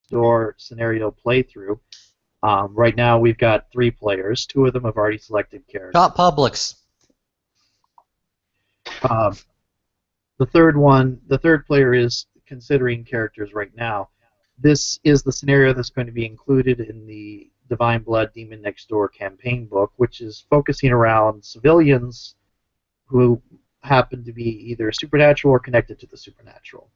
Door scenario playthrough. Right now we've got 3 players. 2 of them have already selected characters. Not Publix. Um, the third player is considering characters right now. This is the scenario that's going to be included in the Divine Blood Demon Next Door campaign book, which is focusing around civilians who happen to be either supernatural or connected to the supernatural.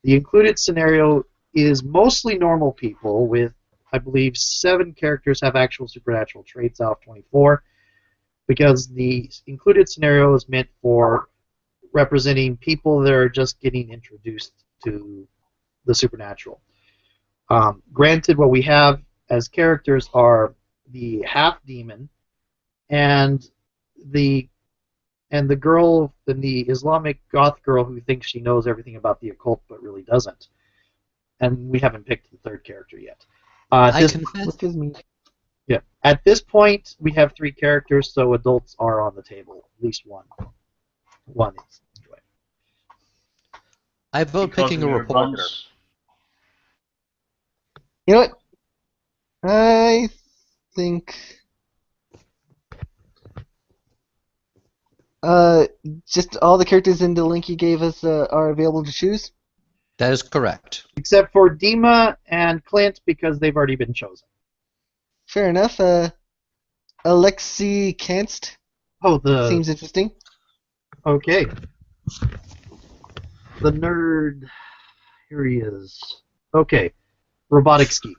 The included scenario is mostly normal people, with, I believe, 7 characters have actual supernatural traits out of 24, because the included scenario is meant for representing people that are just getting introduced to the supernatural. Granted, what we have as characters are the half-demon and the girl, the Islamic goth girl who thinks she knows everything about the occult but really doesn't. And we haven't picked the third character yet. I confess. Excuse me. Yeah. At this point, we have 3 characters, so adults are on the table. At least one. One is. Anyway. I vote Because picking of a your reporter. guns. You know what? I think just all the characters in the link you gave us are available to choose. That is correct. Except for Dima and Clint, because they've already been chosen. Fair enough. Alexei Kanst Oh, seems interesting. Okay. The nerd. Here he is. Okay. Robotics Geek.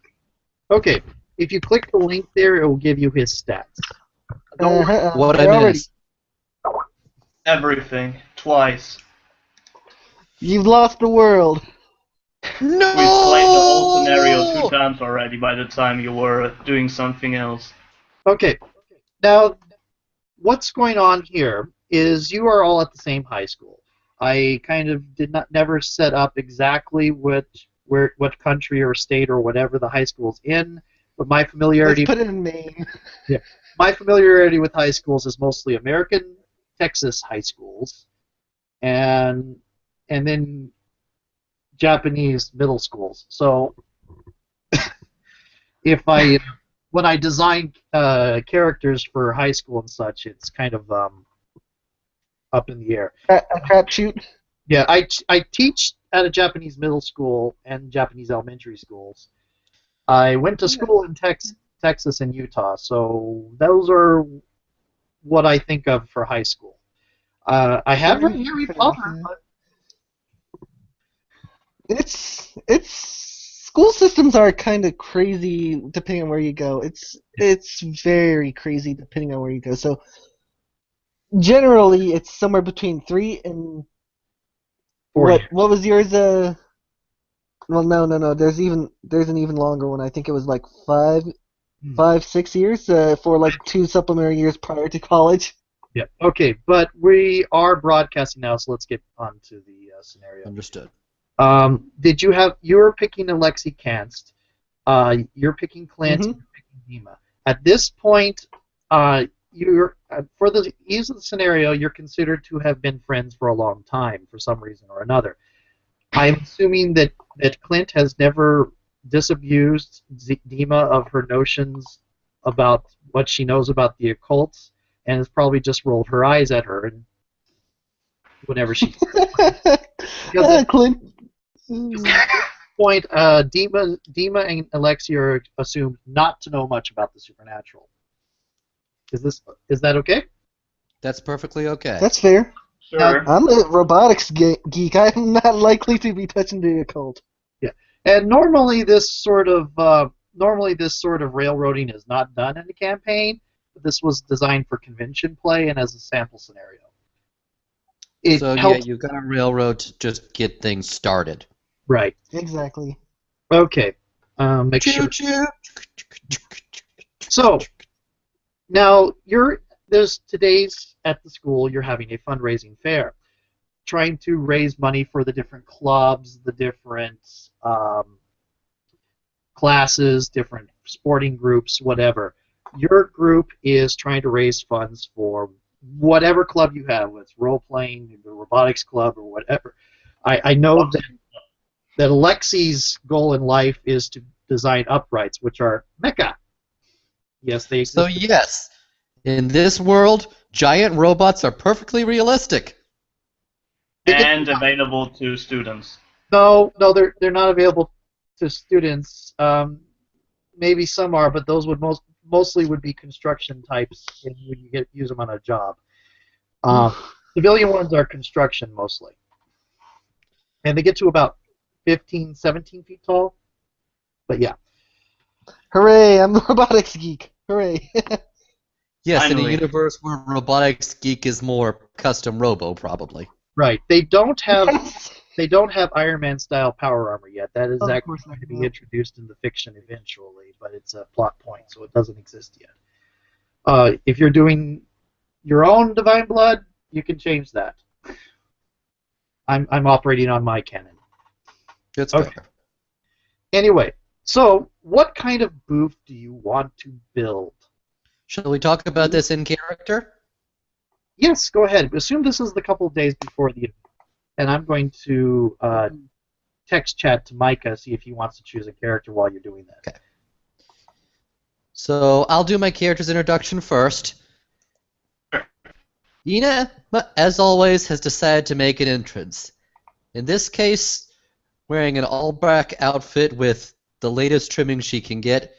Okay. If you click the link there, it will give you his stats. What they're I already- missed. Everything. Twice. You've lost the world. No! We've played the whole scenario 2 times already by the time you were doing something else. Okay. Now, what's going on here is you are all at the same high school. I kind of never set up exactly what country or state or whatever the high school's in, but my Let's familiarity put it in Maine. with high schools is mostly American, Texas high schools, and then Japanese middle schools. So when I design characters for high school and such, it's kind of up in the air. A crapshoot. Yeah, I teach at a Japanese middle school and Japanese elementary schools. I went to school in Texas and Utah, so those are what I think of for high school. I have read Harry Potter, but It's school systems are kind of crazy depending on where you go. It's very crazy depending on where you go. So generally, it's somewhere between 3 and 40. what was yours? Well, no. There's an even longer one. I think it was like 6 years for like 2 supplementary years prior to college. Yeah. Okay, but we are broadcasting now, so let's get on to the scenario. Understood. You're picking Alexei Kanst. You're picking Clint. Mhm. You're picking Dima. At this point, you're for the ease of the scenario, you're considered to have been friends for a long time for some reason or another. I'm assuming that Clint has never disabused Dima of her notions about what she knows about the occult, and has probably just rolled her eyes at her and whenever she. Clint. Point, Dima and Alexei are assumed not to know much about the supernatural. Is that okay? That's perfectly okay. That's fair. Sure. I'm a robotics geek. I'm not likely to be touching the occult. Yeah, and normally this sort of railroading is not done in the campaign. But this was designed for convention play and as a sample scenario. It So helps. yeah, you got a railroad to just get things started. Right. Exactly. Okay. Make sure. Choo-choo. So now today's at the school. You're having a fundraising fair, trying to raise money for the different clubs, the different classes, different sporting groups, whatever. Your group is trying to raise funds for whatever club you have, whether it's role playing, the robotics club, or whatever. I know that that Alexi's goal in life is to design uprights, which are mecha. Yes, they exist. So yes, in this world, giant robots are perfectly realistic. And available to students. No, they're not available to students. Maybe some are, but those would mostly would be construction types, and when you use them on a job. Civilian ones are construction mostly, and they get to about 15, 17 feet tall. But yeah. Hooray! I'm the robotics geek. Hooray! Yes, in a Finally. universe where robotics geek is more custom robo, probably. Right. They don't have Iron Man style power armor yet. That is Of actually course going not, to be no. introduced in the fiction eventually, but it's a plot point, so it doesn't exist yet. If you're doing your own Divine Blood, you can change that. I'm operating on my canon. It's Okay. fair. Anyway, so what kind of booth do you want to build? Shall we talk about this in character? Yes, go ahead. Assume this is the couple of days before the event, and I'm going to text chat to Micah, see if he wants to choose a character while you're doing that. Okay. So I'll do my character's introduction first. Ina, as always, has decided to make an entrance. In this case, wearing an all-black outfit with the latest trimming she can get,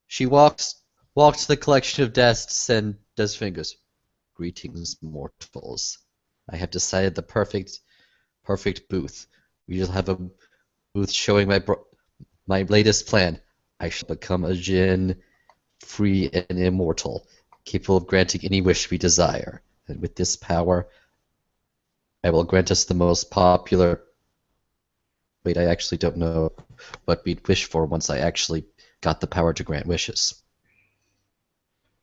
she walks to the collection of desks and does fingers. Greetings, mortals. I have decided the perfect booth. We shall have a booth showing my latest plan. I shall become a djinn, free and immortal, capable of granting any wish we desire. And with this power, I will grant us the most popular... Wait, I actually don't know what we'd wish for once I actually got the power to grant wishes.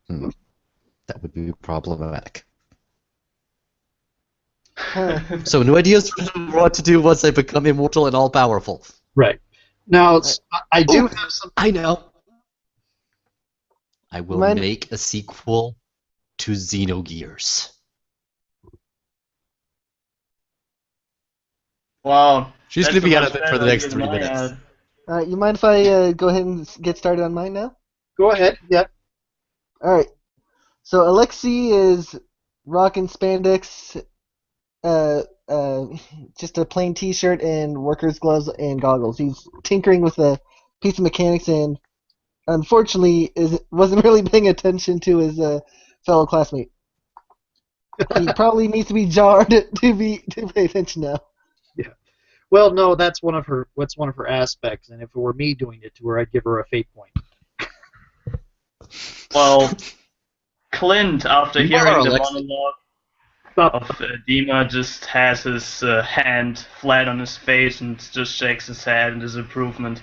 That would be problematic. So no ideas what to do once I become immortal and all-powerful. Right. Now, I do have some... I know. I will Mine- make a sequel to Xenogears. Wow. She's that's gonna be a out much of it for the better next idea 3 than I minutes. had. Alright, you mind if I go ahead and get started on mine now? Go ahead. Yeah. Alright. So Alexi is rocking spandex, just a plain t-shirt and worker's gloves and goggles. He's tinkering with a piece of mechanics and unfortunately wasn't really paying attention to his fellow classmate. He probably needs to be jarred to pay attention now. Well, no, that's one of her aspects, and if it were me doing it to her, I'd give her a fate point. Well, Clint, after You are hearing the Alexi. monologue Stop. of Dima, just has his hand flat on his face and just shakes his head in disapproval.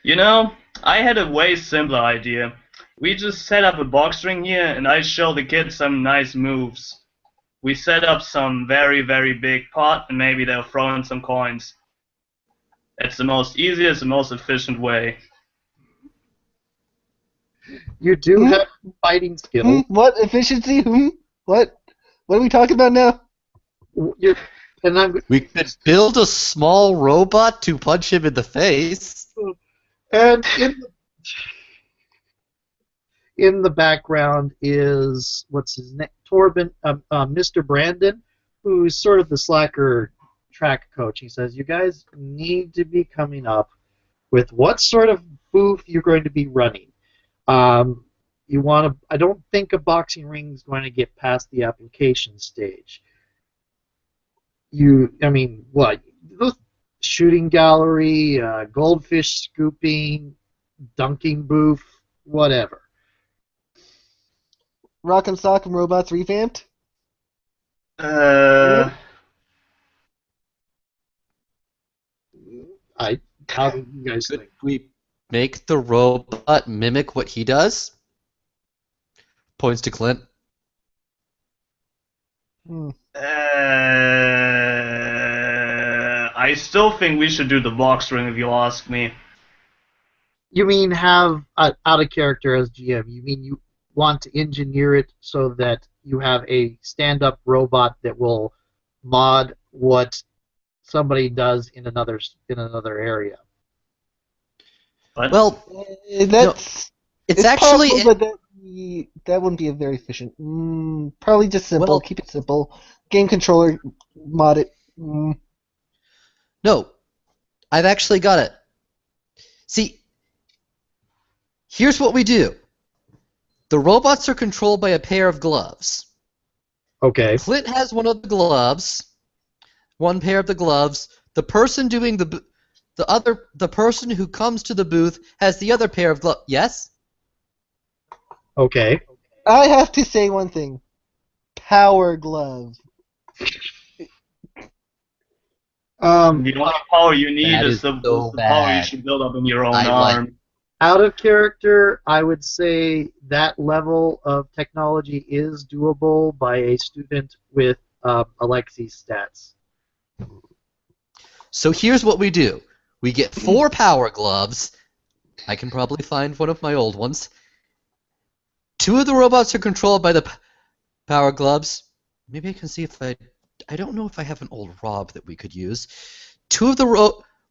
You know, I had a way simpler idea. We just set up a box ring here, and I show the kids some nice moves. We set up some very, very big pot, and maybe they'll throw in some coins. That's the most easiest and most efficient way. You do have fighting skill. What efficiency? What? What are we talking about now? We could build a small robot to punch him in the face. And in the background is what's his name, Torben, Mr. Brandon, who's sort of the slacker track coach. He says, "You guys need to be coming up with what sort of booth you're going to be running. You want to? I don't think a boxing ring is going to get past the application stage. What? Shooting gallery, goldfish scooping, dunking booth, whatever." Rock'em Sock'em Robots revamped? How do you guys Could think? we make the robot mimic what he does? Points to Clint. I still think we should do the box ring if you ask me. You mean have out of character as GM? You mean you want to engineer it so that you have a stand-up robot that will mod what somebody does in another area. But Well, That's it's actually possible, but that wouldn't be a very efficient. Probably just simple. Well- Keep it simple. Game controller, mod it. no. I've actually got it. See, here's what we do. The robots are controlled by a pair of gloves. Okay. Clint has one of the gloves, one pair of the gloves. The person doing the person who comes to the booth has the other pair of gloves. Yes? Okay. I have to say one thing. Power glove. the only power you need That is is the so power you bad. should build up in your own I like arm. Out of character, I would say that level of technology is doable by a student with Alexi's stats. So here's what we do. We get 4 power gloves. I can probably find one of my old ones. 2 of the robots are controlled by the power gloves. Maybe I can see if I don't know if I have an old Rob that we could use.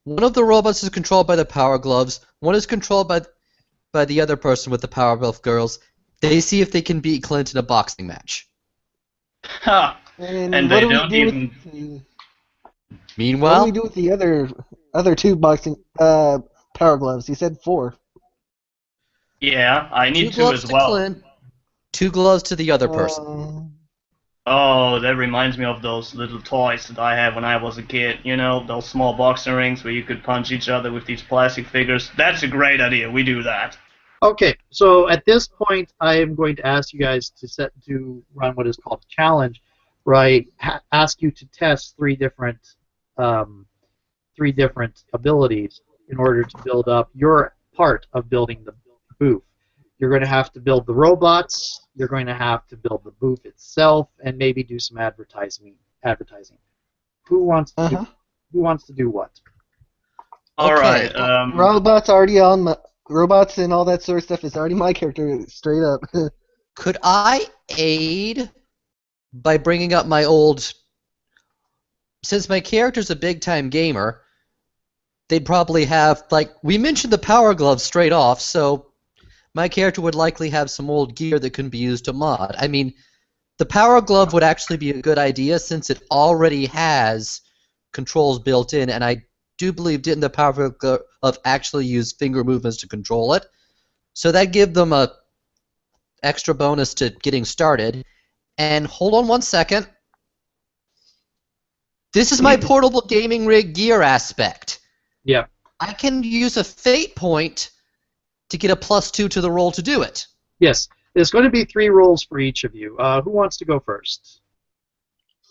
One of the robots is controlled by the power gloves. One is controlled by the other person with the power glove girls. They see if they can beat Clint in a boxing match. Ha! And And what they do we don't do even- with the, what do Meanwhile, we do with the other 2 boxing power gloves? You said 4. Yeah, I 2 need to gloves as to well. Clint, 2 gloves to the other person. Oh, that reminds me of those little toys that I had when I was a kid. You know, those small boxing rings where you could punch each other with these plastic figures. That's a great idea. We do that. Okay, so at this point, I am going to ask you guys to run what is called a challenge, right? Ask you to test 3 different abilities in order to build up your part of building the booth. You're going to have to build the robots. You're going to have to build the booth itself, and maybe do some advertising. Who wants to do what? All Okay. right. Robots already on robots and all that sort of stuff is already my character straight up. Could I aid by bringing up my old... Since my character's a big-time gamer, they'd probably have, like, we mentioned the power gloves straight off, so my character would likely have some old gear that can be used to mod. I mean, the power glove would actually be a good idea since it already has controls built in, and I do believe didn't the power glove actually use finger movements to control it. So that give them a extra bonus to getting started. And hold on one second. This is my portable gaming rig gear aspect. Yeah. I can use a fate point to get a +2 to the roll to do it. Yes. There's going to be 3 rolls for each of you. Who wants to go first?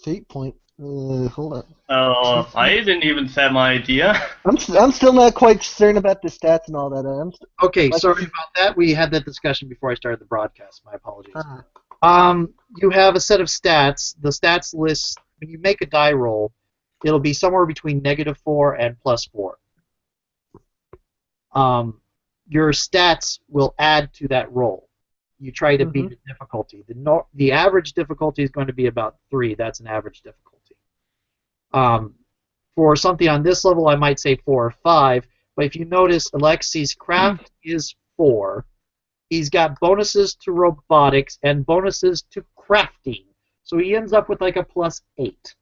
Fate point. Hold on. I didn't even set my idea. I'm still not quite certain about the stats and all that. Okay, sorry about that. We had that discussion before I started the broadcast. My apologies. Uh-huh. You have a set of stats. The stats list, when you make a die roll, it'll be somewhere between -4 and +4. Your stats will add to that roll. You try to beat the difficulty. The average difficulty is going to be about 3. That's an average difficulty. For something on this level, I might say 4 or 5. But if you notice, Alexi's craft is 4. He's got bonuses to robotics and bonuses to crafting. So he ends up with like a +8.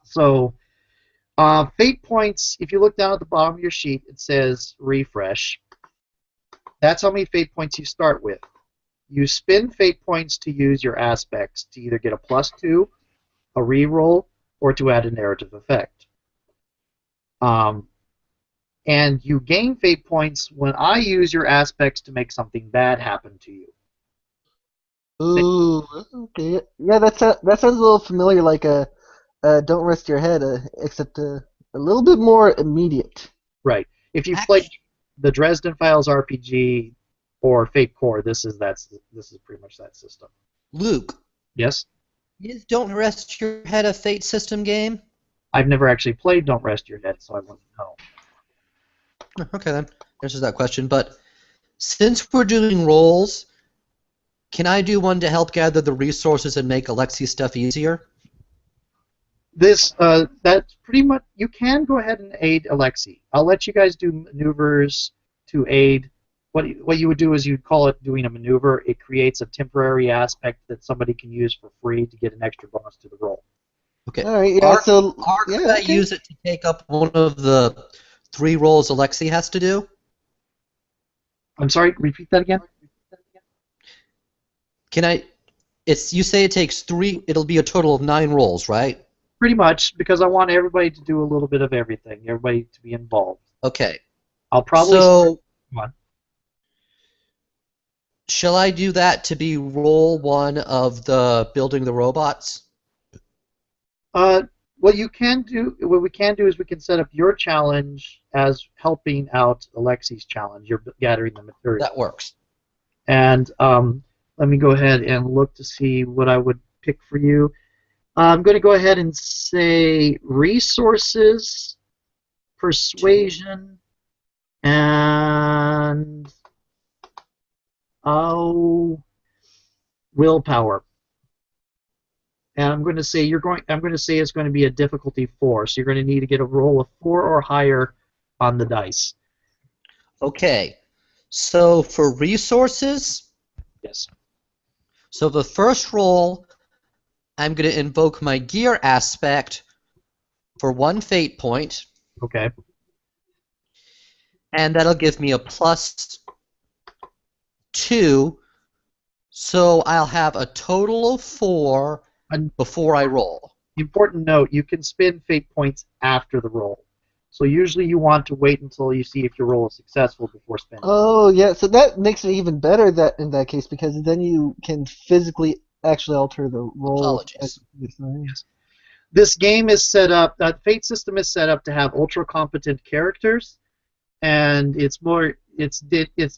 So, fate points, if you look down at the bottom of your sheet, it says refresh. That's how many fate points you start with. You spend fate points to use your aspects to either get a +2, a reroll, or to add a narrative effect. And you gain fate points when I use your aspects to make something bad happen to you. Ooh, okay. Yeah, that sounds a little familiar, like a Don't Rest Your Head, except a little bit more immediate. Right. If you play the Dresden Files RPG or Fate Core, this is pretty much that system. Luke. Yes? Is Don't Rest Your Head a Fate system game? I've never actually played Don't Rest Your Head, so I wouldn't know. Okay, then. Answers that question. But since we're doing rolls, can I do one to help gather the resources and make Alexi's stuff easier? That's pretty much. You can go ahead and aid Alexi. I'll let you guys do maneuvers to aid. What you would do is you'd call it doing a maneuver. It creates a temporary aspect that somebody can use for free to get an extra bonus to the roll. Okay. All right, yeah. So Could I use it to take up one of the 3 rolls Alexi has to do? I'm sorry. Repeat that again. Can I? You say it takes 3. It'll be a total of 9 rolls, right? Pretty much, because I want everybody to do a little bit of everything. Everybody to be involved. Okay. I'll probably. So, Come on. shall I do that to be roll 1 of the building the robots? What we can do is we can set up your challenge as helping out Alexi's challenge. You're gathering the material. That works. And let me go ahead and look to see what I would pick for you. I'm going to go ahead and say resources, persuasion, and willpower. And I'm going to say it's going to be a difficulty 4. So you're going to need to get a roll of 4 or higher on the dice. Okay. So for resources, Yes. so the first roll, I'm going to invoke my gear aspect for 1 fate point, Okay. and that'll give me a +2. So I'll have a total of 4 before I roll. Important note: you can spend fate points after the roll. So usually you want to wait until you see if your roll is successful before spending. Oh yeah, so that makes it even better in that case, because then you can physically actually alter the roll. Apologies. Yes. This game is set up. That Fate system is set up to have ultra competent characters, and it's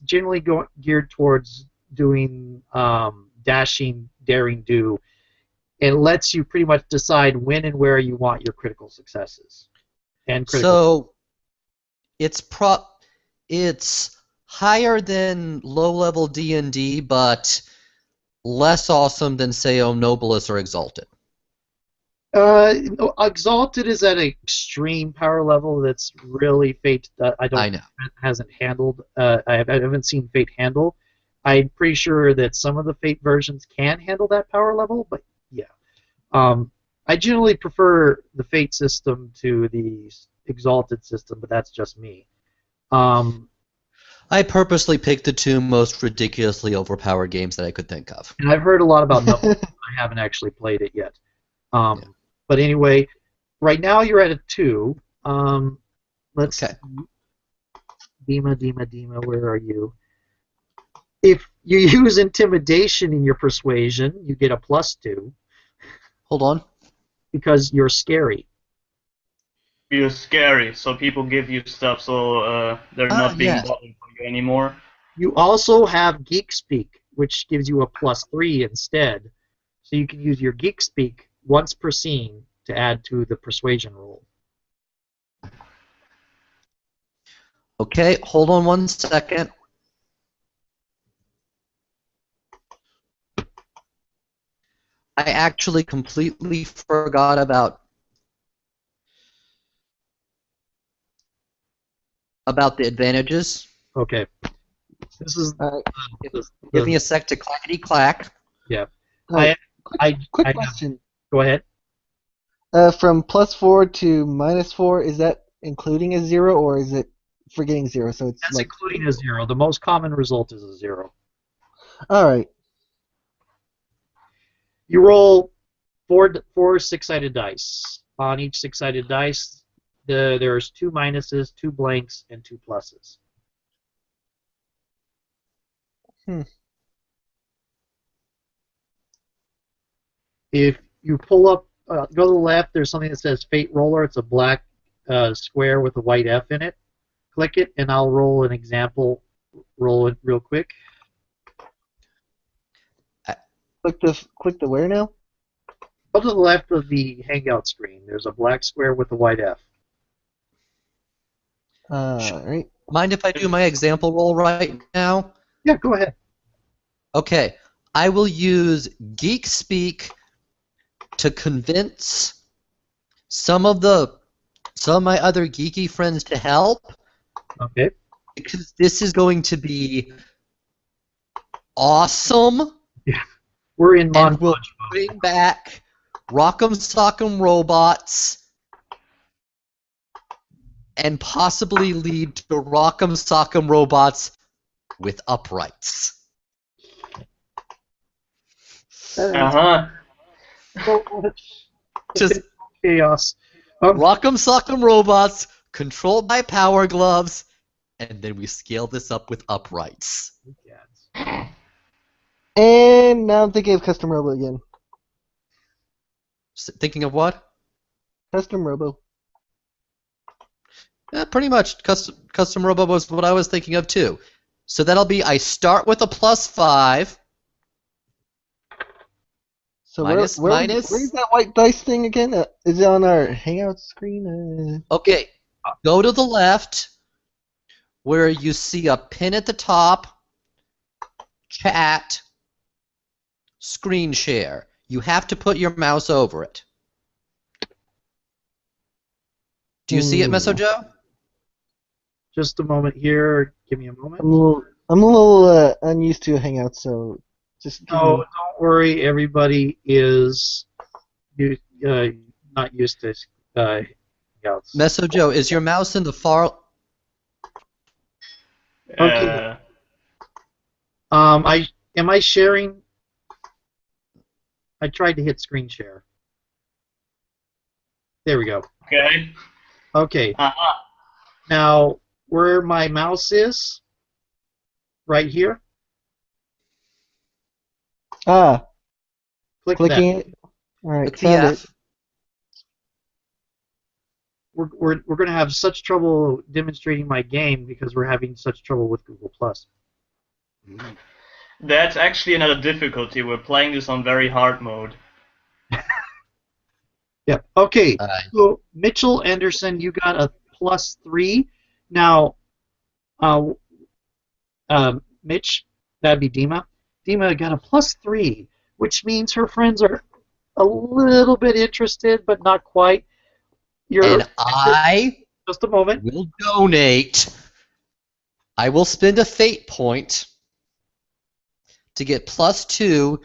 generally geared towards doing dashing, daring do. It lets you pretty much decide when and where you want your critical successes. And critical. So it's higher than low-level D&D, but less awesome than, say, Omnobilis or Exalted. Exalted is at an extreme power level that's really Fate. I know hasn't handled. I haven't seen Fate handle. I'm pretty sure that some of the Fate versions can handle that power level, but yeah. I generally prefer the Fate system to the Exalted system, but that's just me. I purposely picked the 2 most ridiculously overpowered games that I could think of. And I've heard a lot about Knuckles. I haven't actually played it yet. But anyway, right now you're at a 2. Let's Okay. Dima, where are you? If you use intimidation in your persuasion, you get a +2 Hold on. because you're scary. You're scary, so people give you stuff, so they're not being yes. bothered by you anymore. You also have Geek Speak, which gives you a +3 instead. So you can use your Geek Speak once per scene to add to the persuasion roll. Okay, hold on 1 second. I actually completely forgot about the advantages. Okay. This is Give me a sec to clackety clack. yeah. Quick I question. Go ahead. From +4 to -4, is that including a 0 or is it forgetting 0? So it's That's like including a 0. The most common result is a 0. all right. You roll four 6-sided dice. On each 6-sided dice, there's 2 minuses, 2 blanks, and 2 pluses. If you pull up, go to the left, there's something that says Fate Roller. It's a black square with a white F in it. Click it, and I'll roll an example. Roll it real quick. Click the where now? Go to the left of the Hangout screen. There's a black square with a white F. Right. Mind if I do my example roll right now? Yeah, go ahead. Okay. I will use Geek Speak to convince some of my other geeky friends to help, Okay. because this is going to be awesome, We're in and we'll montage mode. bring back Rock'em Sock'em Robots, and possibly lead to Rock'em Sock'em Robots with uprights. Uh-huh. So much Just chaos. Rock'em Sock'em Robots controlled by Power Gloves, and then we scale this up with uprights. And now I'm thinking of Custom Robo again. Thinking of what? Custom Robo. Yeah, pretty much. Custom Robo was what I was thinking of too. So that'll be I start with a +5. So Minus. where's that white dice thing again? Is it on our Hangout screen? Okay, go to the left where you see a pin at the top, chat, screen share. You have to put your mouse over it. Do you see it, Meso Joe? Just a moment here. Give me a moment. I'm a little unused to Hangout, so just give No, me... don't worry. Everybody is not used to Hangouts. Meso Joe, is your mouse in the far... Okay. Am I sharing? I tried to hit screen share. There we go. Okay. Okay. Uh-huh. Now, where my mouse is, right here, click clicking that. it. Alright, Click found the it. F. We're going to have such trouble demonstrating my game because we're having such trouble with Google Plus. That's actually another difficulty. We're playing this on very hard mode. Yeah. Okay. Alright. So Mitchell Anderson, you got a +3. Now, Mitch, that'd be Dima. Dima got a +3, which means her friends are a little bit interested, but not quite. And I Just a moment. will donate. I will spend a fate point to get +2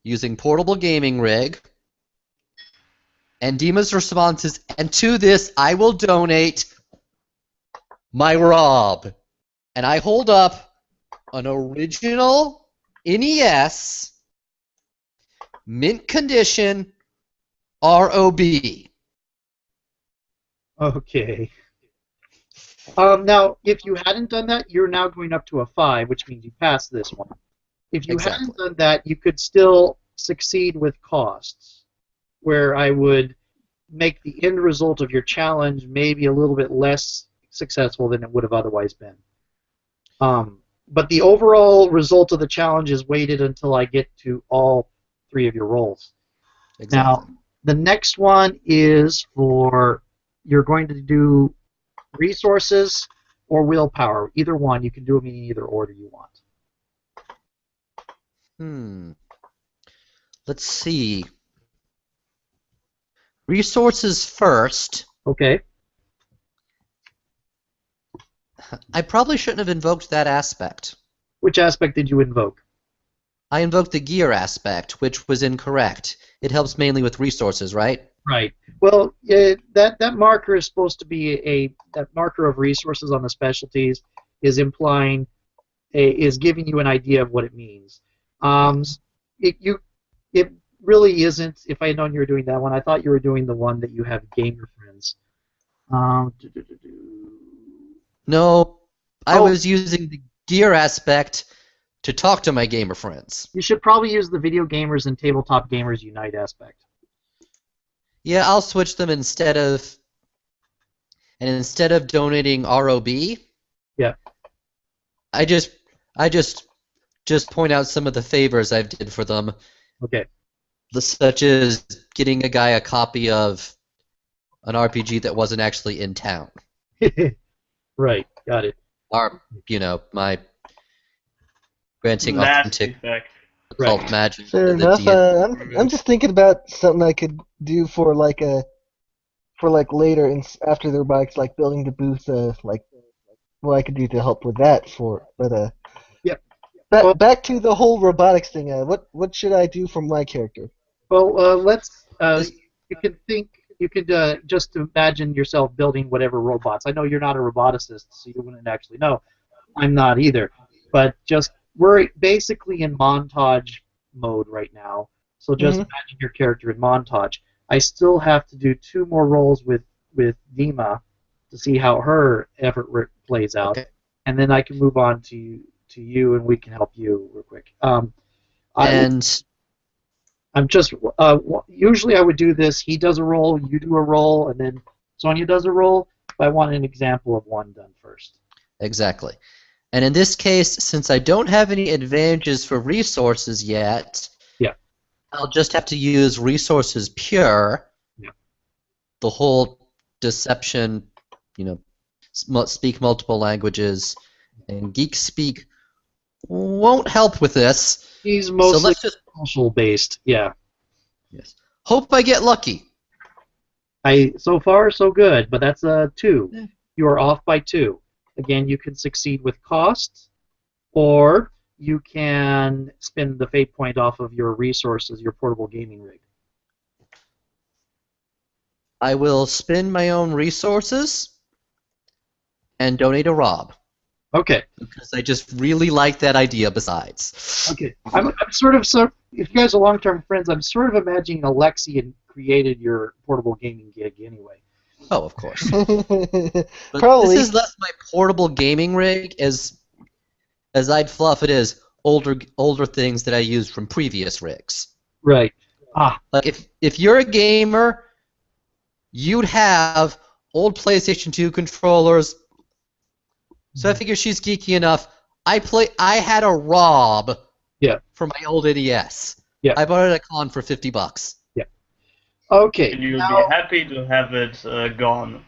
using portable gaming rig. And Dima's response is, and to this I will donate my Rob. And I hold up an original NES mint condition ROB. Okay. Now, if you hadn't done that, you're now going up to a 5, which means you passed this one. If you Exactly. hadn't done that, you could still succeed with costs, where I would make the end result of your challenge maybe a little bit less successful than it would have otherwise been. But the overall result of the challenge is weighted until I get to all 3 of your rolls. Exactly. Now, the next one is for, you're going to do resources or willpower. Either one. You can do them in either order you want. Let's see. Resources first. Okay. I probably shouldn't have invoked that aspect. Which aspect did you invoke? I invoked the gear aspect, which was incorrect. It helps mainly with resources, right? Right. Well, that marker is supposed to be that marker of resources on the specialties is implying is giving you an idea of what it means. It really isn't. If I had known you were doing that one, I thought you were doing the one that you have gamer friends. No, I Oh. was using the gear aspect to talk to my gamer friends. You should probably use the Video Gamers and Tabletop Gamers Unite aspect. Yeah, I'll switch them instead of donating ROB. Yeah. I just point out some of the favors I've did for them, Okay. such as getting a guy a copy of an RPG that wasn't actually in town. Right. Got it. Or, my granting Mass authentic Effect. occult Right. magic. Fair to the enough. DM. I'm just thinking about something I could do for like a for like later after the robotics, like building the booth, like what I could do to help with that for. But Yep. back Well- back to the whole robotics thing. What should I do for my character? Well, let's. You can think. You could just imagine yourself building whatever robots. I know you're not a roboticist, so you wouldn't actually know. I'm not either. But we're basically in montage mode right now. So just imagine your character in montage. I still have to do 2 more rolls with Dima to see how her effort plays out, Okay. and then I can move on to you, and we can help you real quick. And I'm just usually I would do this. He does a roll, you do a roll, and then Sonia does a roll. But I want an example of one done first. exactly. And in this case, since I don't have any advantages for resources yet, Yeah. I'll just have to use resources pure. Yeah. The whole deception, speak multiple languages, and geek speak won't help with this. He's So mostly let's just social based. Yeah. hope I get lucky. So far so good, but that's a 2. Yeah. You are off by 2. Again, you can succeed with cost, or you can spend the fate point off of your resources, your portable gaming rig. I will spend my own resources and donate a Rob. Okay. Because I just really like that idea besides. Okay. I'm sort of if you guys are long-term friends, I'm sort of imagining Alexian created your portable gaming gig anyway. Oh, of course. But Probably. this is less my portable gaming rig as I'd fluff it is older things that I used from previous rigs. Right. Like if you're a gamer, you'd have old PlayStation 2 controllers. So I figure she's geeky enough. I had a Rob for my old NES. Yeah. I bought it at a con for $50. Yeah. Okay. And you'll now, be happy to have it gone.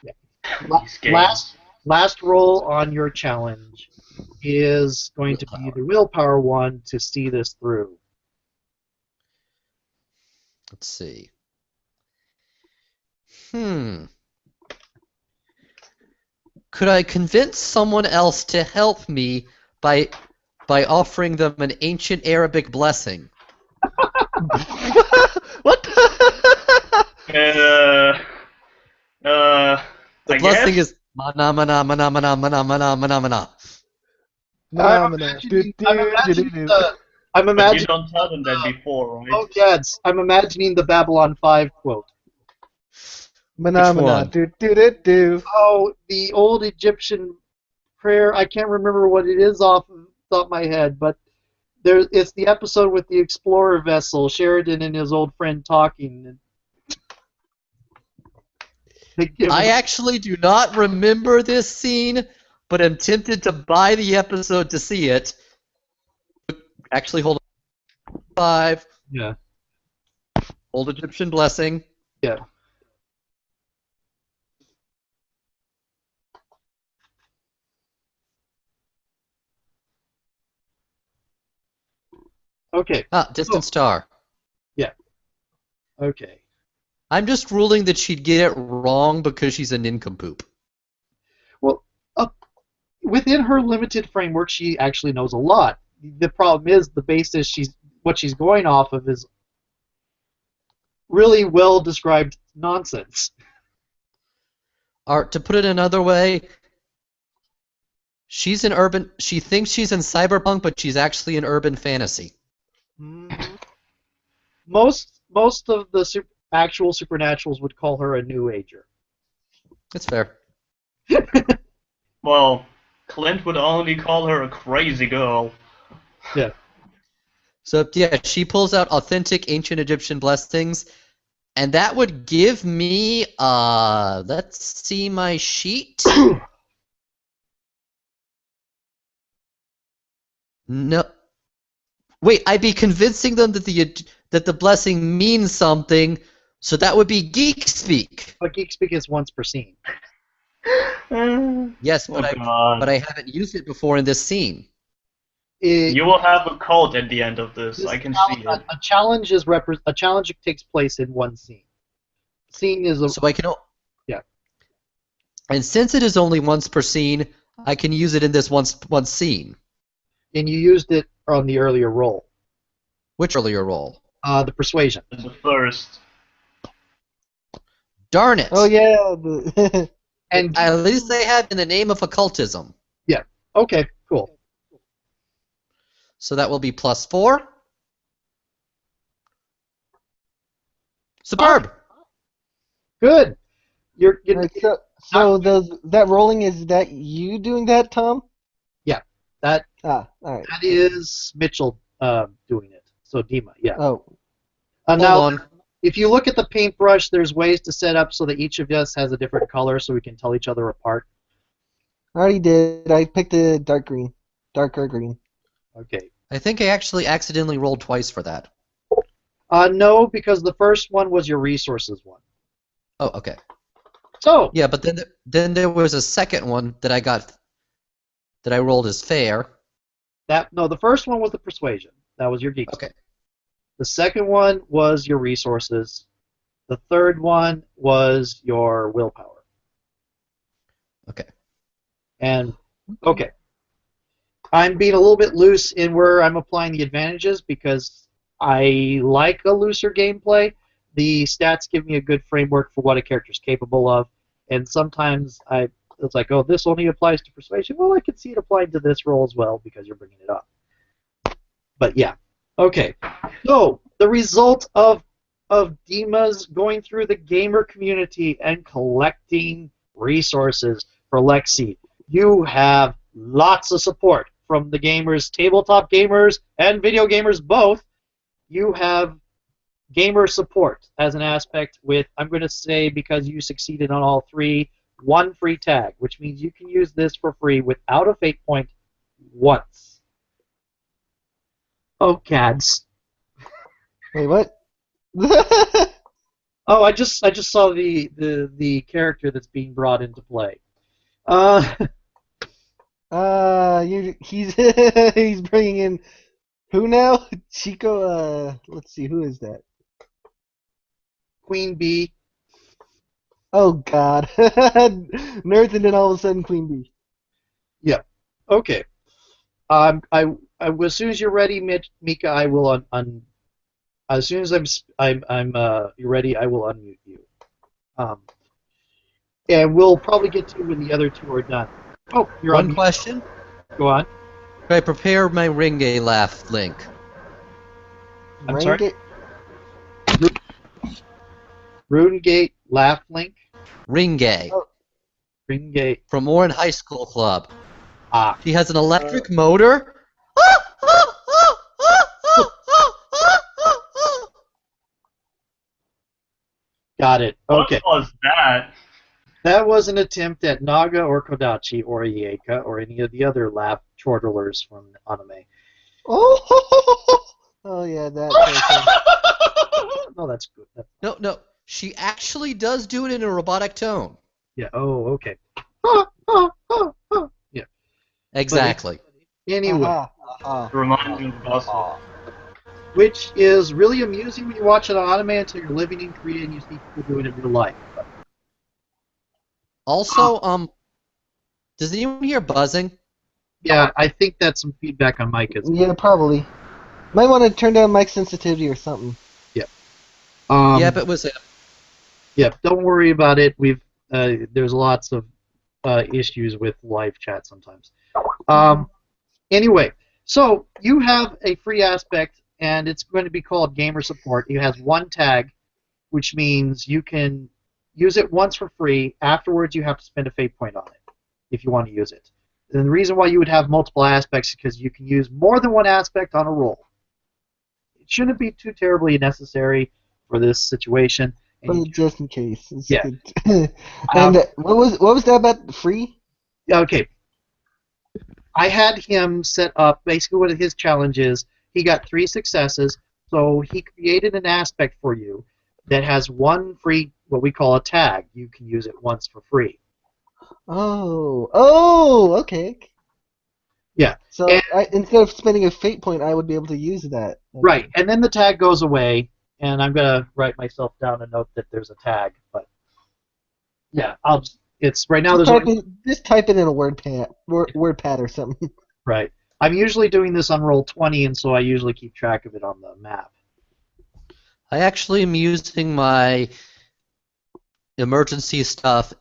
Yeah. These games. Last roll on your challenge is going to be the willpower one to see this through. Let's see. Could I convince someone else to help me by offering them an ancient Arabic blessing? What? The I blessing guess? is mana mana mana mana mana mana mana mana. I'm imagining I'm But you imagining. don't tell them that before, right? Oh, yes. I'm imagining the Babylon 5 quote. Phenomena. one? Do. Oh, the old Egyptian prayer. I can't remember what it is off the top of my head, but it's the episode with the explorer vessel, Sheridan and his old friend talking. I actually do not remember this scene, but am tempted to buy the episode to see it. Actually, hold on. 5. Yeah. Old Egyptian blessing. Yeah. Okay. Distant star. Okay. I'm just ruling that she'd get it wrong because she's a nincompoop. Well, within her limited framework, she actually knows a lot. The problem is the basis what she's going off of is really well described nonsense. Or to put it another way, she thinks she's in cyberpunk, but she's actually in urban fantasy. Most of the actual supernaturals would call her a new ager. That's fair. Well, Clint would only call her a crazy girl. Yeah. So yeah, she pulls out authentic ancient Egyptian blessings, and that would give me let's see my sheet. No. Wait, I'd be convincing them that the blessing means something, so that would be geek speak. But geek speak is once per scene. Yes, but I haven't used it before in this scene. You will have a code at the end of this. I can see it. A challenge takes place in one scene. Scene is a So I can. Yeah. And since it is only once per scene, I can use it in this one scene. and you used it on the earlier roll. Which earlier roll? The persuasion. The first. Darn it! Oh yeah. And At least they have in the name of occultism. okay, cool. So that will be +4. Superb. Good. You're Right, so that rolling, is that you doing that, Tom? that Ah, all right. that is Mitchell doing it. So Dima, yeah. Oh, Hold Now, on. if you look at the paintbrush, there's ways to set up so that each of us has a different color, so we can tell each other apart. I already did. I picked a darker green. Okay. I think I actually accidentally rolled twice for that. No, because the first one was your resources one. Oh, okay. So Yeah, but then there was a second one that I got that I rolled as fair. the first one was the persuasion. That was your geek. Okay. The second one was your resources. The third one was your willpower. Okay. And okay, I'm being a little bit loose in where I'm applying the advantages because I like a looser gameplay. The stats give me a good framework for what a character's capable of, and sometimes it's like, oh, this only applies to persuasion. Well, I can see it applying to this role as well because you're bringing it up. But yeah, okay. So the result of Dima's going through the gamer community and collecting resources for Lexi, you have lots of support from the gamers, tabletop gamers, and video gamers both. You have gamer support as an aspect with, I'm going to say, because you succeeded on all three, 1 free tag, which means you can use this for free without a fate point once. Oh, cads. Wait, what? Oh, I just saw the character that's being brought into play. He's he's bringing in who now? Chico. Let's see, who is that? Queen Bee. Oh God, Nerds, and then all of a sudden Queen Bee. Okay. As soon as you're ready, Mika, I will as soon as you're ready, I will unmute you. And we'll probably get to when the other two are done. Oh, you're One on. question. Go on. Can I prepare my Ringe laugh link? I'm sorry? Rangate- RuneGate Laugh Link. Ringe Oh. RuneGate. from Warren High School Club. Ah. He has an electric motor. Got it. Okay. What was that? That was an attempt at Naga or Kodachi or Ieka or any of the other laugh chortlers from anime. Oh, oh yeah, that. No, that's good. No. She actually does do it in a robotic tone. Yeah. Oh, okay. Yeah. Exactly. Anyway, Reminds me of Buzzsaw. which is really amusing when you watch it on anime until you're living in Korea and you see people doing it in real life. Also, does anyone hear buzzing? Yeah, I think that's some feedback on Micah's. Yeah, probably. Might want to turn down mic sensitivity or something. Yeah, but was it? Yeah, don't worry about it. There's lots of issues with live chat sometimes. Anyway, so you have a free aspect, and it's going to be called Gamer Support. It has 1 tag, which means you can use it once for free. Afterwards, you have to spend a fate point on it if you want to use it. And the reason why you would have multiple aspects is because you can use more than one aspect on a roll. It shouldn't be too terribly necessary for this situation. But just in case. It's Yeah. good. And what was that about free? Okay. I had him set up, basically what his challenge is, he got 3 successes, so he created an aspect for you that has 1 free, what we call a tag. You can use it once for free. Oh, okay. Yeah. So instead of spending a fate point, I would be able to use that. Right, and then the tag goes away, and I'm going to write myself down a note that there's a tag, Yeah, it's right now. Just type it in a word pad or something. Right. I'm usually doing this on Roll20, and so I usually keep track of it on the map. I actually am using my emergency stuff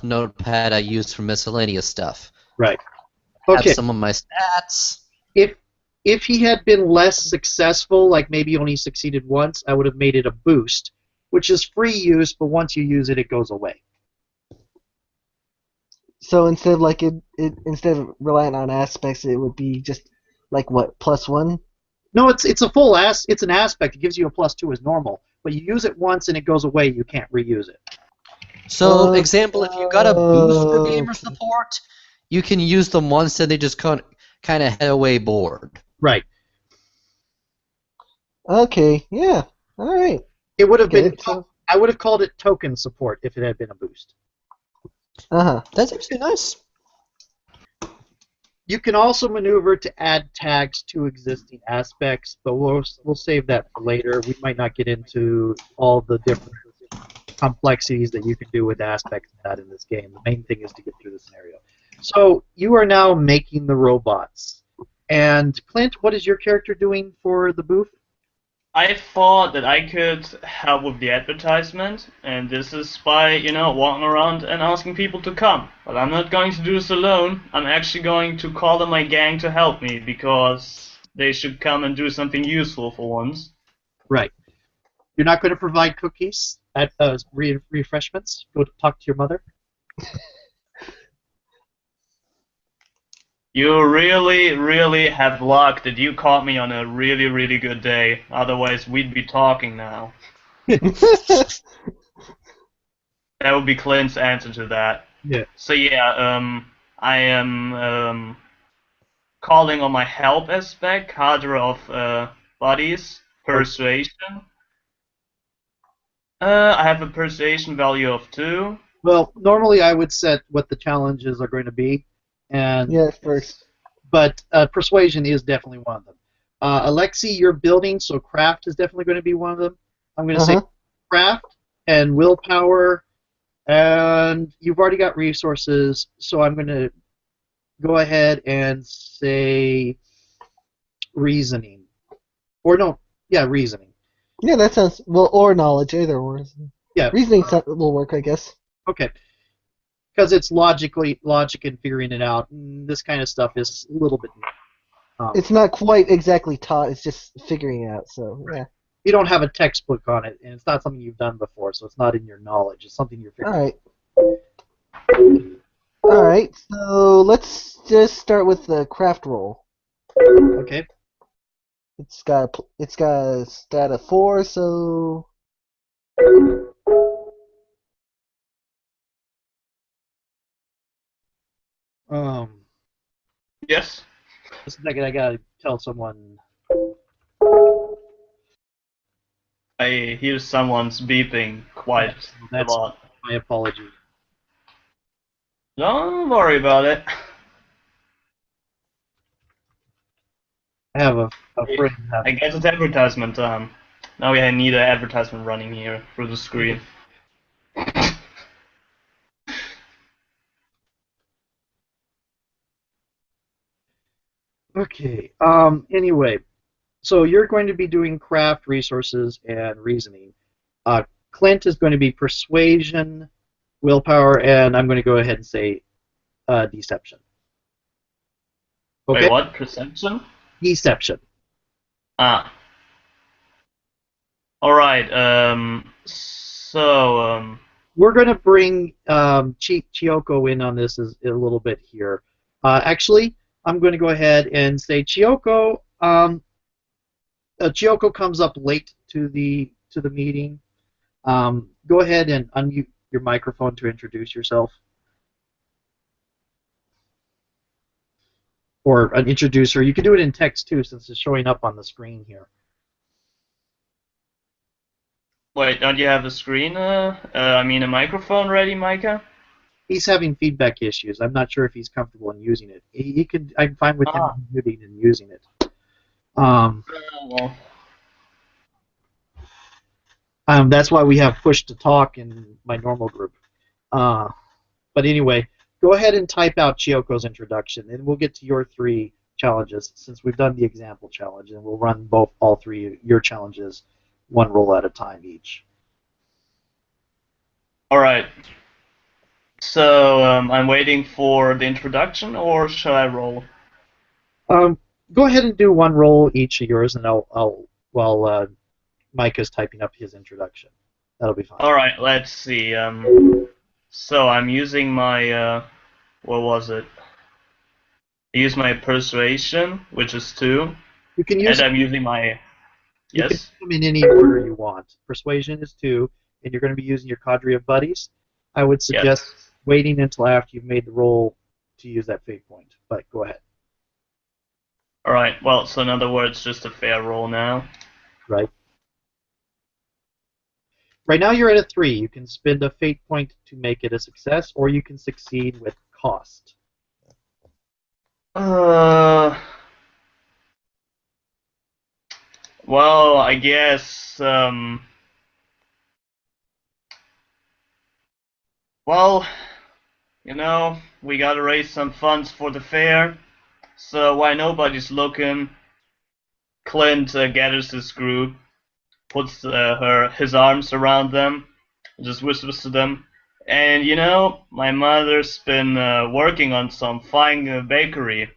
notepad I use for miscellaneous stuff. Right. I have Okay. some of my stats. If he had been less successful, like maybe only succeeded once, I would have made it a boost, which is free use, but once you use it, it goes away. So instead of instead of relying on aspects, it would be just like what, +1? No, it's a it's an aspect. It gives you a +2 as normal, but you use it once and it goes away. You can't reuse it. So, example, if you got a boost for gamer okay. support, you can use them once and they just kind of head away bored. Right. Okay, yeah, all right. It would have Get been. it, so- I would have called it token support if it had been a boost. Uh-huh. That's actually nice. You can also maneuver to add tags to existing aspects, but we'll save that for later. We might not get into all the different complexities that you can do with aspects of that in this game. The main thing is to get through the scenario. So you are now making the robots. And Clint, what is your character doing for the booth? I thought that I could help with the advertisement, and this is by, walking around and asking people to come. But I'm not going to do this alone. I'm actually going to call on my gang to help me, because they should come and do something useful for once. Right. You're not going to provide cookies at refreshments? Go to talk to your mother? You really, really have luck that you caught me on a really, really good day. Otherwise, we'd be talking now. That would be Clint's answer to that. Yeah. So yeah, I am calling on my help aspect, cadre of bodies, persuasion. I have a persuasion value of 2. Well, normally I would set what the challenges are going to be, and Yeah, first. but persuasion is definitely one of them. Alexi, you're building, so craft is definitely going to be one of them. I'm going to say craft and willpower, and you've already got resources, so I'm going to go ahead and say reasoning. Or no, yeah, reasoning. Yeah, that sounds or knowledge, either or. Yeah. Reasoning will work, I guess. Okay. Because it's logic and figuring it out. This kind of stuff is a little bit. It's not quite exactly taught. It's just figuring it out. So yeah. You don't have a textbook on it, and it's not something you've done before, so it's not in your knowledge. It's something you're figuring. All right. So let's just start with the craft roll. Okay. It's got a stat of 4, so. Yes. Just a second, I gotta tell someone. I hear someone's beeping quite a lot. My apology. Don't worry about it. I have a friend. I guess it's advertisement time. Now we need an advertisement running here through the screen. Okay. Anyway, so you're going to be doing craft, resources, and reasoning. Clint is going to be persuasion, willpower, and I'm going to go ahead and say deception. Okay. Wait, what? Perception? Deception. Ah. Alright, We're going to bring Chiyoko in on this a little bit here. Actually, I'm going to go ahead and say Chiyoko. Chiyoko comes up late to the meeting. Go ahead and unmute your microphone to introduce yourself. Or an introducer. You can do it in text too, since it's showing up on the screen here. Wait, don't you have a screen, a microphone ready, Micah? He's having feedback issues. I'm not sure if he's comfortable in using it. I'm fine with him muting and using it. That's why we have push to talk in my normal group. But anyway, go ahead and type out Chioko's introduction, and we'll get to your 3 challenges since we've done the example challenge, and we'll run all 3 of your challenges 1 roll at a time each. Alright. So, I'm waiting for the introduction, or should I roll? Go ahead and do 1 roll each of yours, and while Micah's typing up his introduction. That'll be fine. Alright, let's see. So I'm using my, what was it? I use my persuasion, which is 2, You can use and I'm using my, you can yes? use them in any order you want. Persuasion is 2, and you're going to be using your cadre of buddies. I would suggest Yes. waiting until after you've made the roll to use that fate point, but go ahead. Alright, well, so in other words, just a fair roll now. Right. Right now you're at a 3. You can spend a fate point to make it a success, or you can succeed with cost. Well, I guess, well, you know, we gotta raise some funds for the fair, so while nobody's looking, Clint gathers his group, puts his arms around them, and just whispers to them, and you know, my mother's been working on some fine bakery.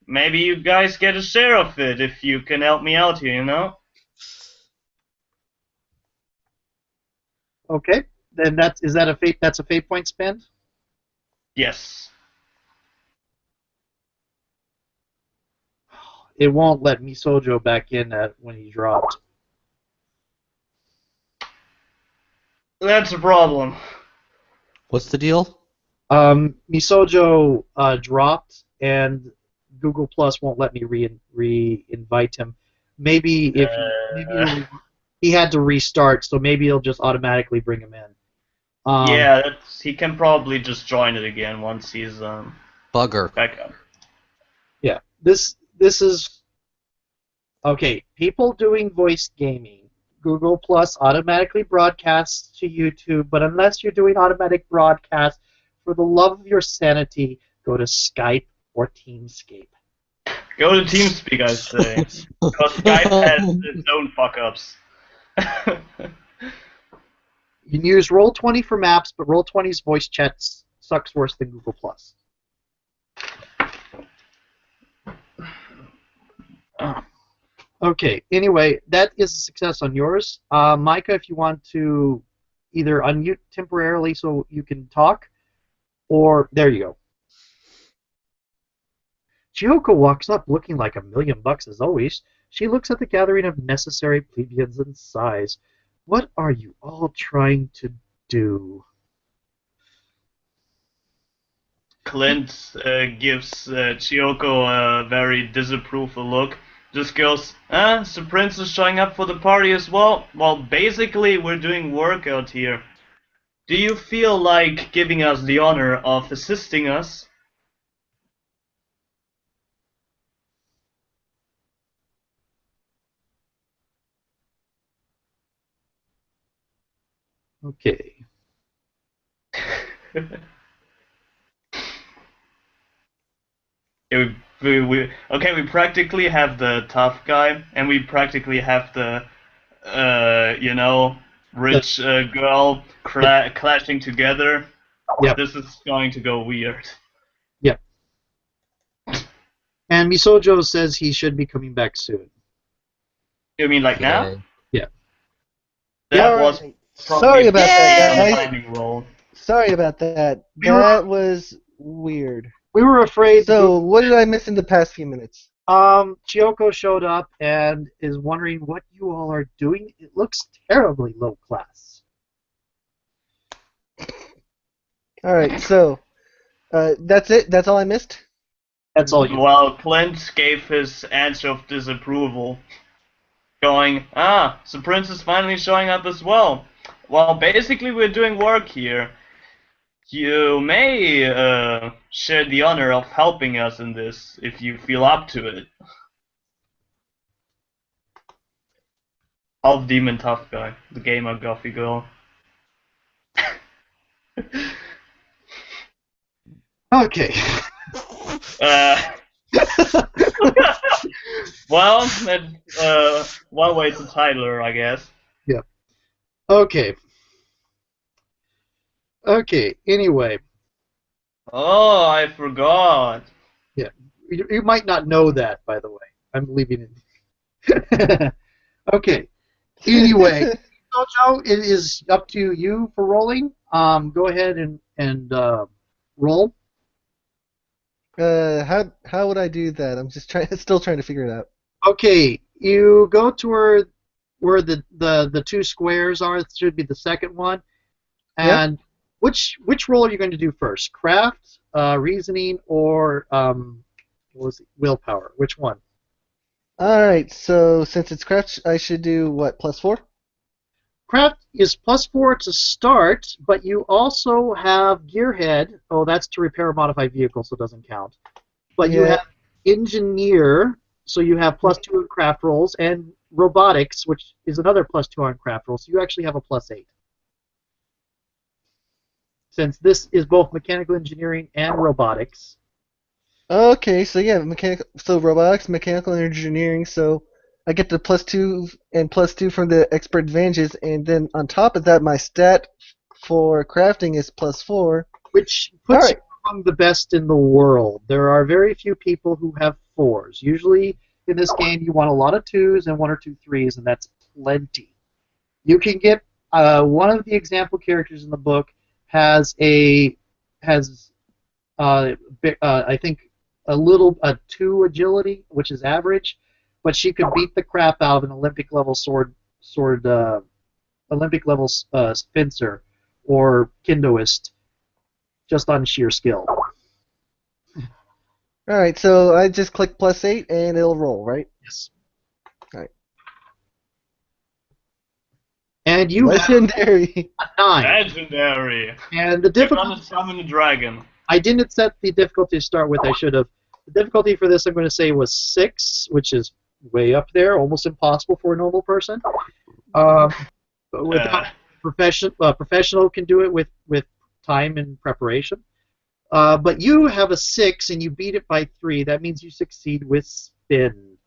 Maybe you guys get a share of it if you can help me out here, you know? Okay. Then that's a fate point spend? Yes. It won't let Misojo back in when he dropped. That's a problem. What's the deal? Misojo dropped, and Google Plus won't let me re-invite him. Maybe he had to restart, so maybe it'll just automatically bring him in. Yeah, he can probably just join it again once he's Bugger. back up. Yeah, this is okay. People doing voice gaming, Google Plus automatically broadcasts to YouTube, but unless you're doing automatic broadcast, for the love of your sanity, go to Skype or Teamscape. Go to TeamSpeak, I say, because Skype has its own fuck-ups. You can use Roll20 for maps, but Roll20's voice chat sucks worse than Google Plus. Okay, anyway, that is a success on yours. Micah, if you want to either unmute temporarily so you can talk, or there you go. Chihoko walks up looking like $1,000,000 as always. She looks at the gathering of necessary plebeians and sighs. What are you all trying to do? Clint gives Chiyoko a very disapproval look. Just goes, so Prince is showing up for the party as well? Well, basically, we're doing work out here. Do you feel like giving us the honor of assisting us? Okay. We practically have the tough guy, and we practically have the, rich girl clashing together. Yep. This is going to go weird. Yep. And Misojo says he should be coming back soon. You mean like now? Yeah. That was Sorry about that, a guys. timing roll. Sorry about that. That was weird. We were afraid. So, what did I miss in the past few minutes? Chiyoko showed up and is wondering what you all are doing. It looks terribly low class. Alright, so, that's it? That's all I missed? That's all you. Well, Clint gave his answer of disapproval, going, so Prince is finally showing up as well. Well, basically we're doing work here. You may share the honor of helping us in this, if you feel up to it. Half demon tough guy, the gamer Goffy girl. Okay. Uh, well, that's one way to title her, I guess. Yep. Okay. Okay. Anyway, Oh, I forgot. yeah. You might not know that, by the way. I'm leaving it. Okay. Anyway, so Joe, it is up to you for rolling. Go ahead and roll. How would I do that? I'm just still trying to figure it out. Okay, you go to where the two squares are. It should be the second one. Yeah. And which roll are you going to do first? Craft, reasoning, or what was it? Willpower? Which one? All right. So since it's craft, I should do what? +4? Craft is +4 to start, but you also have Gearhead. Oh, that's to repair a modified vehicle, so it doesn't count. But you Yeah. have Engineer, so you have +2 on craft rolls, and Robotics, which is another +2 on craft rolls. So you actually have a +8. Since this is both mechanical engineering and robotics. Okay. So yeah, So robotics, mechanical engineering. So I get the +2 and +2 from the expert advantages, and then on top of that, my stat for crafting is +4. Which All puts right. you among the best in the world. There are very few people who have 4s. Usually in this game you want a lot of 2s and 1 or 2 3s, and that's plenty. You can get one of the example characters in the book has I think a 2 agility, which is average, but she could beat the crap out of an Olympic level Olympic level fencer or Kindoist just on sheer skill. All right. So I just click +8 and it'll roll, right? Yes. All right. And you have Legendary. a 9. Legendary. And the You're difficulty, gonna summon the dragon. I didn't set the difficulty to start with. I should have. The difficulty for this, I'm going to say, was 6, which is way up there, almost impossible for a normal person. But without professional can do it with time and preparation. But you have a 6 and you beat it by 3. That means you succeed with spin.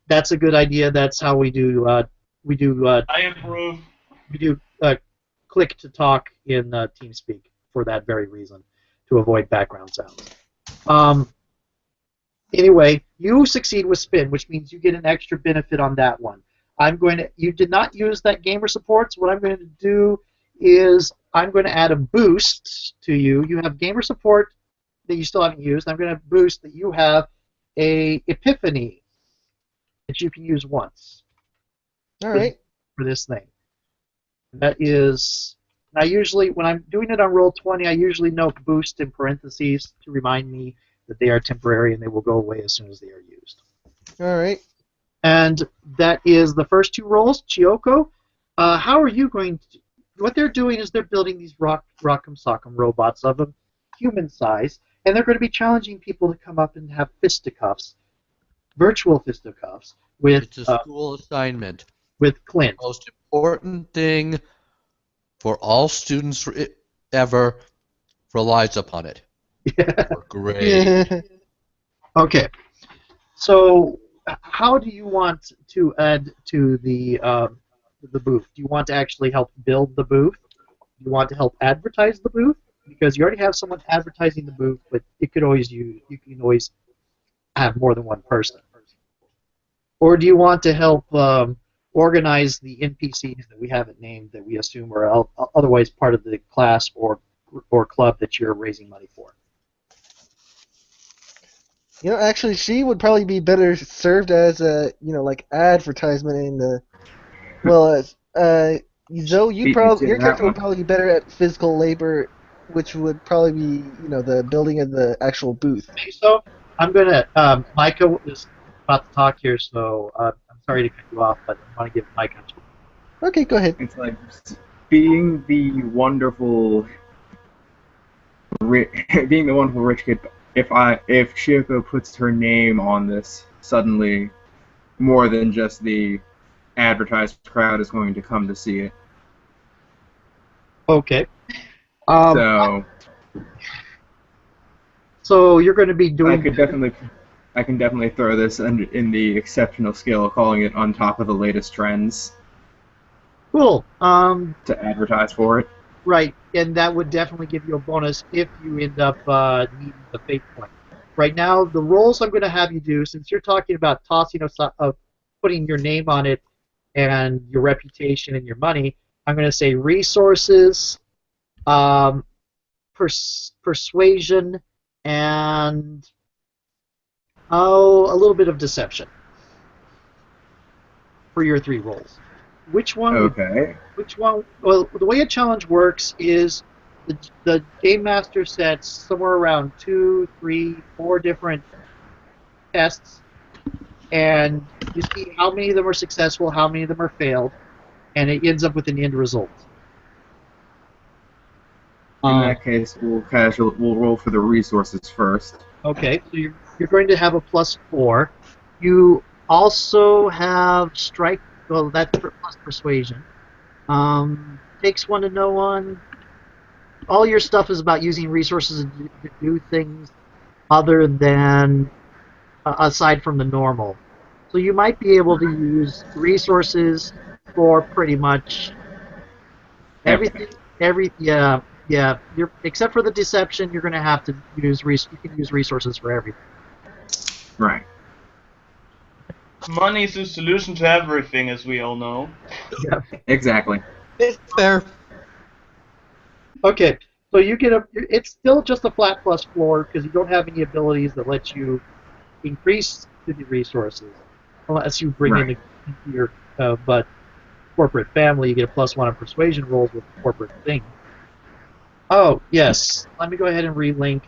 That's a good idea. That's how we do. I approve. We do click to talk in TeamSpeak for that very reason, to avoid background sounds. Anyway, you succeed with spin, which means you get an extra benefit on that one. You did not use that gamer support, so what I'm going to do is I'm going to add a boost to you. You have gamer support that you still haven't used. I'm going to boost that you have a epiphany that you can use once. All right. For this thing. That is, I usually, when I'm doing it on Roll20, I usually note boost in parentheses to remind me that they are temporary and they will go away as soon as they are used. All right. And that is the first 2 rolls. Chiyoko, how are you going to... What they're doing is they're building these Rock'em Sock'em robots of a human size, and they're going to be challenging people to come up and have fisticuffs, virtual fisticuffs, with It's a school assignment. with Clint. Most important thing for all students ever relies upon it. For grade. Yeah. Okay. So, how do you want to add to the booth? Do you want to actually help build the booth? Do you want to help advertise the booth? Because you already have someone advertising the booth, but you can always have more than one person. Or do you want to help organize the NPCs that we haven't named that we assume are otherwise part of the class or club that you're raising money for? Actually, she would probably be better served as a, like advertisement in the. Well, Zoe, your character would probably be better at physical labor, which would probably be, the building of the actual booth. I think so. I'm gonna. Micah is about to talk here, so I'm sorry to cut you off, but I want to give Micah. Okay, go ahead. It's like being the wonderful rich kid. If Chiyoko puts her name on this, suddenly more than just the advertised crowd is going to come to see it. Okay. So So you're going to be I doing. can definitely throw this in the exceptional skill, calling it on top of the latest trends Cool. to advertise for it. Right, and that would definitely give you a bonus if you end up needing the fate point. Right now, the roles I'm going to have you do, since you're talking about tossing putting your name on it and your reputation and your money, I'm going to say resources, um, persuasion, and a little bit of deception for your 3 roles. Which one? Okay. Which one? Well, the way a challenge works is the game master sets somewhere around 2, 3, 4 different tests, and you see how many of them are successful, how many of them are failed, and it ends up with an end result. In that case, we'll roll for the resources first. Okay, so you're going to have a +4. You also have strike. Well, that's plus persuasion. Takes 1 to know 1. All your stuff is about using resources to do things other than aside from the normal. So you might be able to use resources for pretty much everything. Yeah. Except for the deception, you're going to have to use you can use resources for everything. Right. Money is the solution to everything, as we all know. Yeah. Exactly. Fair. Okay, so you get it's still just a flat +4 because you don't have any abilities that let you increase the resources unless you bring in into your corporate family. You get a +1 on persuasion rolls with corporate things. Oh yes, let me go ahead and relink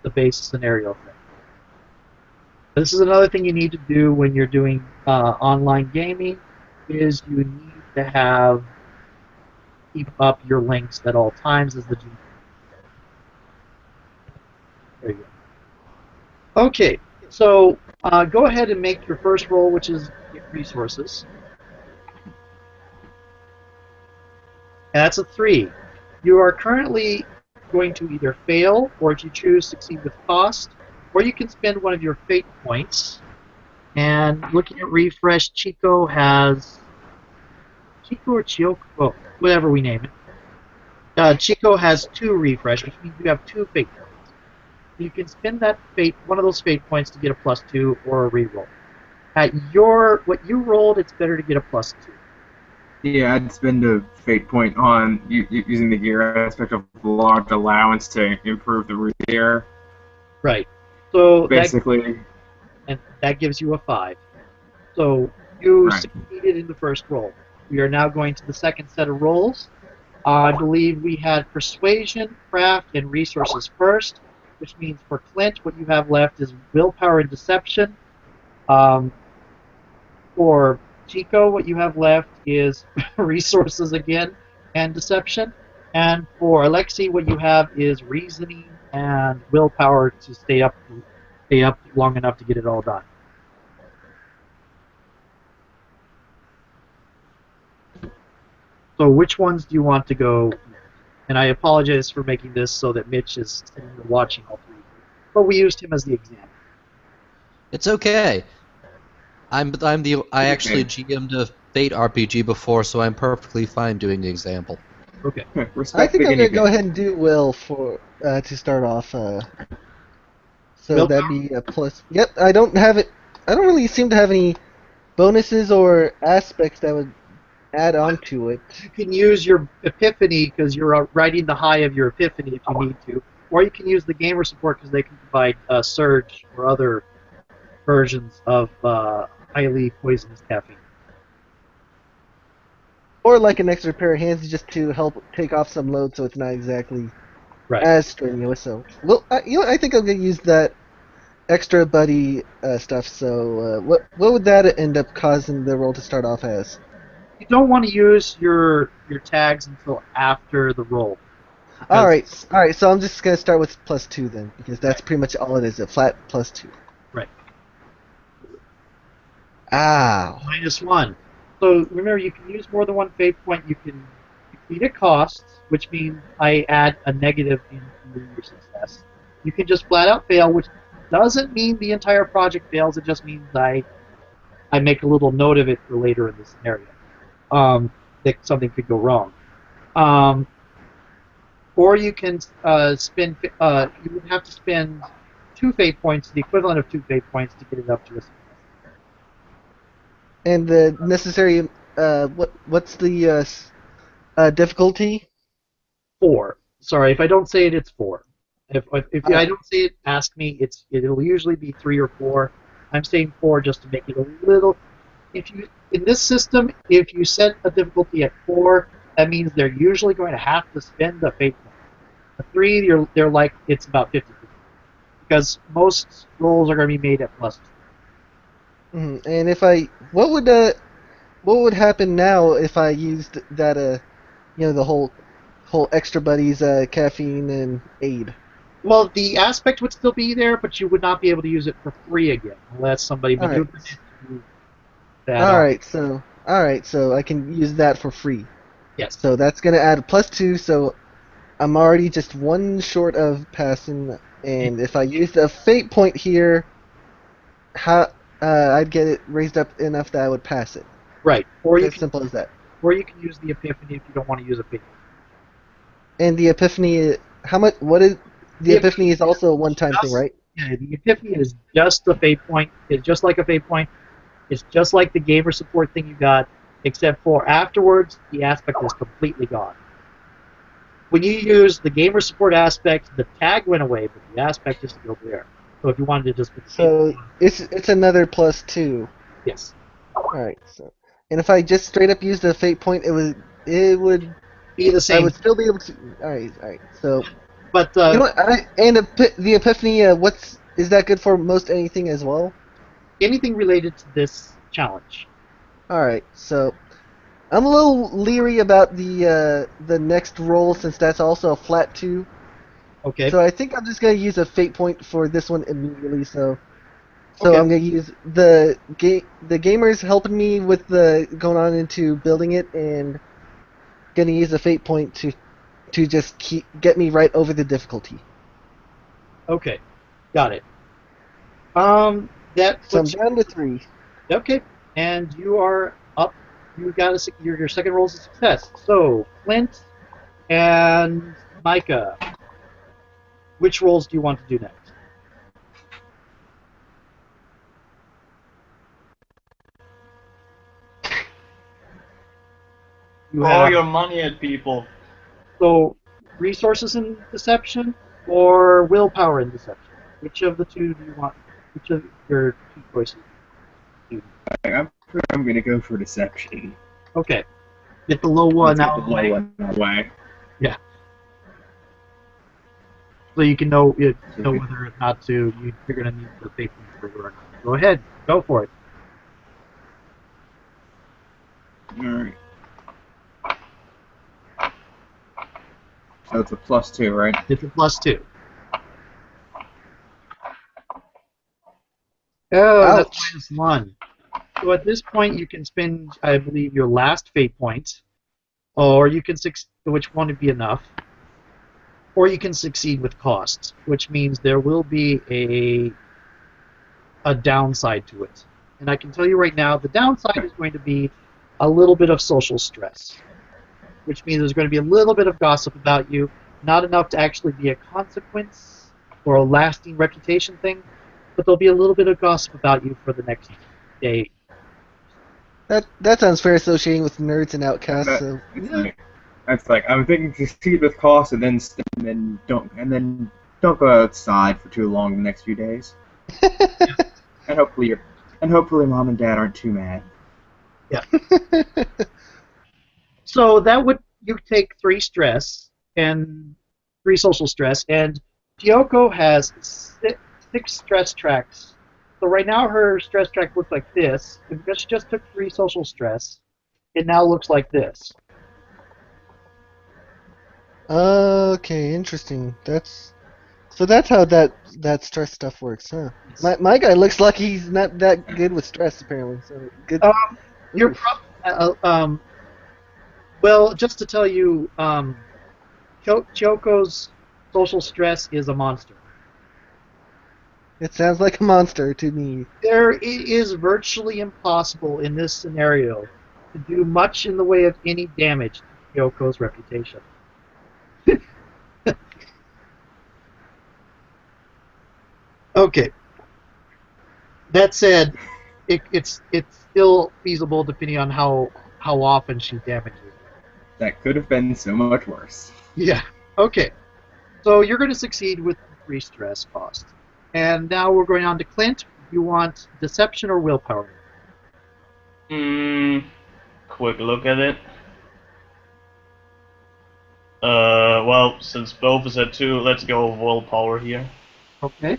the base scenario thing. This is another thing you need to do when you're doing online gaming is you need to keep up your links at all times as the GM. There you go. Okay, so go ahead and make your first roll, which is resources. And that's a 3. You are currently going to either fail, or if you choose, succeed with cost, or you can spend one of your fate points. And looking at refresh, Chico has or Chioco, well, whatever we name it. Chico has 2 refresh, which means you have 2 fate points. You can spend one of those fate points to get a +2 or a reroll. At what you rolled, it's better to get a +2. Yeah, I'd spend a fate point on using the gear aspect of large allowance to improve the route here. Right. So basically, that gives you a 5. So you succeeded in the first roll. We are now going to the second set of rolls. I believe we had persuasion, craft, and resources first, which means for Clint, what you have left is willpower and deception. For Chico, what you have left is resources again and deception. And for Alexei, what you have is reasoning and willpower to stay up long enough to get it all done. So which ones do you want to go? And I apologize for making this so that Mitch is sitting and watching all 3. But we used him as the example. It's okay. I actually GM'd a Fate RPG before, so I'm perfectly fine doing the example. Okay. I think I'm gonna go ahead and do Will for to start off. So that'd be a plus. Yep, I don't really seem to have any bonuses or aspects that would add on to it. You can use your epiphany because you're riding the high of your epiphany if you need to, or you can use the gamer support because they can provide surge or other versions of highly poisonous caffeine. Or like an extra pair of hands just to help take off some load, so it's not exactly as strenuous. So, well, I think I'm gonna use that extra buddy stuff. So, what would that end up causing the roll to start off as? You don't want to use your tags until after the roll. All right. So I'm just gonna start with +2 then, because that's pretty much all it is—a flat +2. Right. Ow. -1. So remember, you can use more than one fate point. You can complete at cost, which means I add a negative into your success. You can just flat out fail, which doesn't mean the entire project fails. It just means I make a little note of it for later in the scenario. That something could go wrong. Or you can spend. You would have to spend 2 fate points, the equivalent of 2 fate points, to get it up to a success. And the necessary what's the difficulty? 4. Sorry, if I don't say it, it's 4. If I don't say it, ask me. It'll usually be 3 or 4. I'm saying 4 just to make it a little. In this system, if you set a difficulty at 4, that means they're usually going to have to spend a fate point. A 3, they're like it's about 50%, because most rolls are going to be made at +2. Mm-hmm. And what would happen now if I used that the whole extra buddies caffeine and aid? Well, the aspect would still be there, but you would not be able to use it for free again unless somebody maneuvered it to that. All right, so I can use that for free. Yes. So that's gonna add +2. So I'm already just 1 short of passing. And if I used a fate point here, I'd get it raised up enough that I would pass it. Right. Or As simple as that. Or you can use the Epiphany if you don't want to use a fate point. And the Epiphany, how much? What is the Epiphany? Is also a one-time thing, right? Yeah, the Epiphany is just a fate point. It's just like a fate point. It's just like the gamer support thing you got, except for afterwards, the aspect is completely gone. When you use the gamer support aspect, the tag went away, but the aspect is still there. So if you wanted to just put the So it's another +2. yes. All right. So, and if I just straight up used a fate point, it would Be the I same. would still be able to. All right. So But you know what? The Epiphany, is that good for most anything as well? anything related to this challenge. All right. So I'm a little leery about the next roll since that's also a flat 2. Okay. So I think I'm just gonna use a fate point for this one immediately. So Okay. I'm gonna use the gamers helping me with the going on into building it, and gonna use a fate point to just get me right over the difficulty. Okay. Got it. That So I'm puts down to 3. okay, and you are up. You got your second roll is a success. So Flint and Micah, which rolls do you want to do next? You Throw have your money at people. so resources in deception or willpower in deception. Which of the two do you want? Which of your 2 choices? I'm gonna go for deception. Okay. Get the low one Let's get out the of the low way. one out of the way. So you can know whether or not to. You're going to need the fate point or not. Go ahead. Go for it. Alright. So it's a +2, right? It's a +2. Oh, Ouch. that's -1. So at this point, you can spend, I believe, your last fate point, or you can which one would be enough, or you can succeed with costs, which means there will be a downside to it. And I can tell you right now, the downside is going to be a little bit of social stress, which means there's going to be a little bit of gossip about you, not enough to actually be a consequence or a lasting reputation thing, but there'll be a little bit of gossip about you for the next day. That sounds fair, associating with nerds and outcasts. So That's like I'm thinking succeed with cost and then don't go outside for too long the next few days. and hopefully mom and dad aren't too mad. So that would you take 3 stress and 3 social stress, and Kyoko has 6 stress tracks. So right now her stress track looks like this, and because she just took 3 social stress, it now looks like this. Okay, interesting. That's how that stress stuff works, huh? My guy looks like he's not that good with stress, apparently. So good. You're well, just to tell you, Kyoko's social stress is a monster. It sounds like a monster to me. It is virtually impossible in this scenario to do much in the way of any damage to Yoko's reputation. Okay. That said, it's still feasible depending on how often she damages. That could have been so much worse. Yeah. Okay. So you're going to succeed with 3 stress costs. And now we're going on to Clint. You want deception or willpower? Quick look at it. Well, since both is at 2, let's go with willpower here. Okay.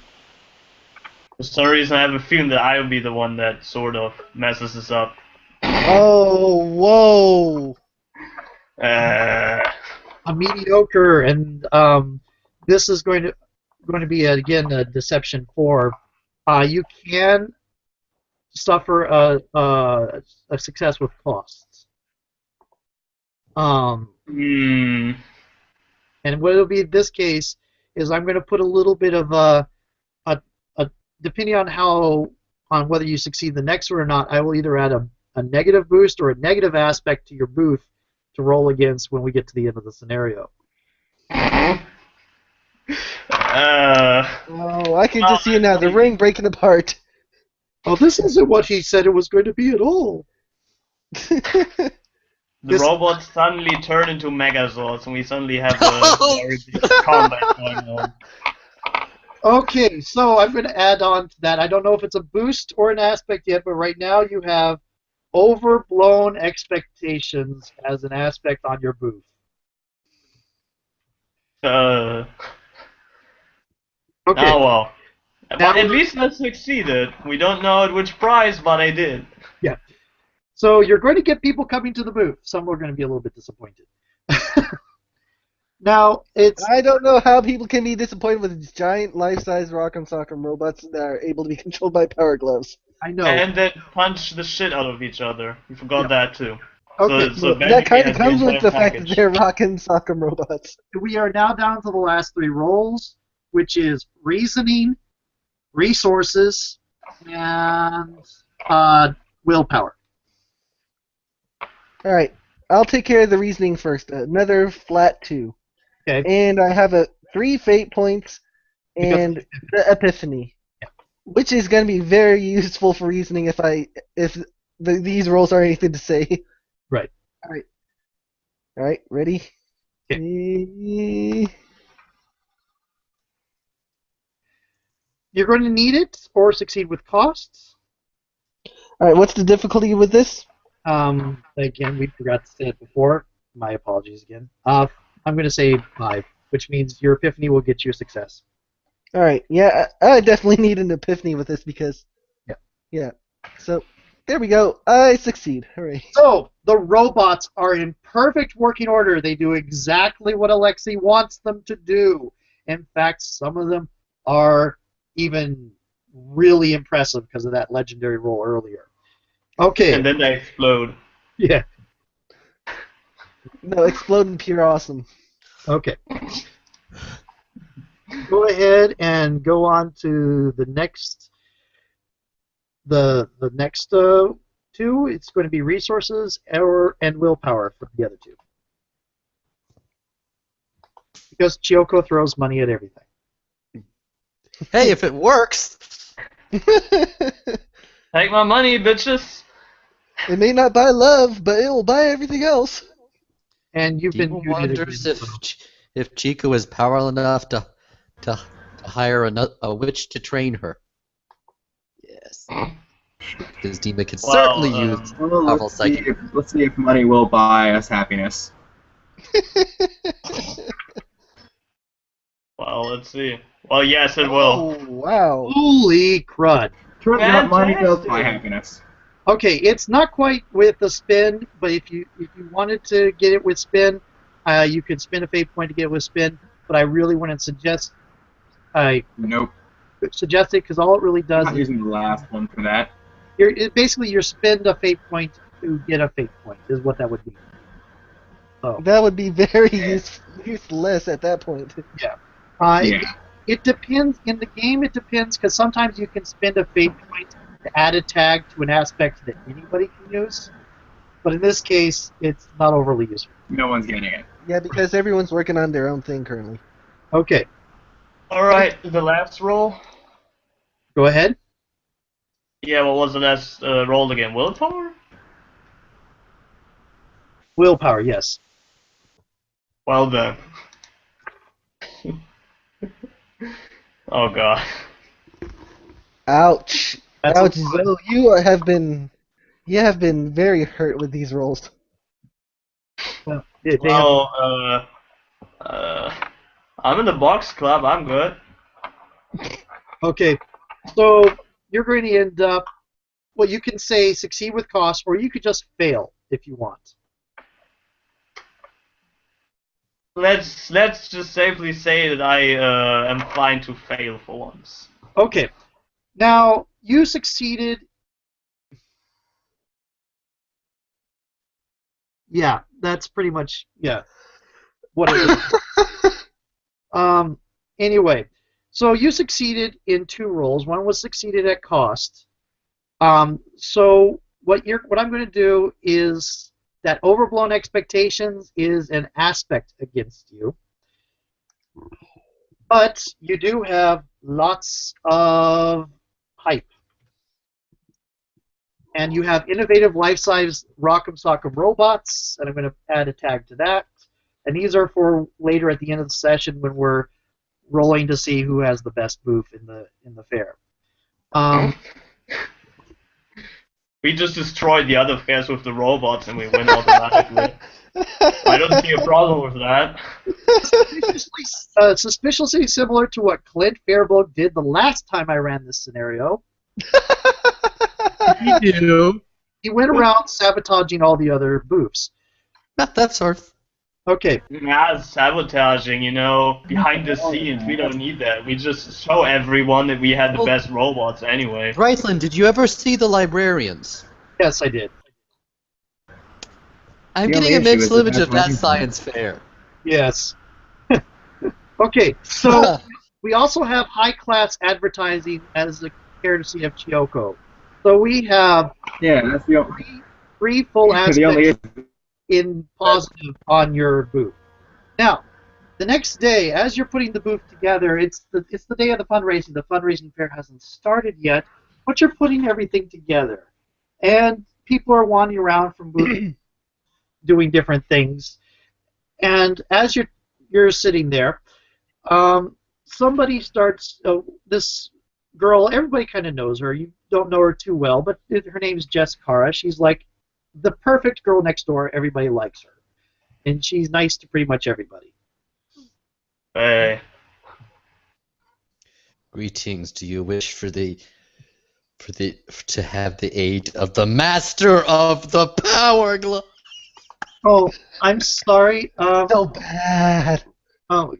For some reason, I have a feeling that I will be the one that sort of messes this up. Oh, whoa! A mediocre, and this is going to be again a deception 4. You can suffer a success with costs. And what it'll be in this case is I'm going to put a little bit of a depending on whether you succeed the next one or not, I will either add a negative boost or a negative aspect to your booth to roll against when we get to the end of the scenario. Oh, I can just see it now. The ring breaking apart. Oh, this isn't what he said it was going to be at all. The robots suddenly turn into Megazords, and we suddenly have a very big combat going on. Okay, so I'm going to add on to that. I don't know if it's a boost or an aspect yet, but right now you have overblown expectations as an aspect on your booth. Okay. Okay. Oh well. Now- But at least I succeeded. We don't know at which price, but I did. Yeah. So you're going to get people coming to the booth. Some are going to be a little bit disappointed. Now, I don't know how people can be disappointed with these giant life-size Rock'em Sock'em robots that are able to be controlled by power gloves. I know. And then punch the shit out of each other. You forgot that too. Okay, So That kind basically of comes with the entire fact that package. they're Rock'em Sock'em robots. we are now down to the last 3 rolls, which is reasoning, resources, and willpower. Alright, I'll take care of the reasoning first. Another flat 2. Okay. And I have 3 fate points and the epiphany. Yeah. Which is going to be very useful for reasoning if these rolls are anything to say. Right. Alright, ready? You're going to need it or succeed with costs. Alright, what's the difficulty with this? Again, we forgot to say it before. My apologies again. I'm going to say 5, which means your epiphany will get you a success. Alright, yeah, I definitely need an epiphany with this because... Yeah. Yeah. So, there we go. I succeed. Hooray. So, the robots are in perfect working order. They do exactly what Alexei wants them to do. In fact, some of them are even really impressive because of that legendary roll earlier. Okay. And then they explode. Yeah. No, exploding pure awesome. Okay. Go ahead and go on to the next. The next 2. It's going to be resources and willpower for the other 2. Because Chiyoko throws money at everything. Hey, if it works. Take my money, bitches. It may not buy love, but it will buy everything else. And you've been People muted wonders again, if Chico is powerful enough to hire a witch to train her. Yes. Because Dima can certainly use Well, powerful psychic. let's see if money will buy us happiness. Well, let's see. Well, yes, it will. Oh, wow. Holy crud. Turns out money does buy Fantastic. happiness. Okay, it's not quite with the spin, but if you wanted to get it with spin, you could spin a fate point to get it with spin. But I really wouldn't suggest Nope. it because all it really does Not is using the last one for that. basically you spend a fate point to get a fate point is what that would be. So That would be very useless at that point. uh, Yeah. It depends. In the game, it depends, because sometimes you can spend a fate point to add a tag to an aspect that anybody can use. But in this case, it's not overly useful. No one's getting it. Yeah, because everyone's working on their own thing currently. Okay, Alright, the last roll? go ahead. Yeah, what was the last roll again? Willpower? Willpower, yes. Well then. Oh god. Ouch. That's Ouch, a- Zoe. You have been very hurt with these rolls. They have- Well, I'm in the box club, I'm good. okay, so you're going to end up. Well, you can say succeed with cost, or you could just fail if you want. Let's just safely say that I am fine to fail for once. Okay, now you succeeded. Yeah, that's pretty much what it is. Anyway, so you succeeded in 2 rolls. One was succeeded at cost. So what I'm going to do is that overblown expectations is an aspect against you, but you do have lots of hype, and you have innovative life-size Rock'em Sock'em robots, and I'm going to add a tag to that. And these are for later at the end of the session when we're rolling to see who has the best booth in the fair. We just destroyed the other fairs with the robots and we win automatically. I don't see a problem with that. Suspiciously similar to what Clint Fairblood did the last time I ran this scenario. He went around sabotaging all the other booths. Not that sort. Okay. Nah, sabotaging, behind the scenes. We don't need that. We just show everyone that we had the best robots anyway. Bryceland, did you ever see The Librarians? Yes, I did. I'm The getting only a issue mental is image that of that that's science fair. Yes. Okay, so we also have high-class advertising as the courtesy of Chiyoko. So we have Yeah, that's the only. three full The only aspects in positive on your booth. Now, the next day, as you're putting the booth together, it's the day of the fundraising. The fundraising fair hasn't started yet, but you're putting everything together, and people are wandering around from booth doing different things. And as you're sitting there, somebody starts. This girl, everybody kind of knows her. You don't know her too well, but her name's Jess Cara. She's like the perfect girl next door. Everybody likes her, and she's nice to pretty much everybody. Hey. Greetings. Do you wish to have the aid of the master of the power glove? Oh, I'm sorry. So bad. Oh.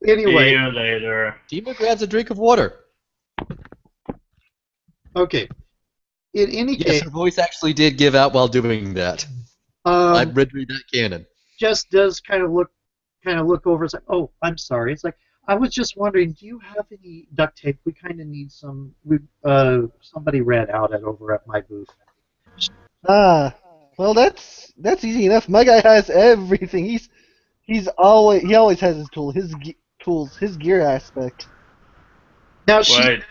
See Anyway, you later. Dima grabs a drink of water. okay. In any Yes, case, her voice actually did give out while doing that. I'm reading that canon. Jess does kind of look over. It's like, oh, I'm sorry. It's like, I was just wondering, do you have any duct tape? We kind of need some. Somebody ran out over at my booth. Well, that's easy enough. My guy has everything. He always has his his gear aspect. Now Wait.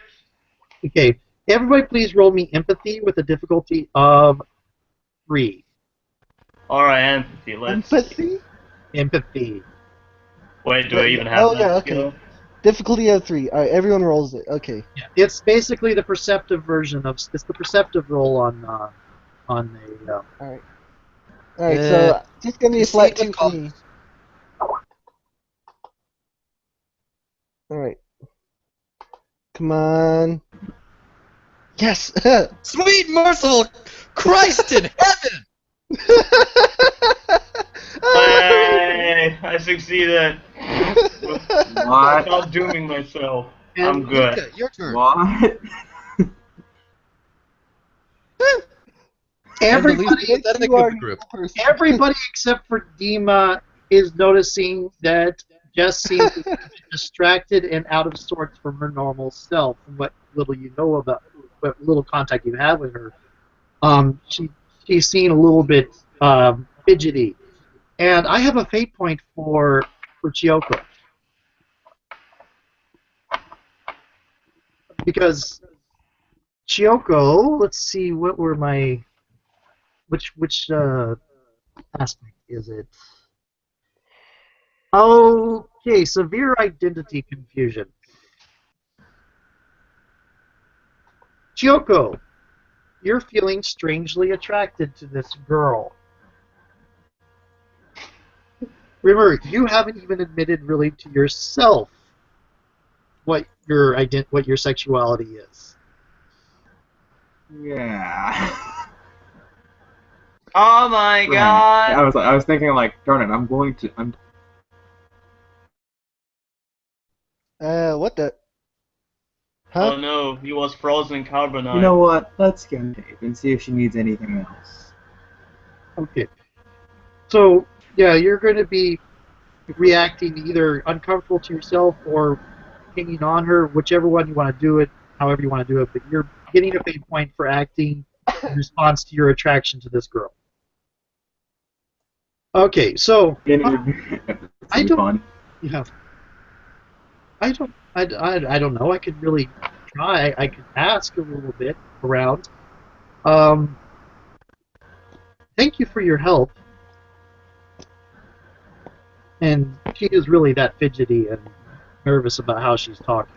Okay, everybody, please roll me empathy with a difficulty of 3. Alright, empathy. Let's see. Empathy? Wait, do I even have Oh, that yeah, okay. skill? Difficulty of 3. All right, everyone rolls it. Okay. It's basically the perceptive version of. It's the perceptive roll on the. All right. All right. So just give me a flat Receive 2 the for me. All right. Come on. Yes. Sweet merciful Christ in heaven! Hey, I succeeded. What? Without dooming myself. And I'm good. Luca, your turn. What? Everybody, That is a You are good group. the person. everybody except for Dima is noticing that Jess seems a bit distracted and out of sorts from her normal self. From what little you know about, what little contact you have with her, she's seen a little bit fidgety. And I have a fate point for Chiyoko because Chiyoko. Let's see, what were my which aspect is it? Okay, severe identity confusion. Chiyoko, you're feeling strangely attracted to this girl. Remember, you haven't even admitted really to yourself what your sexuality is. Yeah. Oh my Right. god! I was thinking like, darn it, I'm What the? Oh Huh? no, he was frozen in carbonite. You know what? Let's get on tape and see if she needs anything else. Okay. So, yeah, you're going to be reacting either uncomfortable to yourself or hanging on her, whichever one you want to do it, however you want to do it, but you're getting a fate point for acting in response to your attraction to this girl. Okay, so It's I be don't- fun. yeah, I don't know. I could really try. I could ask a little bit around. Thank you for your help. And she is really that fidgety and nervous about how she's talking.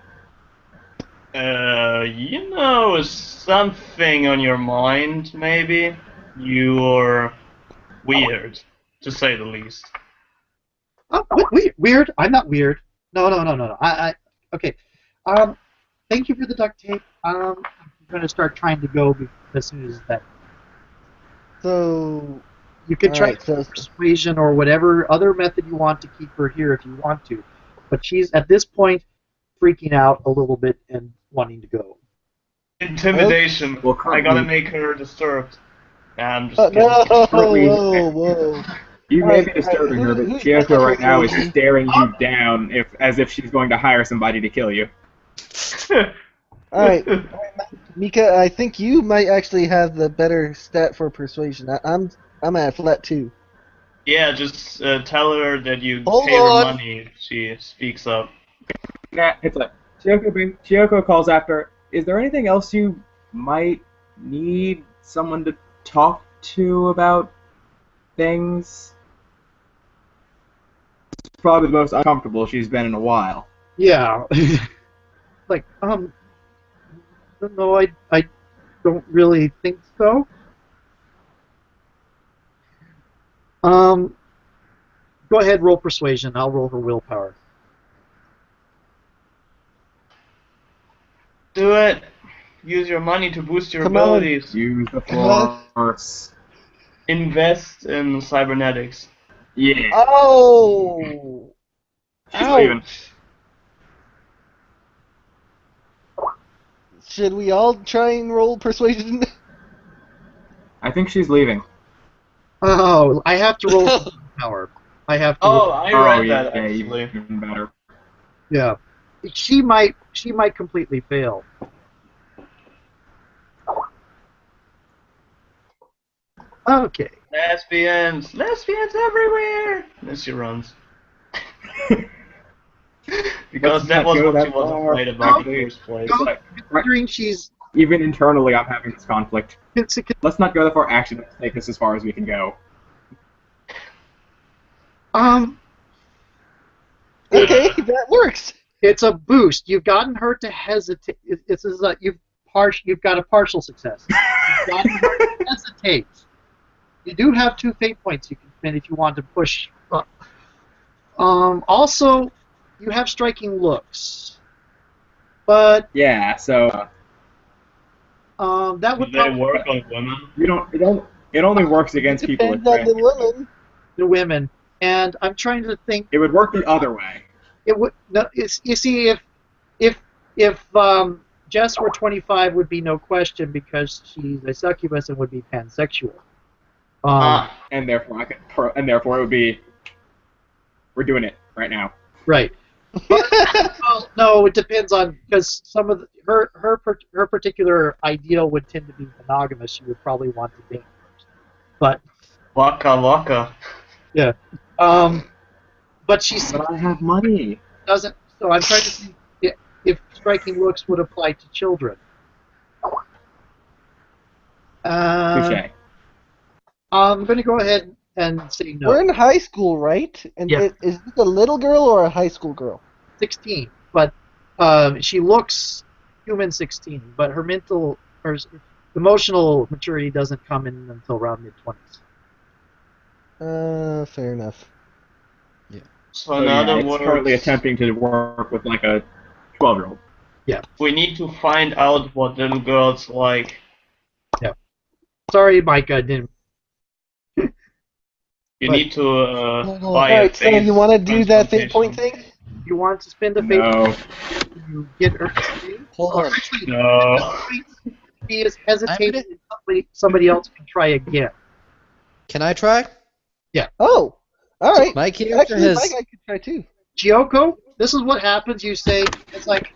You know, something on your mind, maybe? You're weird, to say the least. Oh, weird? I'm not weird. No. Okay. Thank you for the duct tape. I'm going to start trying to go as soon as that. So, You can try alright, so persuasion or whatever other method you want to keep her here if you want to. But she's, at this point, freaking out a little bit and wanting to go. Intimidation. Well, I gotta currently- make her disturbed. I'm just no, kidding. whoa. You may be Alright, disturbing her, but who's Chiyoko better right now is persuasion? staring you down as if she's going to hire somebody to kill you. Alright, Mika, I think you might actually have the better stat for persuasion. I'm at flat 2. Yeah, just tell her that you Hold pay her on. money if she speaks up. Nah, it's like Chiyoko calls after. Is there anything else you might need someone to talk to about things? It's probably the most uncomfortable she's been in a while. Yeah. Like, no, I don't really think so. Go ahead, roll persuasion. I'll roll her willpower. Do it! Use your money to boost your Come on. abilities. Use the What? force. Invest in cybernetics. Yeah. Oh! She's Ow. leaving. Should we all try and roll persuasion? I think she's leaving. Oh, I have to roll for willpower. I have to. Oh, roll. I Oh, read yeah, that yeah, actually. even better. Yeah. She might completely fail. Okay. Lesbians! Lesbians everywhere! And she runs. Because Let's that not was go what that she was far. afraid about in No. the first place. Go, Like, considering she's even internally, I'm having this conflict. Let's not go that far. Actually, let's take this as far as we can go. Okay, that works. It's a boost. You've gotten her to hesitate. It's you've got a partial success. You've gotten her to hesitate. You do have 2 fate points you can spend if you want to push up. Also, you have striking looks, but Yeah. So that Do would they probably work on women? you don't. It only works against people with Depends on the trans. woman. the women. And I'm trying to think. It would work the other way. It would. No, you see, if Jess were 25, would be no question because she's a succubus and would be pansexual. Ah, And therefore, it would be. We're doing it right now. Right. But, well, no, it depends on because some of her particular ideal would tend to be monogamous. She would probably want to date first. But Waka waka. yeah, but she But I have money. doesn't. So I'm trying to see if striking looks would apply to children. Touche. I'm going to go ahead and say no. We're in high school, right? And Yeah. is this a little girl or a high school girl? 16, but she looks human 16, but her mental or emotional maturity doesn't come in until around mid-20s. Fair enough. So in other it's words, currently attempting to work with like a 12-year-old. we need to find out what them girls like. Sorry, Mike, I didn't. You But- need to buy a Alright, so face you want to do that fate point transplantation. thing? You want to spend a fate No. to get her to stay? Hold Or on. actually, No. he is hesitating. Somebody else can try again. Can I try? Oh, alright. My character Actually, has. my guy could try too. Gyoko, this is what happens. You say it's like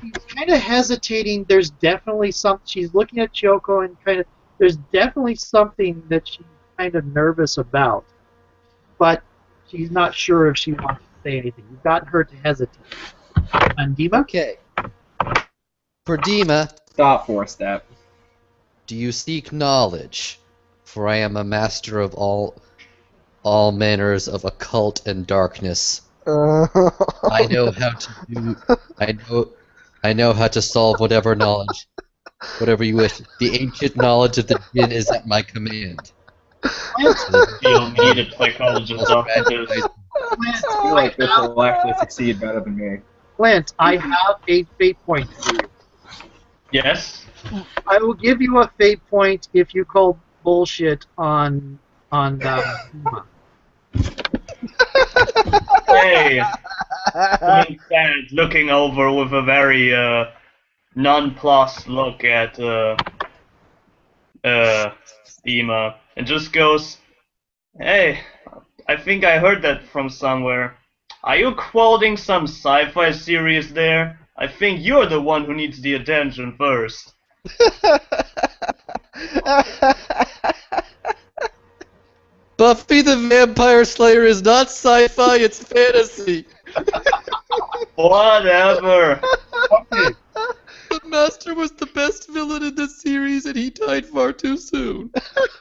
he's kind of hesitating. There's definitely some. She's looking at Gyoko and kind of. There's definitely something that she's kind of nervous about, but she's not sure if she wants to say anything. You've gotten her to hesitate. And Dima? Okay. For Dima, Stop for a step. do you seek knowledge? For I am a master of all manners of occult and darkness. I know how to do. I know how to solve whatever whatever you wish. The ancient knowledge of the jinn is at my command. You'll need a psychologist after this. I feel like this will actually succeed better than me. Clint, I have a fate point for you. Yes? I will give you a fate point if you call bullshit on Dima. Hey! Clint stands looking over with a very nonplussed look at Dima and just goes, "Hey, I think I heard that from somewhere. Are you quoting some sci-fi series there? I think you're the one who needs the attention first." Buffy the Vampire Slayer is not sci-fi, it's fantasy. Whatever. Okay. The Master was the best villain in the series and he died far too soon.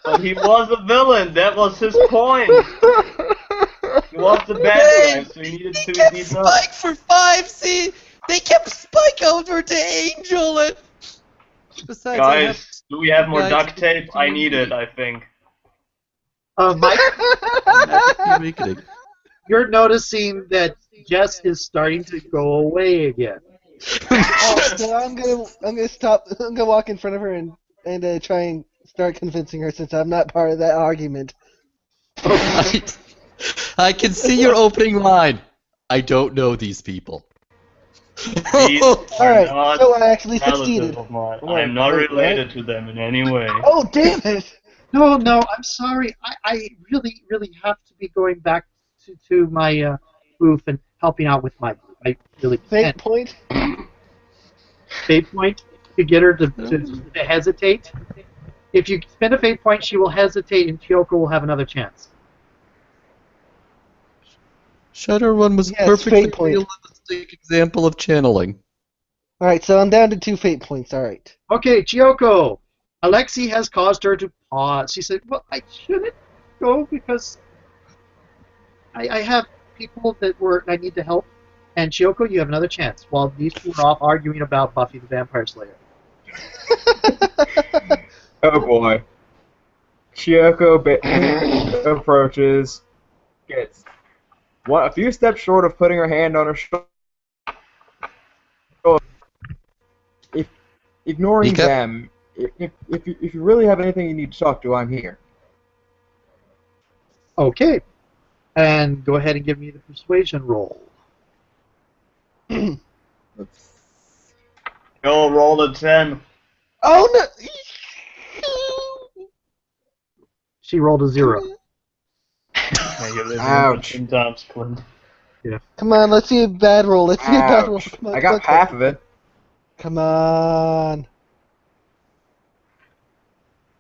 But he was a villain. That was his point. He was the bad guy, so he needed to kept be done. Spike for 5 seasons. They kept Spike over to Angel and... Besides, I have... Guys, do we have more Guys, duct tape? I do need we- it, I think. Mike, Awakening. you're noticing that Jess is starting to go away again. So I'm gonna stop. I'm gonna walk in front of her and try and start convincing her since I'm not part of that argument. I can see your opening line. I don't know these people. These All right, are so I actually not succeeded. relatives of mine. Right, I'm not right, related to them in any way. Oh damn it! No, I'm sorry. I really, really have to be going back to my booth and helping out with my group. I really Fate can't. point. Fate point to get her to hesitate. If you spend a fate point, she will hesitate, and Kyoko will have another chance. Shadowrun was Yes, perfectly fate point. realistic example of channeling. All right, so I'm down to 2 fate points. All right. Okay, Kyoko. Alexi has caused her to pause. She said, "Well, I shouldn't go because I have people I need to help." And Kyoko, you have another chance while these two are off arguing about Buffy the Vampire Slayer. Oh boy. Chieko approaches, gets a few steps short of putting her hand on her shoulder. Ignoring Mika? them, if you really have anything you need to talk to, I'm here. Okay. And go ahead and give me the persuasion roll. Let's- Go roll a 10. Oh no! She rolled a 0. Yeah, you live Ouch. in times, Clint. Come on, let's see a bad roll. Let's see a bad roll. Ouch. Come on, I got half of it. Come on.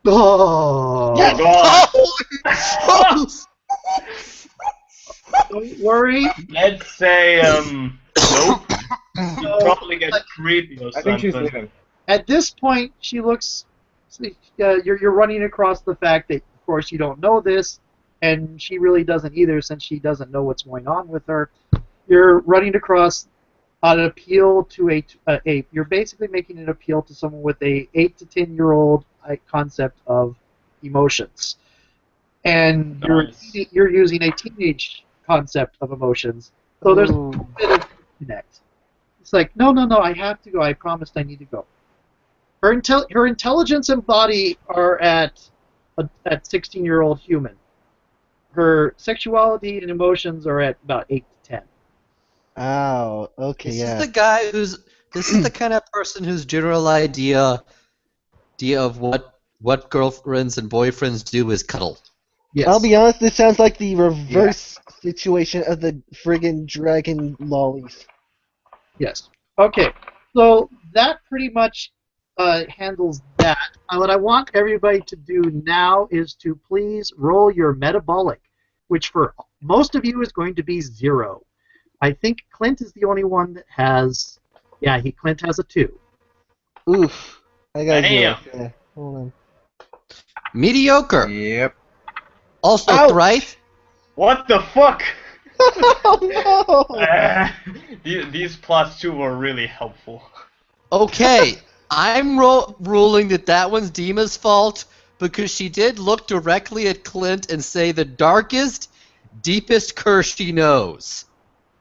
Oh, Yes! God. don't worry. Let's say, nope. You So, probably get creepy or I think she's something. leaving. at this point, she looks. You're running across the fact that, of course, you don't know this, and she really doesn't either, since she doesn't know what's going on with her. You're running across an appeal to a. You're basically making an appeal to someone with a 8 to 10-year-old concept of emotions, and Nice. you're using a teenage concept of emotions. So there's a Ooh. little bit of disconnect. It's like, no, I have to go. I promised I need to go. Her intelligence and body are at 16-year-old human. Her sexuality and emotions are at about 8 to 10. Ow. Okay, This yeah. is the guy who's. This is the kind of person whose general idea of what girlfriends and boyfriends do is cuddle. Yes. I'll be honest, this sounds like the reverse situation of the friggin' dragon lollies. Yes. Okay. So that pretty much handles that. What I want everybody to do now is to please roll your metabolic, which for most of you is going to be 0. I think Clint is the only one that has. Yeah, Clint has a 2. Oof. I got Damn. 0. Yeah. Hold on. Mediocre. Yep. Also Ouch. thrice. What the fuck? Oh no! These +2 were really helpful. Okay, I'm ruling that one's Dima's fault because she did look directly at Clint and say the darkest, deepest curse she knows.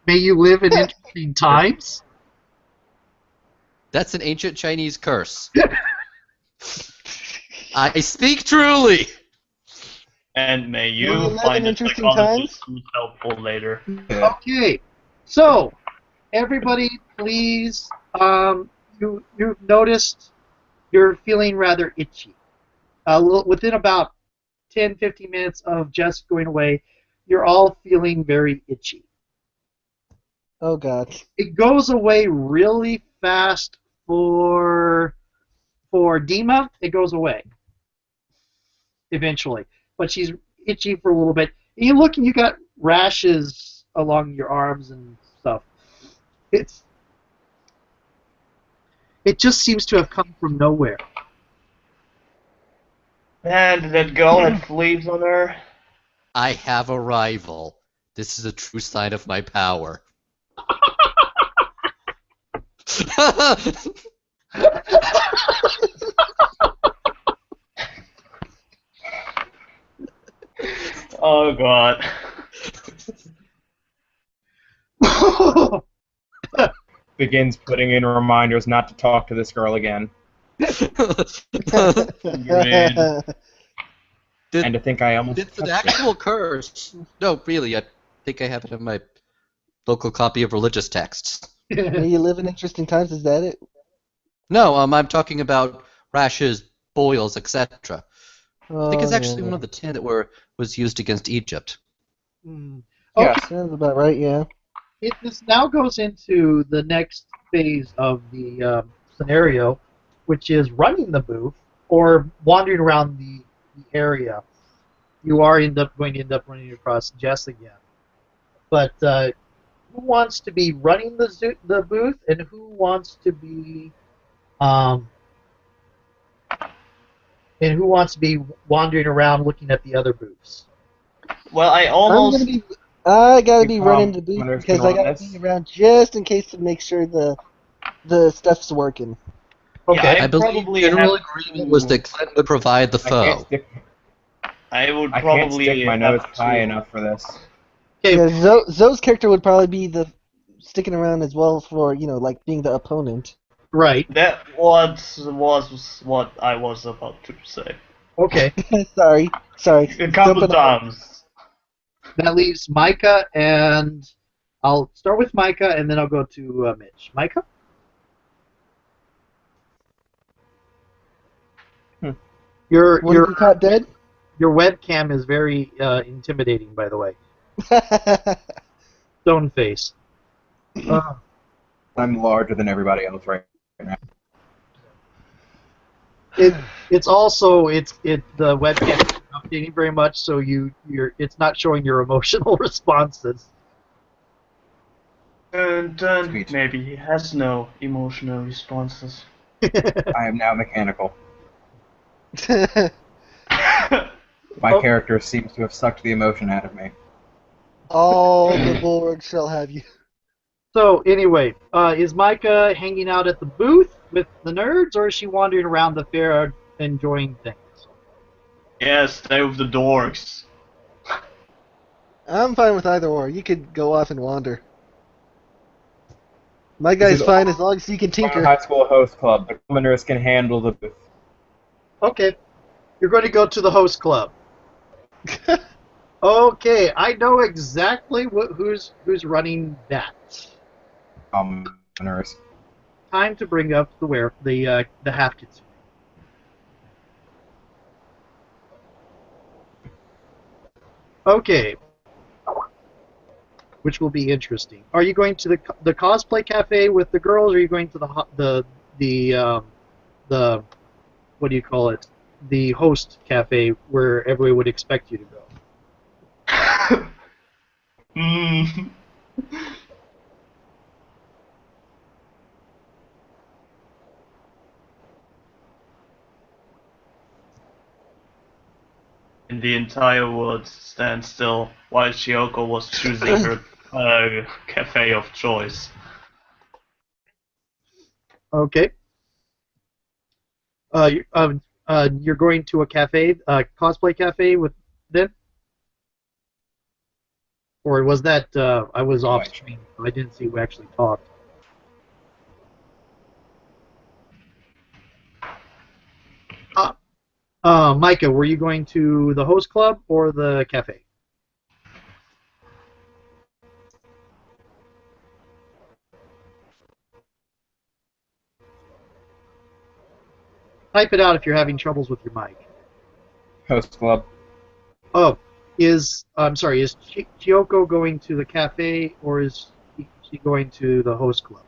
May you live in interesting times. That's an ancient Chinese curse. I speak truly. And may Will you you live find in a interesting psychologist who's helpful later. Okay, so everybody, please. You've noticed you're feeling rather itchy. Within about 10-15 minutes of just going away, you're all feeling very itchy. Oh god. It goes away really fast for Dima. It goes away eventually, but she's itchy for a little bit. And you look and you got rashes along your arms and stuff. It just seems to have come from nowhere. And did that girl have fleas on her? I have a rival. This is a true sign of my power. Oh god. Begins putting in reminders not to talk to this girl again. Did, And to think I almost it's an touched it. actual curse. No, really, I think I have it in my local copy of religious texts. May you live in interesting times, is that it? No, I'm talking about rashes, boils, etc. I think it's Oh, actually yeah. one of the 10 that was used against Egypt. Hmm. Yeah. Okay, Sounds about right, yeah. this now goes into the next phase of the scenario, which is running the booth or wandering around the area. You are going to end up running across Jess again. But who wants to be running the booth, and who wants to be wandering around looking at the other booths? Well, I almost. I gotta be Become running the booth winners because can I on gotta this. be around just in case to make sure the stuff's working. Okay. Yeah, I believe probably general have agreement was that Clint would provide the I can't foe. stick, I would I can't probably stick my have nose to- high enough for this. Okay. Yeah, Zoe's character would probably be the sticking around as well for, like being the opponent. Right. That was what I was about to say. Okay. sorry. A couple Jumping on- times. That leaves Micah, and I'll start with Micah, and then I'll go to Mitch. Micah? Your What if you caught dead? your webcam is very intimidating, by the way. Stone face. I'm larger than everybody else right now. It's also the webcam isn't updating very much, so it's not showing your emotional responses. And then Sweet. maybe he has no emotional responses. I am now mechanical. Oh, My Oh. character seems to have sucked the emotion out of me. All the Borg shall have you. So anyway, is Micah hanging out at the booth with the nerds, or is she wandering around the fair enjoying things? Yes, stay with the dorks. I'm fine with either or. You could go off and wander. My This guy's is fine as long as you can From the tinker. high school host club, the commoners can handle the booth. Okay, you're going to go to the host club. Okay, I know exactly who's running that. Commoners. Time to bring up the half kits. Okay, which will be interesting. Are you going to the cosplay cafe with the girls, or are you going to the what do you call it? The host cafe where everybody would expect you to go? Hmm. And the entire world stands still while Shioko was choosing her cafe of choice. Okay. You're going to a cafe, cosplay cafe with them? Or was that, I was off Right. screen, so I didn't see who actually talked. Micah, were you going to the host club or the cafe? Type it out if you're having troubles with your mic. Host club. Oh, is Chiyoko going to the cafe, or is she going to the host club?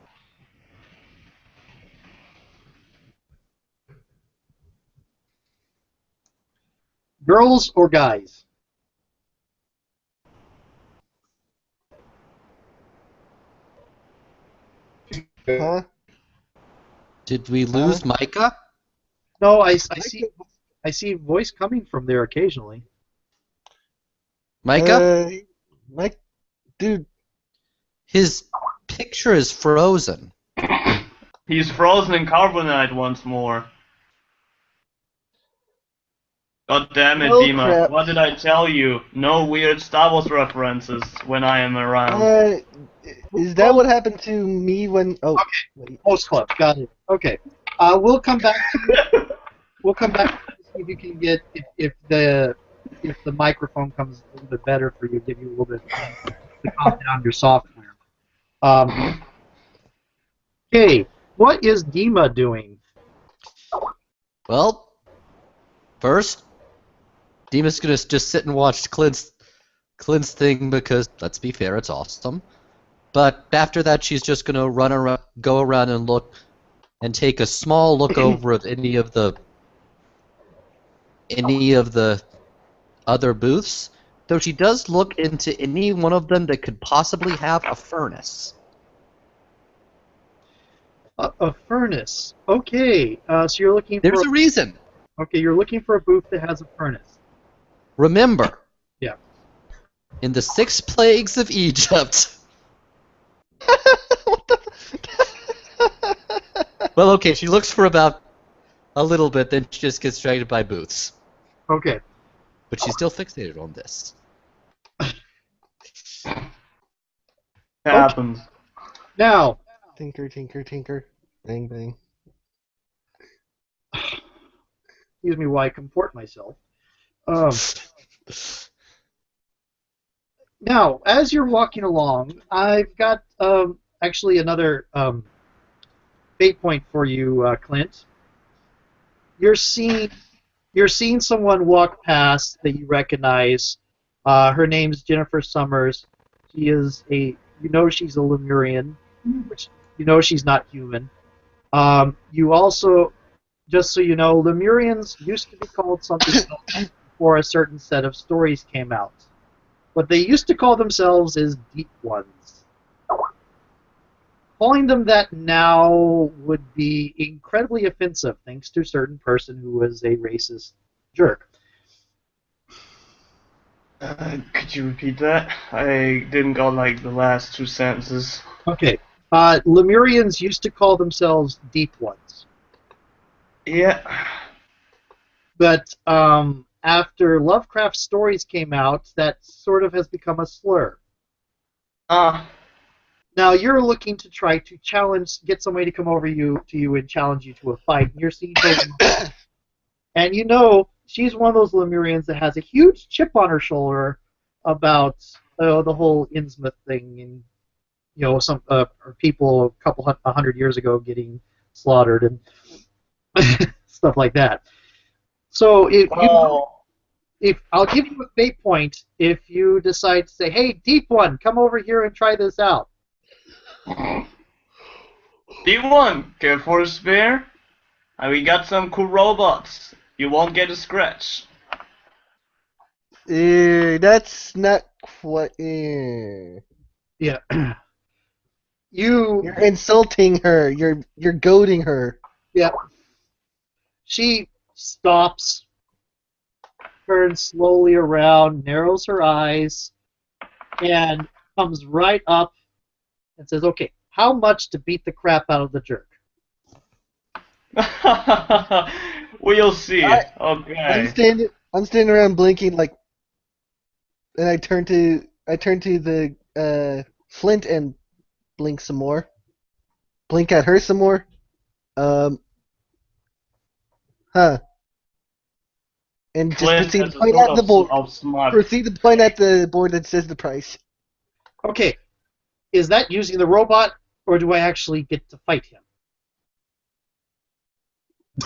Girls or guys? Huh? Did we lose Micah? No, I see voice coming from there occasionally. Micah? Mike, dude, His picture is frozen. He's frozen in carbonite once more. God damn it, Oh, Dima. crap. What did I tell you? No weird Star Wars references when I am around. is that what happened to me when? Oh, wait. Host club, got it. Okay, we'll come back. We'll come back to see if you can get if the microphone comes a little bit better for you, give you a little bit of time to calm down your software. Okay, what is Dima doing? Well, first, Dima's gonna just sit and watch Clint's thing because, let's be fair, it's awesome. But after that, she's just gonna go around and look, and take a small look over at any of the other booths. Though she does look into any one of them that could possibly have a furnace. A furnace. Okay, so you're looking There's for a reason. okay, you're looking for a booth that has a furnace. Remember. Yeah. In the 6 plagues of Egypt. What the? Well, okay, she looks for about a little bit, then she just gets distracted by booths. Okay. But she's still fixated on this. Happens. Now, Tinker, tinker, tinker. Bang, bang. excuse me while I comport myself. Now, as you're walking along, I've got actually another fate point for you, Clint. You're seeing someone walk past that you recognize. Her name's Jennifer Summers. She is You know she's a Lemurian, which you know she's not human. You also, just so you know, Lemurians used to be called something else before a certain set of stories came out. What they used to call themselves is Deep Ones. Calling them that now would be incredibly offensive, thanks to a certain person who was a racist jerk. Could you repeat that? I didn't got like the last two sentences. Okay. Lemurians used to call themselves Deep Ones. Yeah. But after Lovecraft stories came out, that sort of has become a slur. Now you're looking to try to get somebody to come over to you and challenge you to a fight. And you're seeing those, and you know she's one of those Lemurians that has a huge chip on her shoulder about the whole Innsmouth thing, and you know some people a hundred years ago getting slaughtered and stuff like that. So if I'll give you a fate point if you decide to say, "Hey, Deep One, come over here and try this out." D1, care for a spare? We got some cool robots. You won't get a scratch. That's not quite. Yeah. You're insulting her. You're goading her. Yeah. She stops, turns slowly around, narrows her eyes, and comes right up and says, "Okay, how much to beat the crap out of the jerk?" We'll see. Okay. I'm standing around blinking like, and I turn to the Flint and blink some more. Blink at her some more. And just Clint proceed has to a point sort at the board. of smart. Proceed to point at the board that says the price. Okay, is that using the robot, or do I actually get to fight him?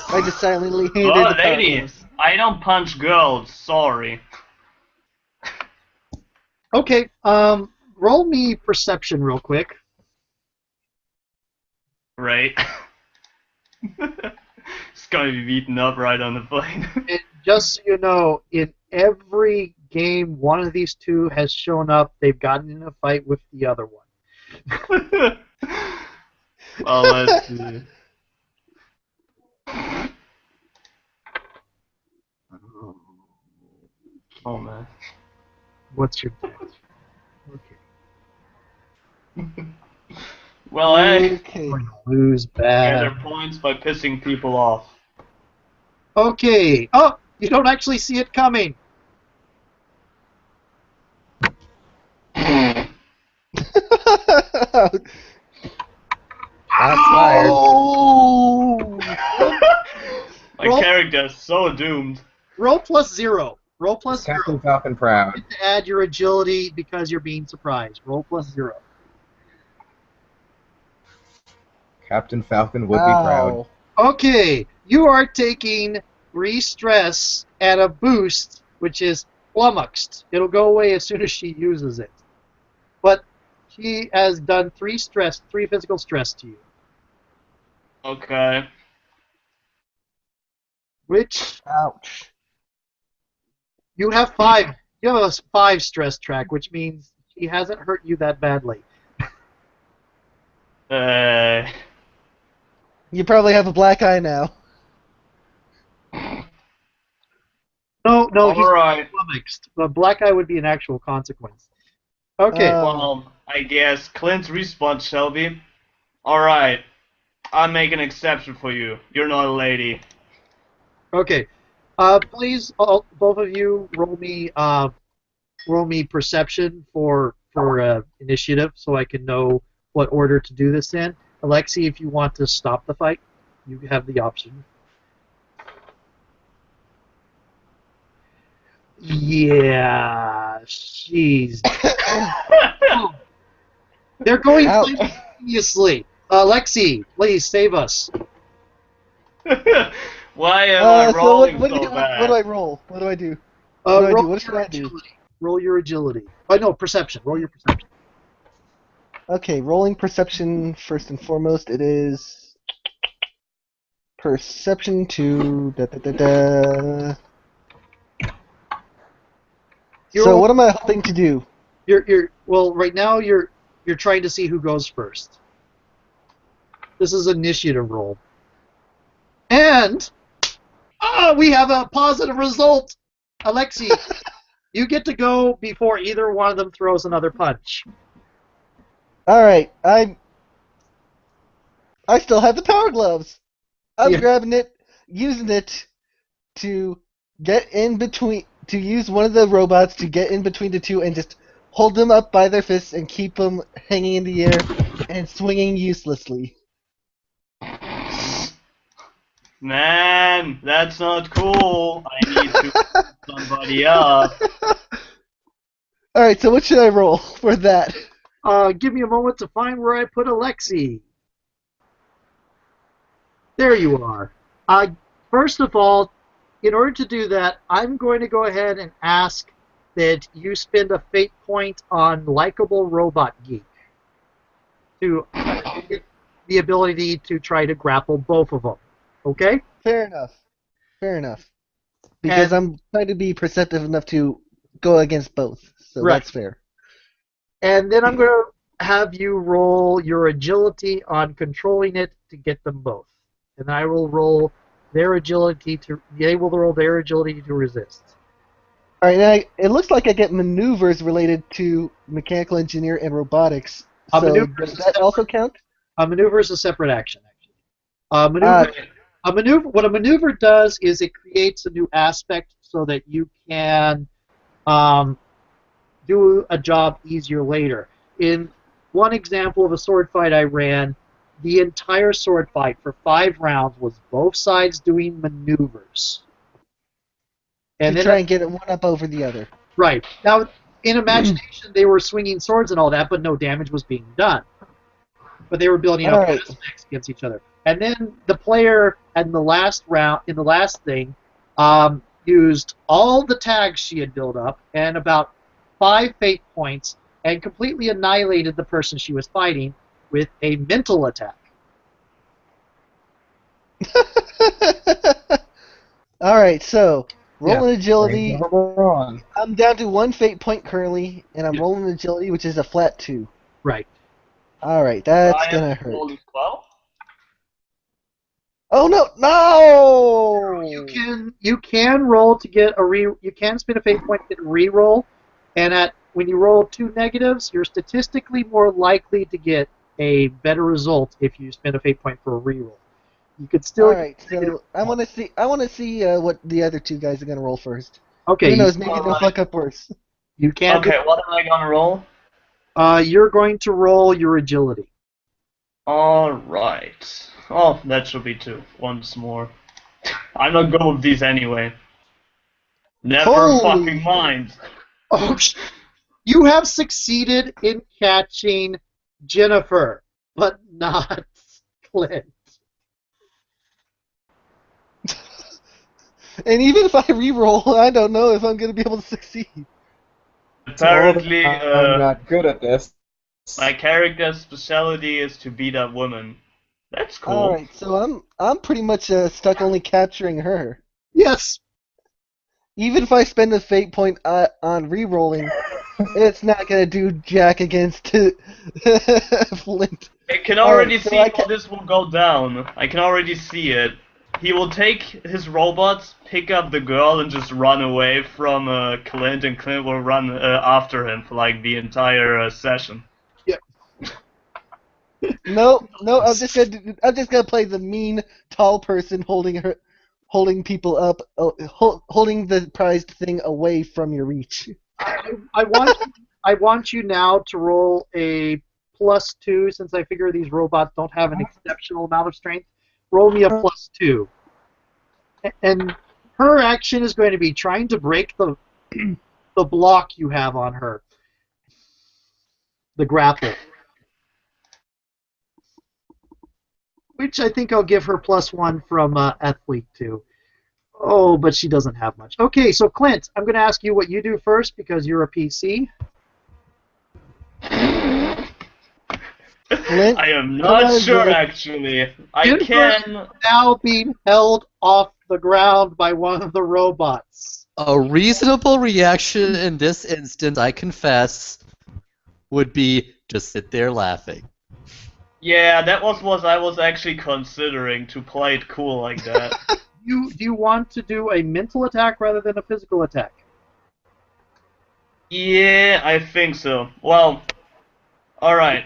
I just silently hand Oh, her the ladies, I don't punch girls. Sorry. Okay, roll me perception real quick. Right. It's gonna be beaten up right on the plane. And just so you know, in every game one of these two has shown up, they've gotten in a fight with the other one. Well, let's see. Oh man. What's your damage? Okay. Well, hey, Okay. Going to lose bad. gather points by pissing people off. Okay. Oh, you don't actually see it coming. Shots fired. Oh! My Roll- character is so doomed. Roll plus 0. Roll plus 0. Captain Falcon proud. You get to add your agility because you're being surprised. Roll plus 0. Captain Falcon would be proud. Okay, you are taking 3 stress and a boost, which is flummoxed. It'll go away as soon as she uses it. But she has done 3 physical stress to you. Okay. Which Ouch. you have 5. You have a 5 stress track, which means she hasn't hurt you that badly. You probably have a black eye now. No, he's Alright. flummoxed. But black eye would be an actual consequence. Okay. Well, I guess Clint's response shall be, alright, I'll make an exception for you. You're not a lady. Okay. Please, both of you, roll me perception for initiative, so I can know what order to do this in. Alexi, if you want to stop the fight, you have the option. Yeah, she's. They're going Ouch. simultaneously. Alexi, please save us. Why am I So rolling what so do bad? I roll? What do I do? What do I do? Roll What should your I do? agility. Roll your agility. Oh no, perception. Roll your perception. Okay, rolling perception first and foremost. It is perception to da da da da. So what am I hoping to do? Well, right now you're trying to see who goes first. This is initiative roll. And we have a positive result. Alexi, you get to go before either one of them throws another punch. All right, I still have the power gloves. I'm grabbing it, using it to get in between, to use one of the robots to get in between the two and just hold them up by their fists and keep them hanging in the air and swinging uselessly. Man, that's not cool. I need to pick somebody up. Alright, so what should I roll for that? Give me a moment to find where I put Alexi. There you are. First of all, in order to do that, I'm going to go ahead and ask that you spend a fate point on Likeable Robot Geek to get the ability to try to grapple both of them. Okay? Fair enough. Because I'm trying to be perceptive enough to go against both, so Right. That's fair. And then I'm going to have you roll your agility on controlling it to get them both. And I will roll their agility to... They will roll their agility to resist. Alright, now it looks like I get maneuvers related to mechanical engineer and robotics. So does that also count? A maneuver is a separate action, actually. What a maneuver does is it creates a new aspect so that you can do a job easier later. In one example of a sword fight I ran, the entire sword fight for 5 rounds was both sides doing maneuvers. And to try and get it one up over the other. Right. Now, in imagination, they were swinging swords and all that, but no damage was being done. But they were building up aspects against each other. And then the player in the last round, in the last thing, used all the tags she had built up and about 5 fate points and completely annihilated the person she was fighting with a mental attack. Alright, so rolling agility. Wrong. I'm down to 1 fate point currently, and I'm rolling agility, which is a flat 2. Right. Alright, that's gonna hurt. Roll as well. Oh no! You can roll to get a you can spend a fate point to get a reroll, and when you roll 2 negatives, you're statistically more likely to get a better result if you spend a fate point for a reroll. You could still. Alright, so I want to see what the other 2 guys are gonna roll first. Okay. Who knows? Maybe they'll fuck up worse. You can. Okay, what am I gonna roll? You're going to roll your agility. Alright. Oh, that should be 2. Once more. I'm not good with these anyway. Never Holy fucking mind. Oh, you have succeeded in catching Jennifer, but not Clint. And even if I re-roll, I don't know if I'm gonna be able to succeed. Apparently, I'm not good at this. my character's specialty is to beat up women. That's cool. Alright, so I'm pretty much stuck only capturing her. Yes. Even if I spend a fate point on re-rolling, it's not gonna do jack against Flint. I can already so see I how this will go down. I can already see it. He will take his robots, pick up the girl, and just run away from Clint, and Clint will run after him for like the entire session. No, I'm just gonna play the mean tall person holding people up, holding the prized thing away from your reach. I want you now to roll a +2 since I figure these robots don't have an exceptional amount of strength. Roll me a +2. And her action is going to be trying to break the the block you have on her. The grapple. Which I think I'll give her +1 from athlete too. Oh, but she doesn't have much. Okay, so Clint, I'm going to ask you what you do first because you're a PC. Flint, I am come not on, sure, Flint. actually. I You're can. now being held off the ground by one of the robots. A reasonable reaction in this instance, I confess, would be just sit there laughing. Yeah, that was what I was actually considering, to play it cool like that. Do you want to do a mental attack rather than a physical attack? Yeah, I think so. Well, alright.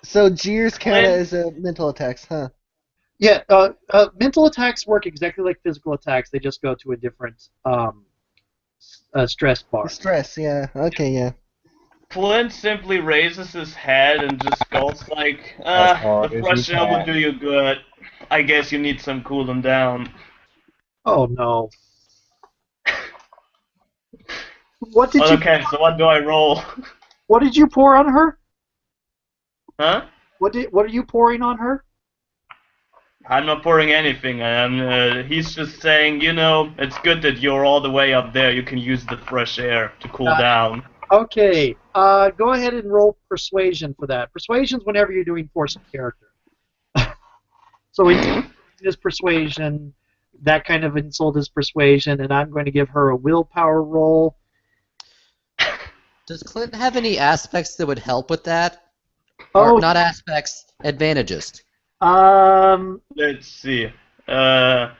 So jeers count Flint? as mental attacks, huh? Yeah, mental attacks work exactly like physical attacks. They just go to a different stress bar. Stress, yeah. Okay, yeah. Flint simply raises his head and just goes like, As the hard as fresh you air will can. do you good. I guess you need some cooling down. Oh no! What did Well, you okay, so what do I roll? What did you pour on her? Huh? What are you pouring on her? I'm not pouring anything. He's just saying, it's good that you're all the way up there. You can use the fresh air to cool down. Okay, go ahead and roll persuasion for that. Persuasion's whenever you're doing force of character. So is persuasion, that kind of insult is persuasion, and I'm going to give her a willpower roll. Does Clint have any aspects that would help with that? Oh, Or not aspects, advantages. Let's see. Yes,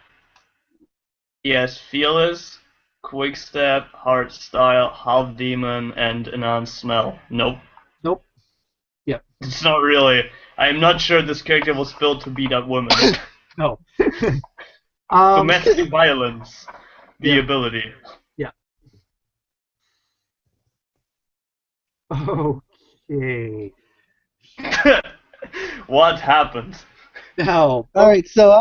Fearless, Quick Step, Hard Style, Half Demon, and Enhanced Smell. Nope. Nope. Yep. It's not really. I'm not sure this character was built to beat up women. No. Domestic violence, the Yeah. ability. Okay. What happened? Now, Alright, so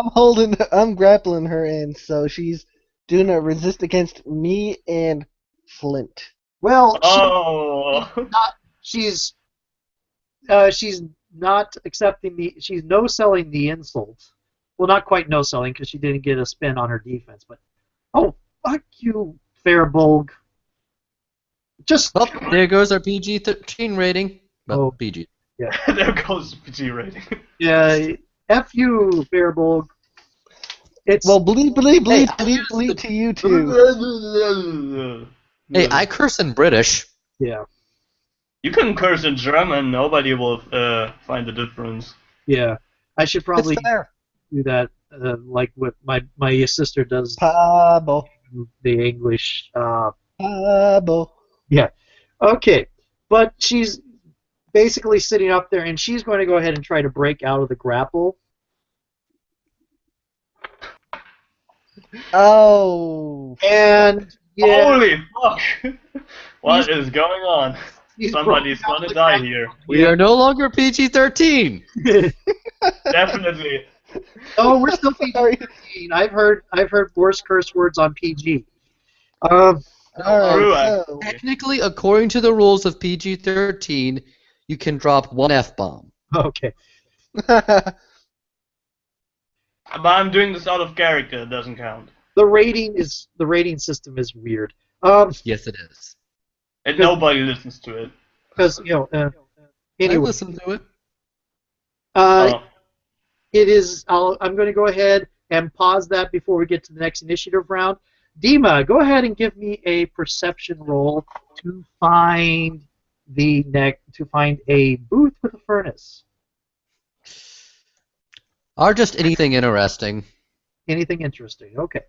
I'm grappling her, and so she's doing a resist against me and Flint. well, Oh. she's not accepting she's no selling the insult. Well, not quite no selling because she didn't get a spin on her defense, but oh, fuck you, Fairbulg. Just Well, there goes our PG-13 rating. Well, Oh. PG. There goes the PG rating. yeah, F you, Fairbulg. It's Well, bleep, bleep, Hey, bleep, bleep, bleep to you too. Hey, I curse in British. yeah, You can curse in German, nobody will find the difference. yeah. I should probably It's fair. do that, like what my sister does Pabo. the English. Pabo. Okay, but she's basically sitting up there, and she's going to go ahead and try to break out of the grapple. Oh. And yeah, Holy fuck! What is going on? she's Somebody's broken out gonna the die grapple. here. We are no longer PG-13. Definitely. Oh, we're still Sorry. PG. I've heard worse curse words on PG. Alright, True, so. Technically, according to the rules of PG-13, you can drop one F-bomb. Okay. But I'm doing this out of character, it doesn't count. The rating system is weird. Yes, it is. And nobody listens to it. Because I anyway, listen to it. Oh. it is. I'm going to go ahead and pause that before we get to the next initiative round. Dima, go ahead and give me a perception roll to find a booth with a furnace. Or just anything interesting. Anything interesting? Okay.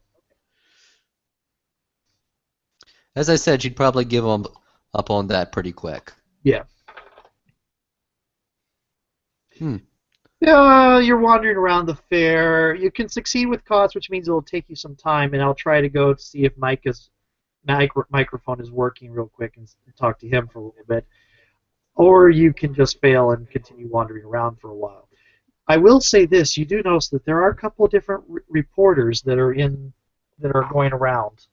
As I said, you'd probably give up on that pretty quick. Yeah. Hmm. Yeah, you're wandering around the fair. You can succeed with cost, which means it'll take you some time, and I'll try to go to see if Micah's microphone is working real quick and talk to him for a little bit. Or you can just fail and continue wandering around for a while. I will say this: you do notice that there are a couple of different reporters that are going around.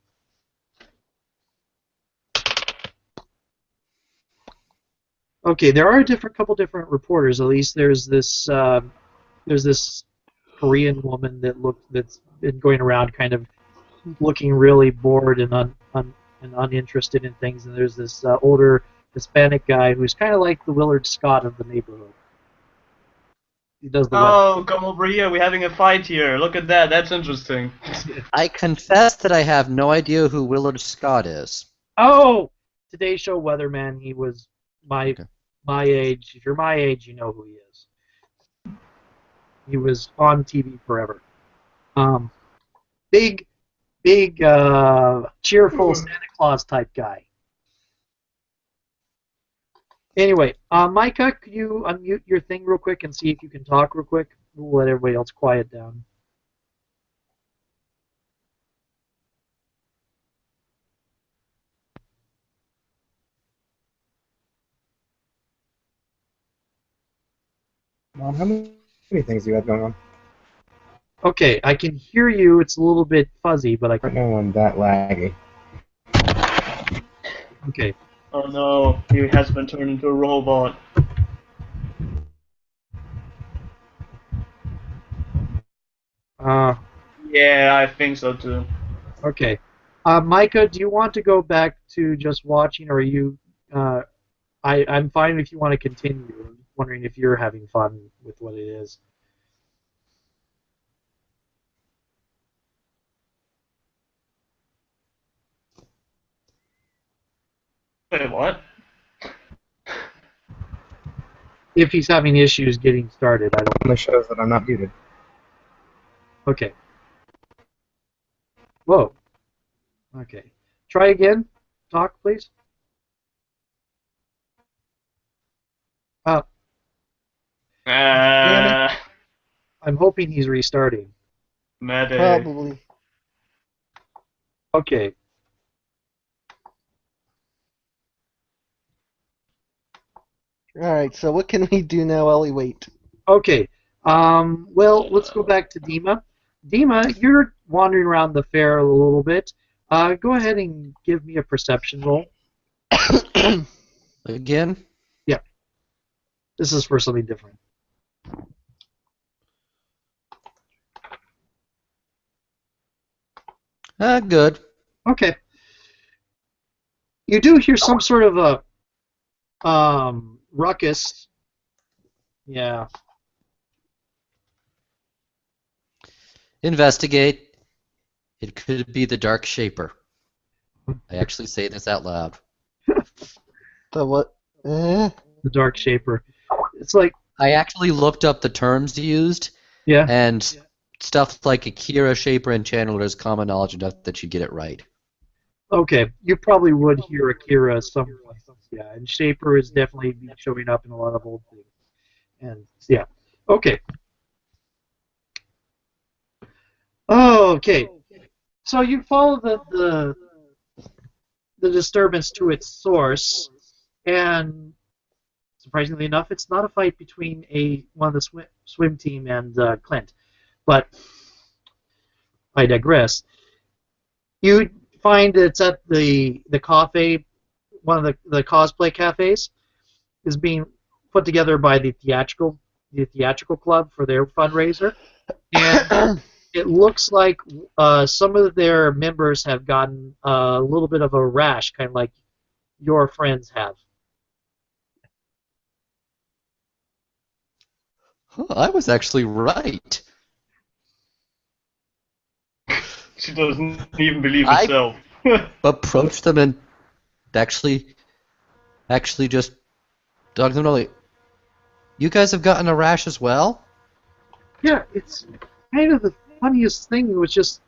Okay, there are a couple different reporters. At least there's this Korean woman that's been going around, kind of looking really bored and uninterested in things. And there's this older Hispanic guy who's kind of like the Willard Scott of the neighborhood. He does the weather. Oh, come over here. We're having a fight here. Look at that. That's interesting. I confess that I have no idea who Willard Scott is. Oh, Today Show weatherman. He was my age. If you're my age, you know who he is. He was on TV forever. Big, cheerful Santa Claus type guy. Anyway, Micah, could you unmute your thing real quick and see if you can talk real quick? We'll let everybody else quiet down. Mom, how many things do you have going on? Okay, I can hear you. It's a little bit fuzzy, but I Right can. now I'm that laggy. Okay. Oh no, he has been turned into a robot. Yeah, I think so too. Okay. Micah, do you want to go back to just watching, or are you? I'm fine if you want to continue. I'm wondering if you're having fun with what it is. Wait, what? If he's having issues getting started, I don't. Only shows that I'm not muted. Okay. Whoa. Okay. Try again. Talk, please. Uh, I'm hoping he's restarting. Medic. Probably. Okay. Alright, so what can we do now while we wait? Okay. Well, let's go back to Dima. Dima, you're wandering around the fair a little bit. Go ahead and give me a perception roll. Again? This is for something different. Good. Okay. You do hear some sort of a ruckus. Yeah. Investigate. It could be the Dark Shaper. I actually say this out loud. The what? The Dark Shaper. It's like, I actually looked up the terms used, yeah. and stuff like Akira, Shaper, and Channeler is common knowledge enough that you get it right. Okay, you probably would hear Akira somewhere. Yeah, and Shaper is definitely showing up in a lot of old things. And yeah, okay. Okay, so you follow the disturbance to its source, and surprisingly enough, it's not a fight between one of the swim team and Clint. But I digress. You find it's at the cafe, one of the cosplay cafes, is being put together by the theatrical club for their fundraiser, and it looks like some of their members have gotten a little bit of a rash, kind of like your friends have. Huh, I was actually right. She doesn't even believe herself. Approached them and actually just dug them early. You guys have gotten a rash as well? Yeah, it's kind of the funniest thing. It was just,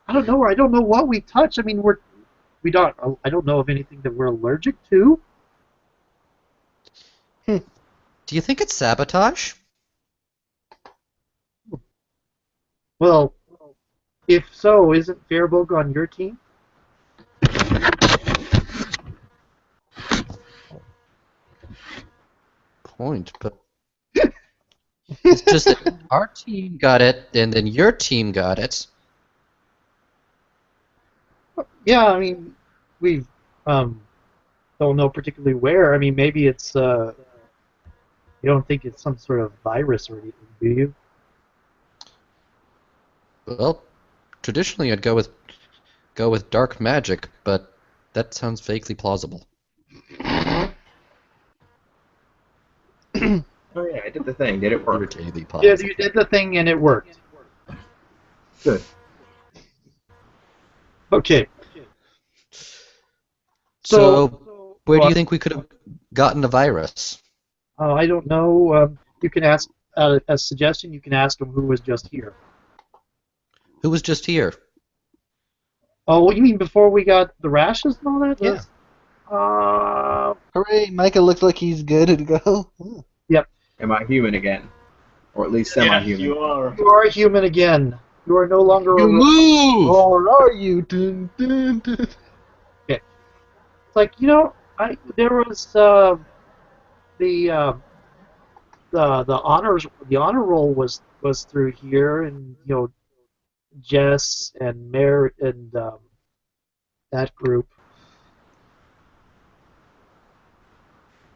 I don't know what we touch. I mean, I don't know of anything that we're allergic to. Do you think it's sabotage? Well, if so, isn't Fairbog on your team? Point, but it's just that our team got it, and then your team got it. Yeah, I mean, we don't know particularly where. I mean, maybe it's you don't think it's some sort of virus or anything, do you? Well, traditionally I'd go with dark magic, but that sounds vaguely plausible. Oh yeah, I did the thing. Did it work? Irritatingly Yeah, positive. you did the thing and it worked. Good. Okay. So, where do well, you think we could have gotten the virus? I don't know. You can ask a suggestion. You can ask him who was just here. Who was just here? Oh, what you mean before we got the rashes and all that? Yeah. Hooray, Micah looks like he's good to go. Am I human again? Or at least Yes, semi-human? you are. You are human again. You are no longer a move! Or are you? Dun, dun, dun. It's like, there was the honor roll was through here, and Jess and Mary and that group.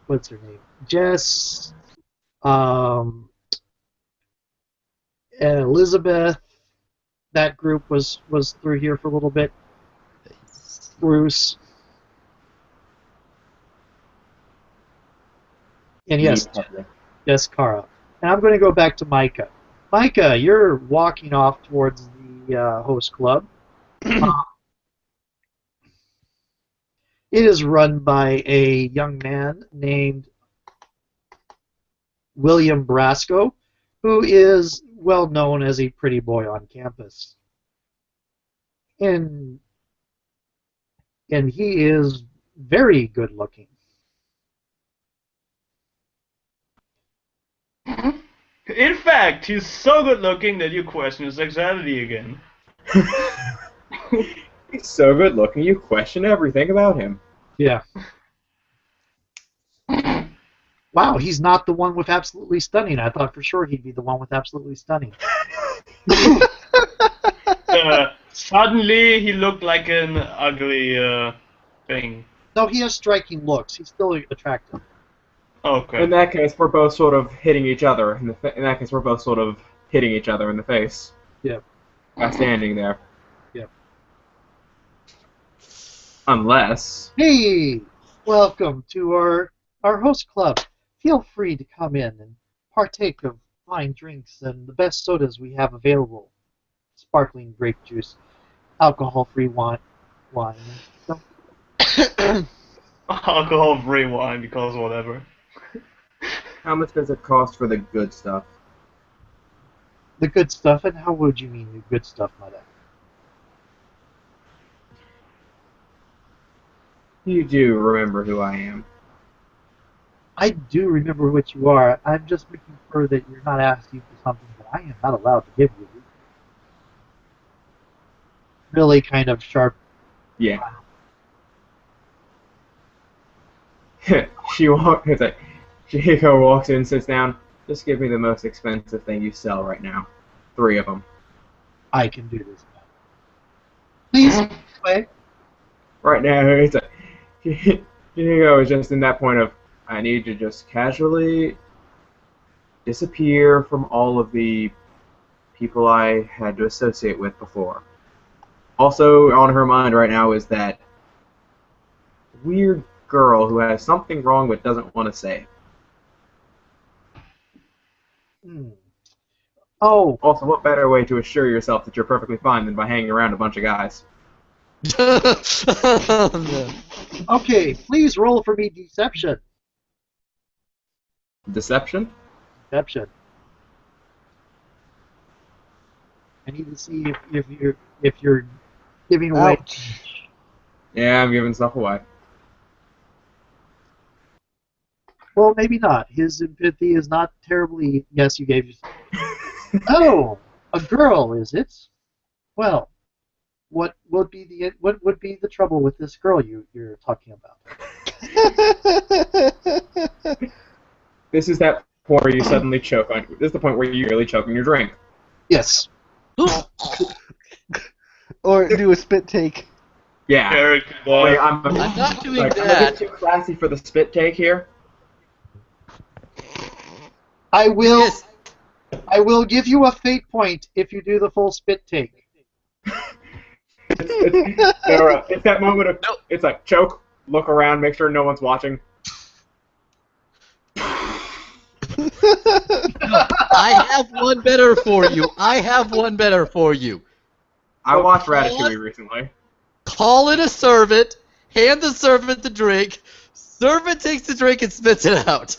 What's her name? Jess, and Elizabeth. That group was through here for a little bit. Bruce. And yes, Kara. And I'm going to go back to Micah. Micah, you're walking off towards the host club. It is run by a young man named William Brasco, who is well known as a pretty boy on campus. And he is very good looking. In fact, he's so good looking that you question his sexuality again. He's so good looking, you question everything about him. Yeah. Wow, he's not the one with absolutely stunning. I thought for sure he'd be the one with absolutely stunning. Suddenly, he looked like an ugly thing. No, he has striking looks. He's still attractive. Okay. In that case, we're both sort of hitting each other. In that case, we're both sort of hitting each other in the face. Yeah. By standing there. Yeah. Unless... Hey, welcome to our host club. Feel free to come in and partake of fine drinks and the best sodas we have available. Sparkling grape juice, alcohol-free wine. So, Alcohol-free wine, because whatever. How much does it cost for the good stuff? the good stuff, and how would you mean the good stuff by that? You do remember who I am. I do remember what you are. I'm just making sure that you're not asking for something that I am not allowed to give you. Really kind of sharp. Yeah. She Chico walks in, sits down. Just give me the most expensive thing you sell right now. 3 of them. I can do this now. Please, play. Right now, it's like Chico is just in that point of, I need to just casually disappear from all of the people I had to associate with before. Also on her mind right now is that weird girl who has something wrong but doesn't want to say it. Oh, Also, what better way to assure yourself that you're perfectly fine than by hanging around a bunch of guys? No. okay. Please roll for me deception. Deception? Deception. I need to see if you're giving away. Ouch. Yeah, I'm giving stuff away. Well, maybe not. His empathy is not terribly. Yes, you gave. Oh, a girl, is it? Well, what would be the trouble with this girl you're talking about? This is that point where you suddenly choke on. This is the point where you really choke on your drink. Yes. Or do a spit take. Yeah. Character Wait, death. I'm not doing like, I'm a that. bit too classy for the spit take here. I will. Yes. I will give you a fate point if you do the full spit take. It's that moment of. It's like choke, look around, make sure no one's watching. I have one better for you. I have one better for you. I watched Ratatouille recently. Call in a servant, hand the servant the drink, servant takes the drink and spits it out.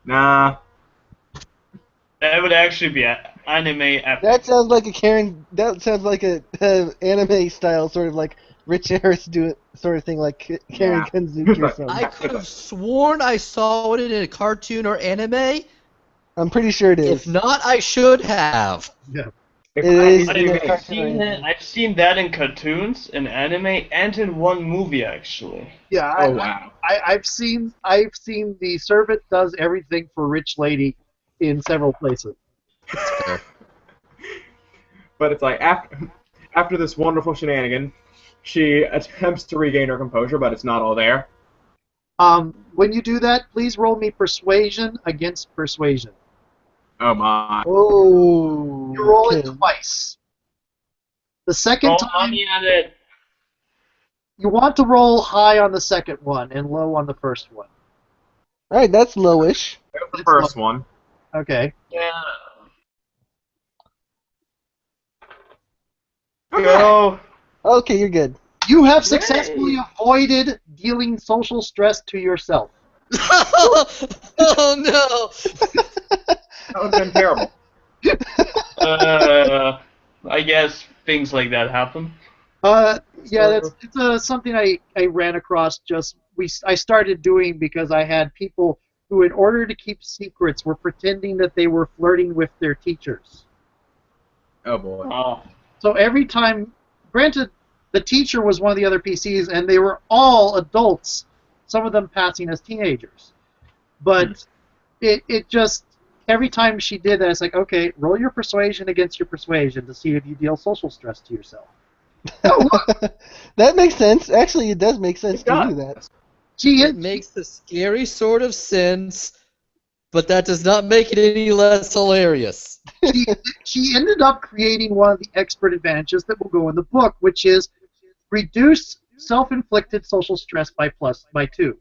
Nah. That would actually be anime epic. That sounds like a Karen. That sounds like a anime style sort of like Rich Harris do it sort of thing, like Karen Yeah. Kanzuki or something. I could have sworn I saw it in a cartoon or anime. I'm pretty sure it is. If not, I should have. If It I is had in any a games- cartoon. I've seen that in cartoons, in anime, and in one movie actually. Yeah, Oh wow. I've seen the servant does everything for rich lady in several places. But it's like after this wonderful shenanigan, she attempts to regain her composure, but it's not all there. When you do that, please roll me persuasion against persuasion. Oh my. Oh. You roll it okay. twice. The second Throw time, money at it. you want to roll high on the second one and low on the first one. All right, that's lowish. That was the first one. Okay. Yeah. Okay. Go. Okay, you're good. You have successfully avoided dealing social stress to yourself. Oh no! That would have been terrible. I guess things like that happen. Yeah, it's something I ran across. I started doing because I had people who, in order to keep secrets, were pretending that they were flirting with their teachers. Oh boy. Oh. So every time, granted, the teacher was one of the other PCs, and they were all adults, some of them passing as teenagers. But it just, every time she did that, it's like, okay, roll your persuasion against your persuasion to see if you deal social stress to yourself. That makes sense. Actually, it does make sense It to does. do that. It makes the scary sort of sense, but that does not make it any less hilarious. She ended up creating one of the expert advantages that will go in the book, which is reduce self-inflicted social stress by 2.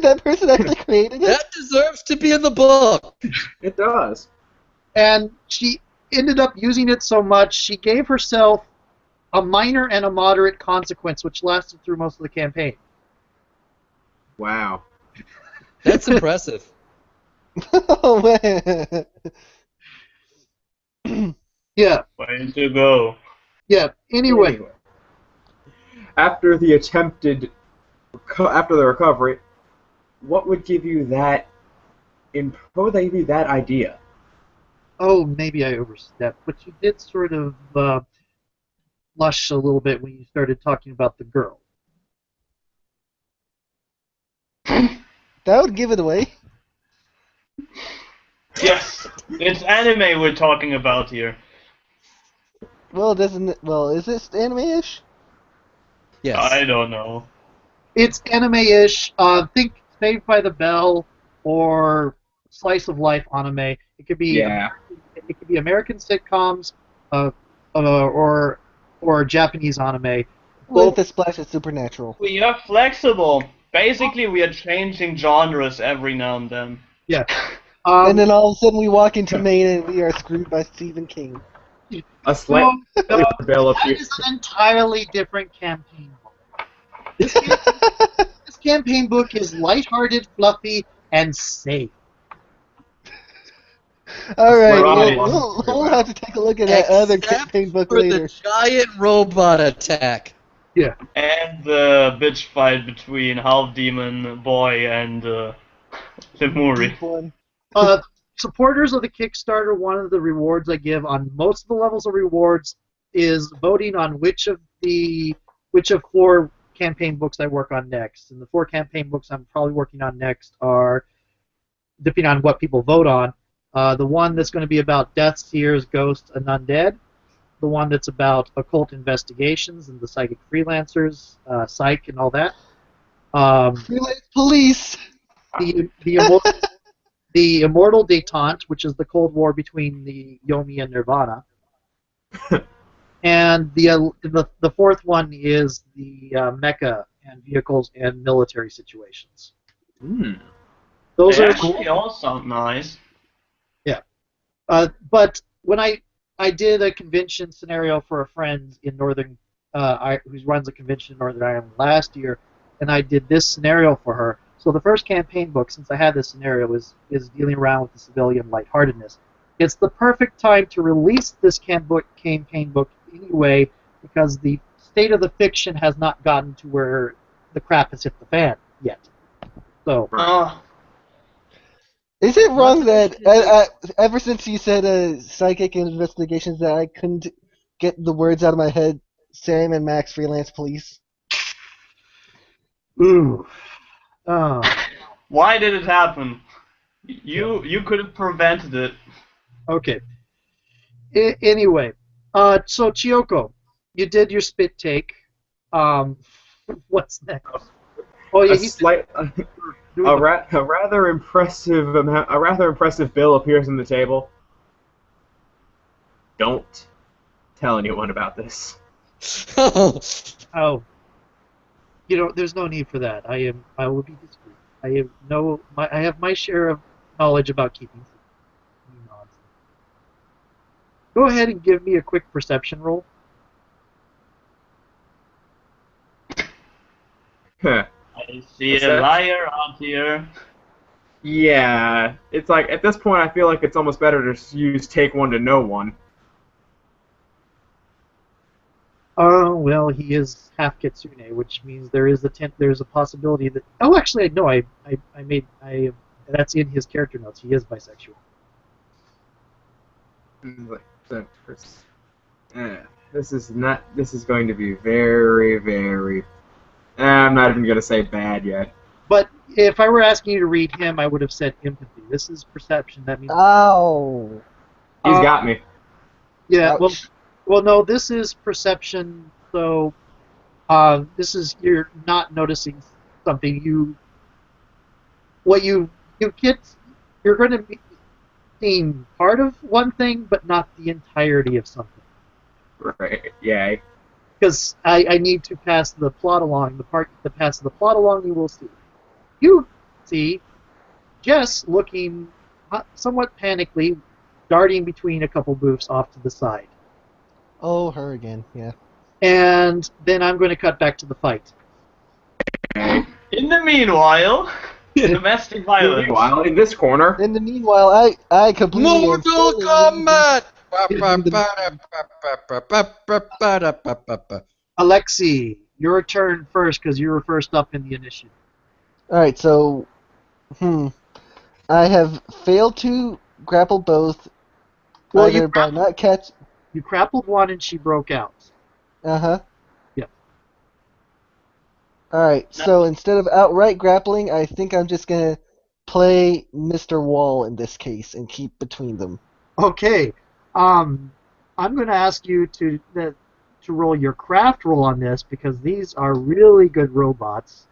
That person actually created it. That deserves to be in the book. It does. And she ended up using it so much, she gave herself a minor and a moderate consequence, which lasted through most of the campaign. Wow. That's impressive. Oh man. Yeah, Way to go. yeah. Anyway, After the recovery, what would give you that? What would give you that idea? oh, maybe I overstepped, but you did sort of blush a little bit when you started talking about the girl. That would give it away. Yes, it's anime we're talking about here. Well, doesn't it? Well, is this anime-ish? Yes. I don't know. It's anime-ish. Think Saved by the Bell or slice of life anime. It could be Yeah. it could be American sitcoms, or Japanese anime. With a splash of supernatural. We are flexible. Basically, we are changing genres every now and then. Yeah. And then all of a sudden we walk into Maine and we are screwed by Stephen King. A slight no, developed. that is an entirely different campaign book. This campaign book is lighthearted, fluffy, and safe. All right, Right. we'll have to take a look at that other Except campaign book For later. the giant robot attack. Yeah. And the bitch fight between Half Demon Boy and Lemuri. Deep one. Supporters of the Kickstarter, one of the rewards I give on most of the levels of rewards is voting on which of 4 campaign books I work on next. And the 4 campaign books I'm probably working on next are, depending on what people vote on, the one that's going to be about death, seers, ghosts, and undead. The one that's about occult investigations and the psychic freelancers, psych, and all that. Freelance police. The Immortal Detente, which is the Cold War between the Yomi and Nirvana. And the 4th one is the Mecha and vehicles and military situations. Hmm. Those They are actually all sound nice. but when I did a convention scenario for a friend in Northern, who runs a convention in Northern Ireland last year, and I did this scenario for her. So the first campaign book, since I had this scenario, is dealing around with the civilian lightheartedness. It's the perfect time to release this campaign book anyway, because the state of the fiction has not gotten to where the crap has hit the fan yet. So. Oh, Is it wrong Not to that ever since you said psychic investigations that I couldn't get the words out of my head? Sam and Max freelance police. Ooh. Oh. why did it happen? You could have prevented it. Okay. Anyway, so Chiyoko, you did your spit take. What's next? Oh yeah, A rather impressive bill appears on the table. Don't tell anyone about this. Oh, there's no need for that. I will be discreet. I have my share of knowledge about keeping secrets. Go ahead and give me a quick perception roll. Huh. I see What's a that? liar out here. Yeah, it's like at this point I feel like it's almost better to use take one to know one. Oh well, he is half Kitsune, which means there's a possibility that. Oh, actually, no, that's in his character notes. He is bisexual. This is going to be very, very. I'm not even gonna say bad yet. But if I were asking you to read him, I would have said empathy. This is perception. That means. Ow. He's got me. Yeah. Ouch. Well, no. This is perception. So, this is you're not noticing something. You get. You're going to be seeing part of one thing, but not the entirety of something. Right. Yay. Because I need to pass the plot along. The part that passes the plot along, you will see. You see Jess looking somewhat panically, darting between a couple booths off to the side. Oh, her again. Yeah. And then I'm going to cut back to the fight. In the meanwhile, domestic violence. Meanwhile, in this corner. In the meanwhile, I completely. am Mortal fully- Kombat! Alexi, your turn first because you were first up in the initiative. All right, so, I have failed to grapple both. Well, either by not catch. You grappled one and she broke out. Uh-huh. Yep. All right, so instead of outright grappling, I think I'm just gonna play Mr. Wall in this case and keep between them. Okay. I'm going to ask you to roll your craft roll on this because these are really good robots,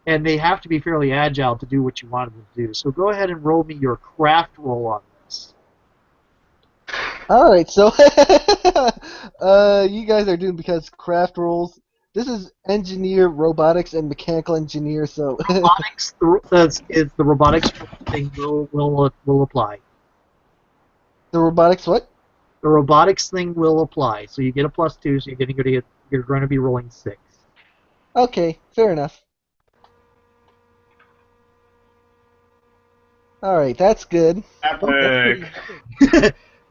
and they have to be fairly agile to do what you want them to do. So go ahead and roll me your craft roll on this. All right, so you guys are doing because craft rolls. This is engineer, robotics, and mechanical engineer. So Robotics, the robotics thing will apply. the robotics, what? The robotics thing will apply. So you get a +2, so you're going to be rolling 6. Okay, fair enough. All right, that's good. Epic.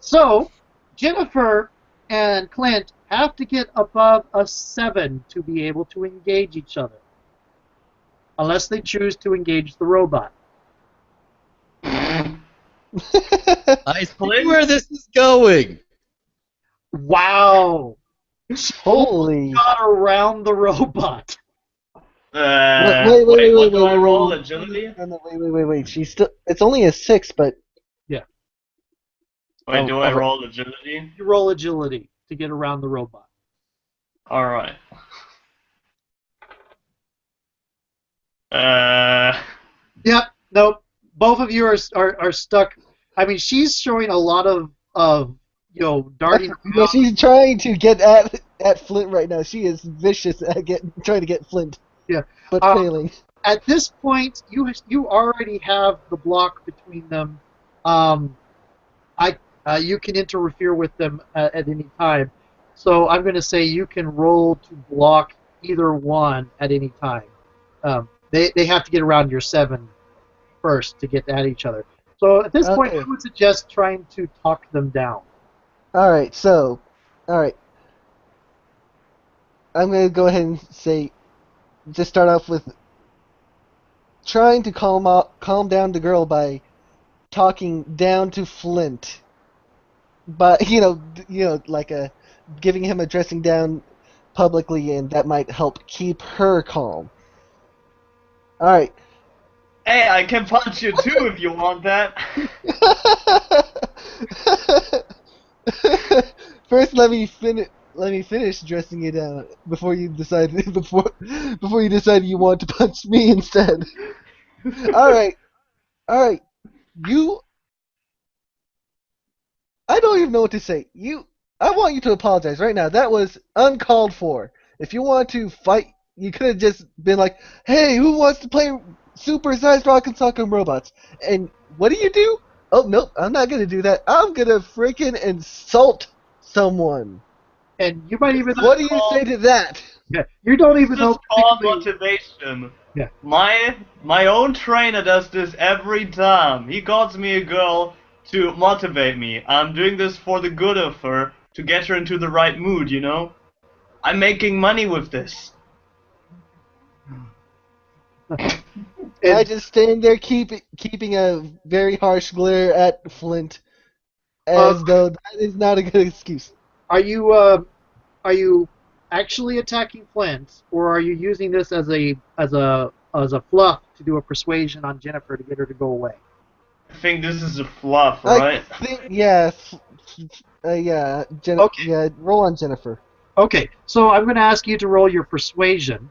So Jennifer and Clint have to get above a 7 to be able to engage each other, unless they choose to engage the robot. I see where this is going. Wow! Holy! Got around the robot. Wait, What do I roll? Agility? No, wait. She's still. It's only a 6, but Wait, do I okay. roll agility? You roll agility to get around the robot. Alright. Yep. Nope. Both of you are stuck. I mean, she's showing a lot of darting no, around. she's trying to get at Flint right now. She is vicious at trying to get Flint. Yeah. but failing. At this point, you already have the block between them. You can interfere with them at any time. So I'm going to say you can roll to block either one at any time. They have to get around your 7 first to get at each other. So at this point, Okay. I would suggest trying to talk them down. Alright, I'm going to go ahead and say, just start off with trying to calm down the girl by talking down to Flint. But, giving him a dressing down publicly, and that might help keep her calm. Alright. Hey, I can punch you too if you want that. First, let me finish dressing you down before you decide you want to punch me instead. All right. I don't even know what to say. I want you to apologize right now. That was uncalled for. If you want to fight, you could have just been like, "Hey, who wants to play Super Sized Rock and Sock 'Em Robots?" And what do? Oh, nope, I'm not gonna do that. I'm gonna freaking insult someone. And you might even. What do you say to that? Yeah, you don't even know. Just call particularly- motivation. Yeah. My own trainer does this every time. He calls me a girl to motivate me. I'm doing this for the good of her, to get her into the right mood, you know? I'm making money with this. I just stand there keeping a very harsh glare at Flint, as though that is not a good excuse. Are you actually attacking Flint, or are you using this as a fluff to do a persuasion on Jennifer to get her to go away? I think this is a fluff, right? I think, yeah, Okay. yeah, roll on Jennifer. Okay, so I'm going to ask you to roll your persuasion,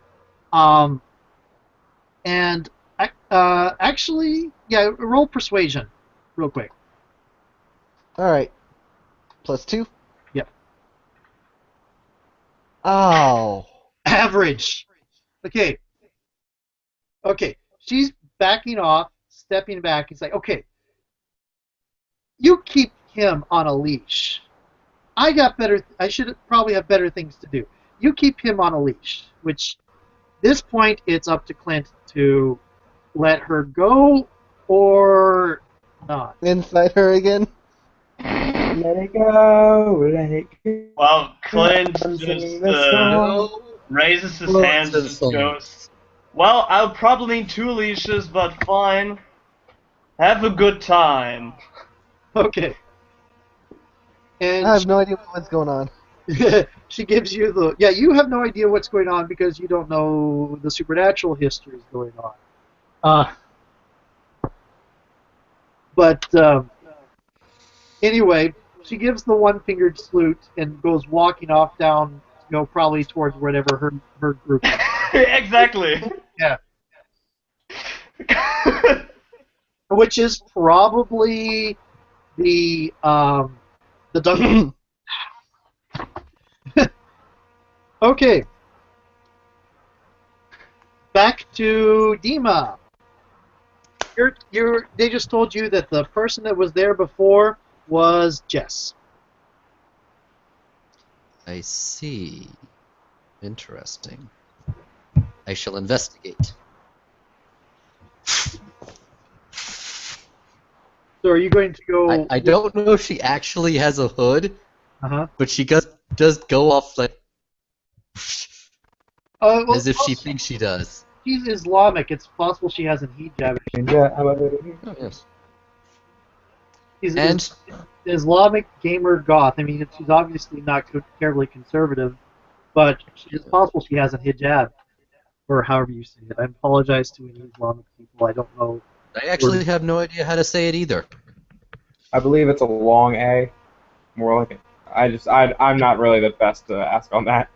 and actually, yeah, roll persuasion, real quick. All right, +2. Yep. Oh. Average. Okay. She's backing off, stepping back. He's like, okay, you keep him on a leash. I should probably have better things to do. You keep him on a leash, which, this point, it's up to Clint to let her go or not. Inside her again? Let it go, let it go. Well, Clint I'm just singing the song. raises his Well, hands and it's a song. goes, well, I'll probably need 2 leashes, but fine. Have a good time. Okay. And I have no idea what's going on. she gives you the... Yeah, you have no idea what's going on because you don't know the supernatural histories going on. Anyway, she gives the one-fingered salute and goes walking off down, probably towards whatever her group is. Exactly. Yeah. Which is probably the Duncan. Okay. Back to Dima. They just told you that the person that was there before was Jess. I see. Interesting. I shall investigate. So are you going to go? I don't know if she actually has a hood, Uh-huh. but she does go off like Well, as if she thinks she does. she's Islamic. It's possible she has a hijab. Oh, yes. She's And Islamic gamer goth. I mean, she's obviously not terribly conservative, but it's possible she has a hijab, or however you say it. I apologize to any Islamic people. I don't know. I actually have no idea how to say it either. I believe it's a long A. More like it. I'm not really the best to ask on that.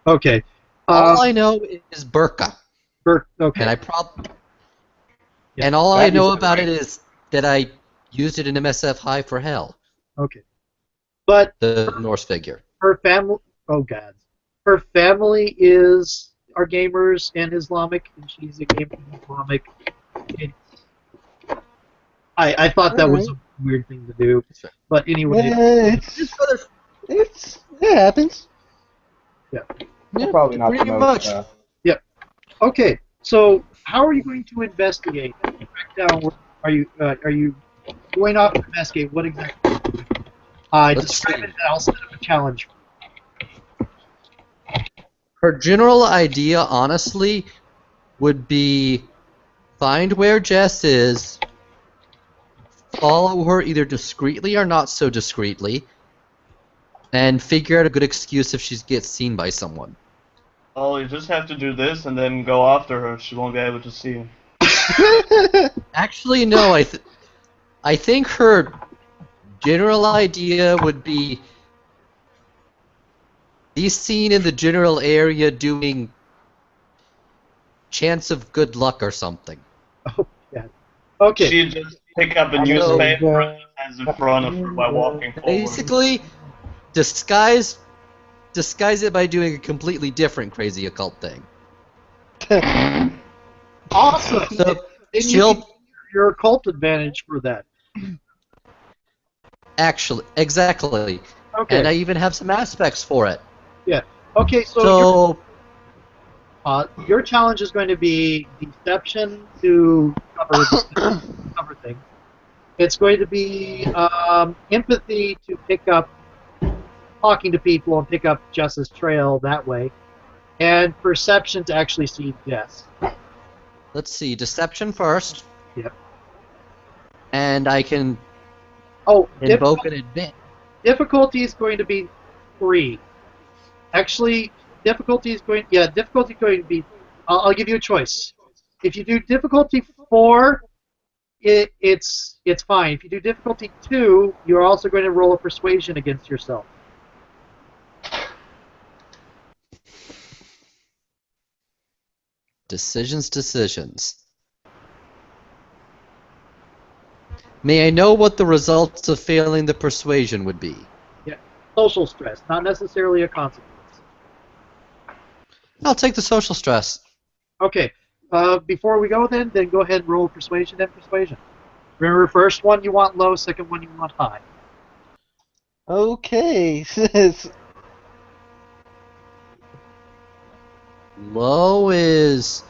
Okay. All I know is burqa, Okay. and Yeah, and all that I know is about right. it is that I used it in MSF High for Hell, Okay. But the Norse figure. her family. Oh God. Her family is are gamers and Islamic, and she's a gamer and Islamic. I thought that was a weird thing to do, but anyway. It happens. Yeah. Well, probably not pretty the most, much. Okay, so how are you going to investigate? Break down. Are you going off to investigate? What exactly? Describe it, and I'll set up a challenge. Her general idea, honestly, would be find where Jess is, follow her either discreetly or not so discreetly, and figure out a good excuse if she gets seen by someone. Oh, you just have to do this and then go after her. She won't be able to see you. Actually, no. I think her general idea would be seen in the general area doing chance of good luck or something. Oh, yeah. Okay. She'd just pick up a newspaper and hands in front of her by walking forward. Basically, disguise it by doing a completely different crazy occult thing. Awesome. So Then you she'll can use your occult advantage for that. actually exactly, Okay. and I even have some aspects for it. Okay. So your challenge is going to be deception to cover things. It's going to be empathy to pick up talking to people and pick up Jess's trail that way, and perception to actually see Jess. Let's see, deception first. Yep. And I can Oh, invoke an advantage. difficulty is going to be 3. Actually, difficulty is going to be. I'll give you a choice. If you do difficulty 4, it's fine. If you do difficulty 2, you're also going to roll a persuasion against yourself. Decisions. May I know what the results of failing the persuasion would be? Social stress, not necessarily a consequence. I'll take the social stress. Okay. Before we go, then go ahead and roll persuasion and persuasion. Remember, first one you want low, second one you want high. Okay. Low is...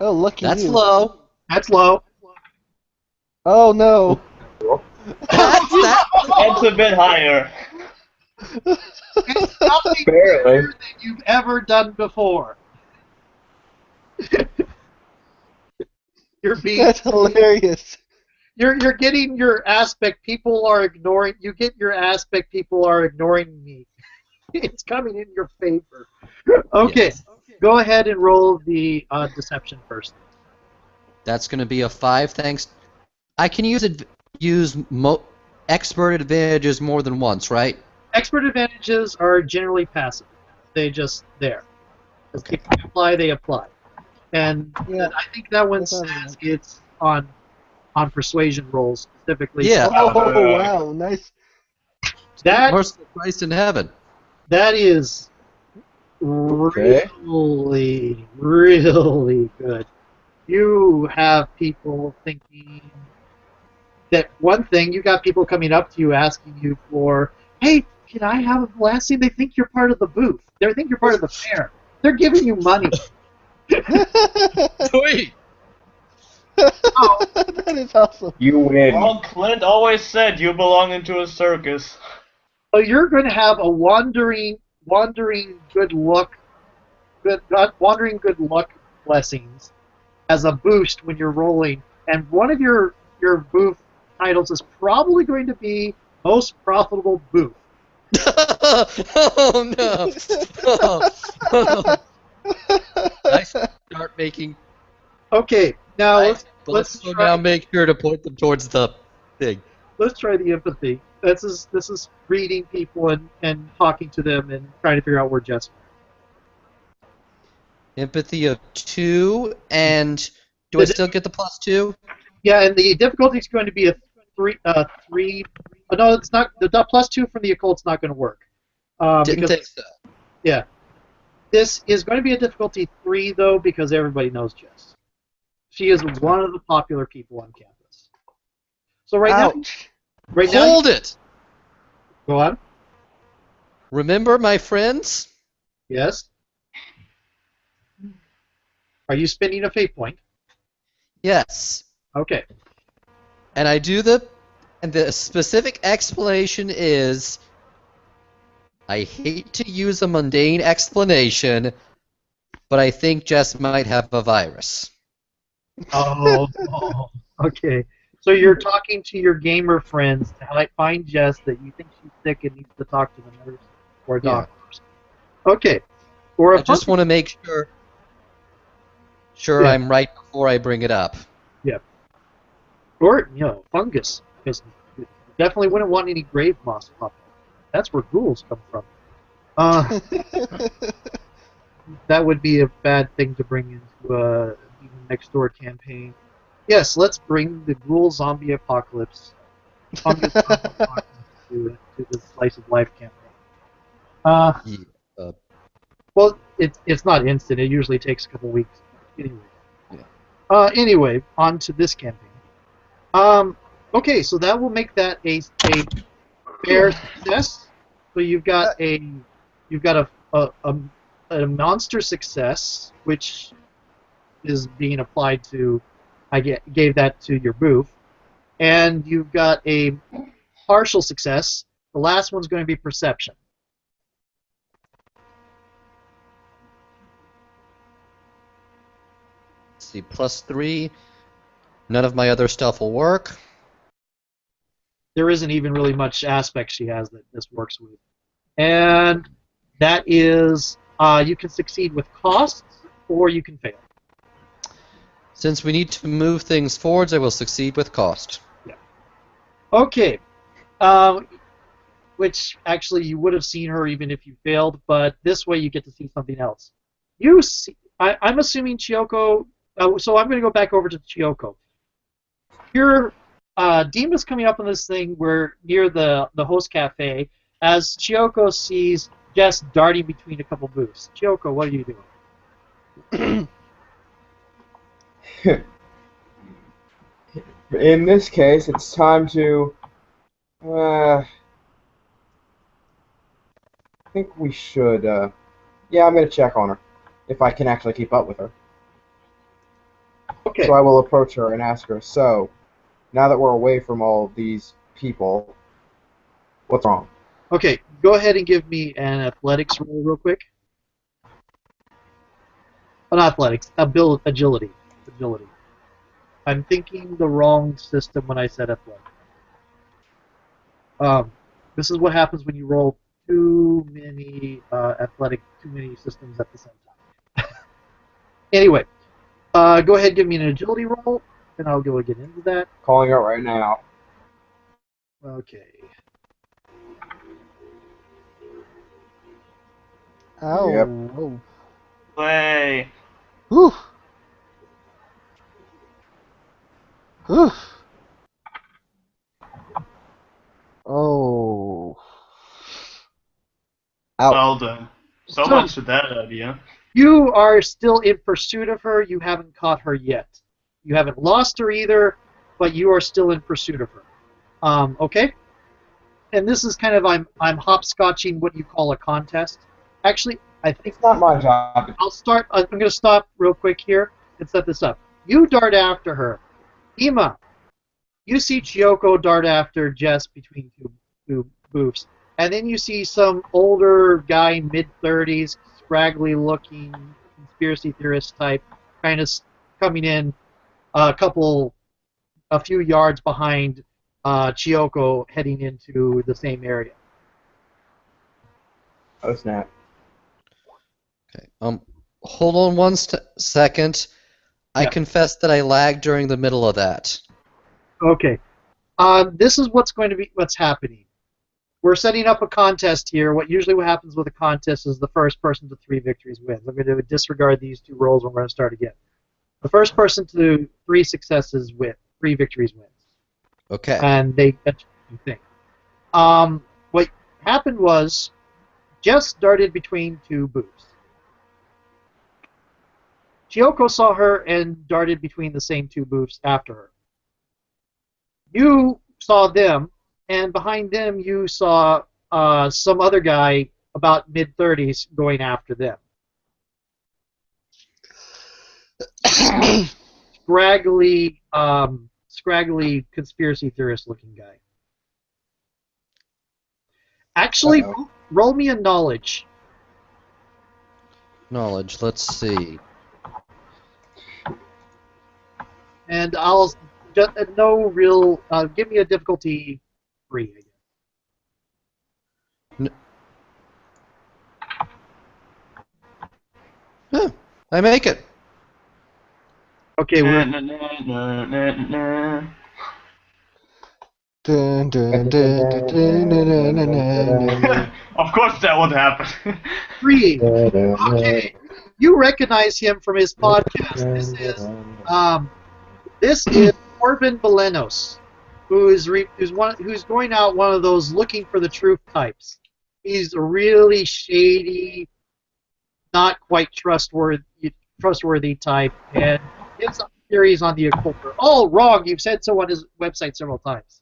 Oh, lucky That's you. low. That's low. Oh no. That's a bit higher. It's nothing Barely. better than you've ever done before. You're being. That's hilarious. You're getting your aspect. People are ignoring. You get your aspect. People are ignoring me. It's coming in your favor. Okay. Yes. Go ahead and roll the deception first. That's going to be a 5, thanks. I can use expert advantages more than once, right? Expert advantages are generally passive. They just there. If they apply, they apply. And Yeah. I think that one That's all says right. it's on persuasion rolls specifically. Yeah. Oh wow, nice. That Merciful Christ in heaven. that is Okay. really, really good. You have people thinking that one thing, you got people coming up to you asking you for, hey, can I have a blessing? They think you're part of the booth. They think you're part of the fair. They're giving you money. Sweet. That is awesome. You win. Well, Clint always said you belong into a circus. So you're going to have a wandering good luck blessings as a boost when you're rolling, and one of your booth titles is probably going to be most profitable booth. Oh no. I start making. Okay, now let's So try. now make sure to point them towards the thing. Let's try the empathy. This is reading people and talking to them and trying to figure out where Jess. Empathy of 2, and do I still get the +2? Yeah, and the difficulty is going to be a 3. No, it's not. The +2 from the occult's not going to work. Didn't Because think so. This is going to be a difficulty 3, though, because everybody knows Jess. She is one of the popular people on campus. So Ouch. now, Hold it! go on. Remember my friends? Yes. Are you spending a fate point? Yes. Okay. And the specific explanation is, I hate to use a mundane explanation, but I think Jess might have a virus. Oh, okay. So you're talking to your gamer friends to find Jess that you think she's sick and needs to talk to the nurse or Yeah. doctors. Okay. Or I just want to make sure Yeah. I'm right before I bring it up. Or, fungus. Because you definitely wouldn't want any grave moss pop up. That's where ghouls come from. That would be a bad thing to bring into a Demon Next Door campaign. Yes, let's bring the ghoul zombie apocalypse, fungus zombie apocalypse to the Slice of Life campaign. Yeah. Well, it's not instant. It usually takes a couple weeks. Anyway. Yeah. Anyway, on to this campaign. Okay, so that will make that a fair success. So you've got a monster success, which is being applied to. I gave that to your booth, and you've got a partial success. The last one's going to be perception. Let's see, +3. None of my other stuff will work. There isn't even really much aspect she has that this works with. And that is, you can succeed with costs, or you can fail. Since we need to move things forwards, I will succeed with cost. Yeah. Okay. Which, actually, you would have seen her even if you failed, but this way you get to see something else. I'm assuming Chiyoko, so I'm going to go back over to Chiyoko. Your Dima's coming up on this thing where near the host cafe as Chiyoko sees Jess darting between a couple booths. Chiyoko, what are you doing? In this case, it's time to. I think we should. Yeah, I'm gonna check on her if I can actually keep up with her. Okay. So I will approach her and ask her. So, now that we're away from all these people, what's wrong? Okay, go ahead and give me an athletics roll real quick. Not athletics, agility. Agility. I'm thinking the wrong system when I said athletic. This is what happens when you roll too many systems at the same time. Anyway, go ahead and give me an agility roll, and I'll go get into that. Calling out right now. Okay. Ow. Yep. Whoa. Play. Whew. Whew. Oh. Ouch. Well done. So much for that idea. You are still in pursuit of her. You haven't caught her yet. You haven't lost her either, but you are still in pursuit of her. Okay? And this is kind of, I'm hopscotching what you call a contest. Actually, I think It's not my job. I'm going to stop real quick here and set this up. You dart after her. Ima, you see Chiyoko dart after Jess between two booths. And then you see some older guy, mid-30s, scraggly-looking conspiracy theorist type, kind of coming in a few yards behind Chiyoko, heading into the same area. Oh snap. Okay. Hold on one second. I Yeah. confess that I lagged during the middle of that. Okay. This is what's happening. We're setting up a contest here. What happens with a contest is the first person to 3 victories wins. I'm going to disregard these 2 rolls and we're going to start again. The first person to 3 successes 3 victories wins. Okay. And they get the thing. What happened was Jess darted between 2 booths. Chiyoko saw her and darted between the same two booths after her. You saw them, and behind them you saw some other guy about mid-30s going after them. Scraggly conspiracy theorist-looking guy. Actually, roll me a knowledge. Knowledge. Let's see. And I'll just no real. Give me a difficulty 3. I guess. Huh, I make it. Okay, we're Dun, dun, dun, dun, dun, dun, dun, dun, dun. Of course that would happen. 3. Okay, you recognize him from his podcast. This is Corbin Belenos, who's going out one of those looking for the truth types. He's a really shady, not quite trustworthy type, and his theories on the occult are all wrong. You've said so on his website several times.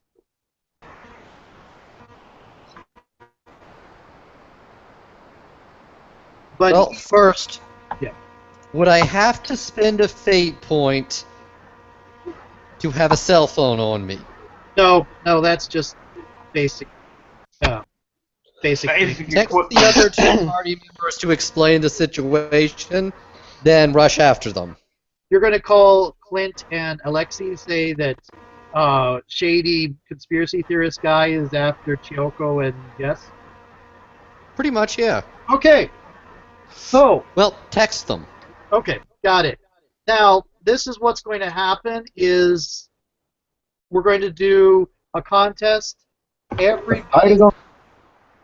But Well, first, Yeah. would I have to spend a fate point to have a cell phone on me? no, that's just basic. Basic. Basically, Text the other two party members to explain the situation, then rush after them. You're going to call Clint and Alexei, say that shady conspiracy theorist guy is after Chiyoko and Jess? Pretty much, yeah. Okay. So, Well, text them. okay, got it. Now, this is what's going to happen is we're going to do a contest.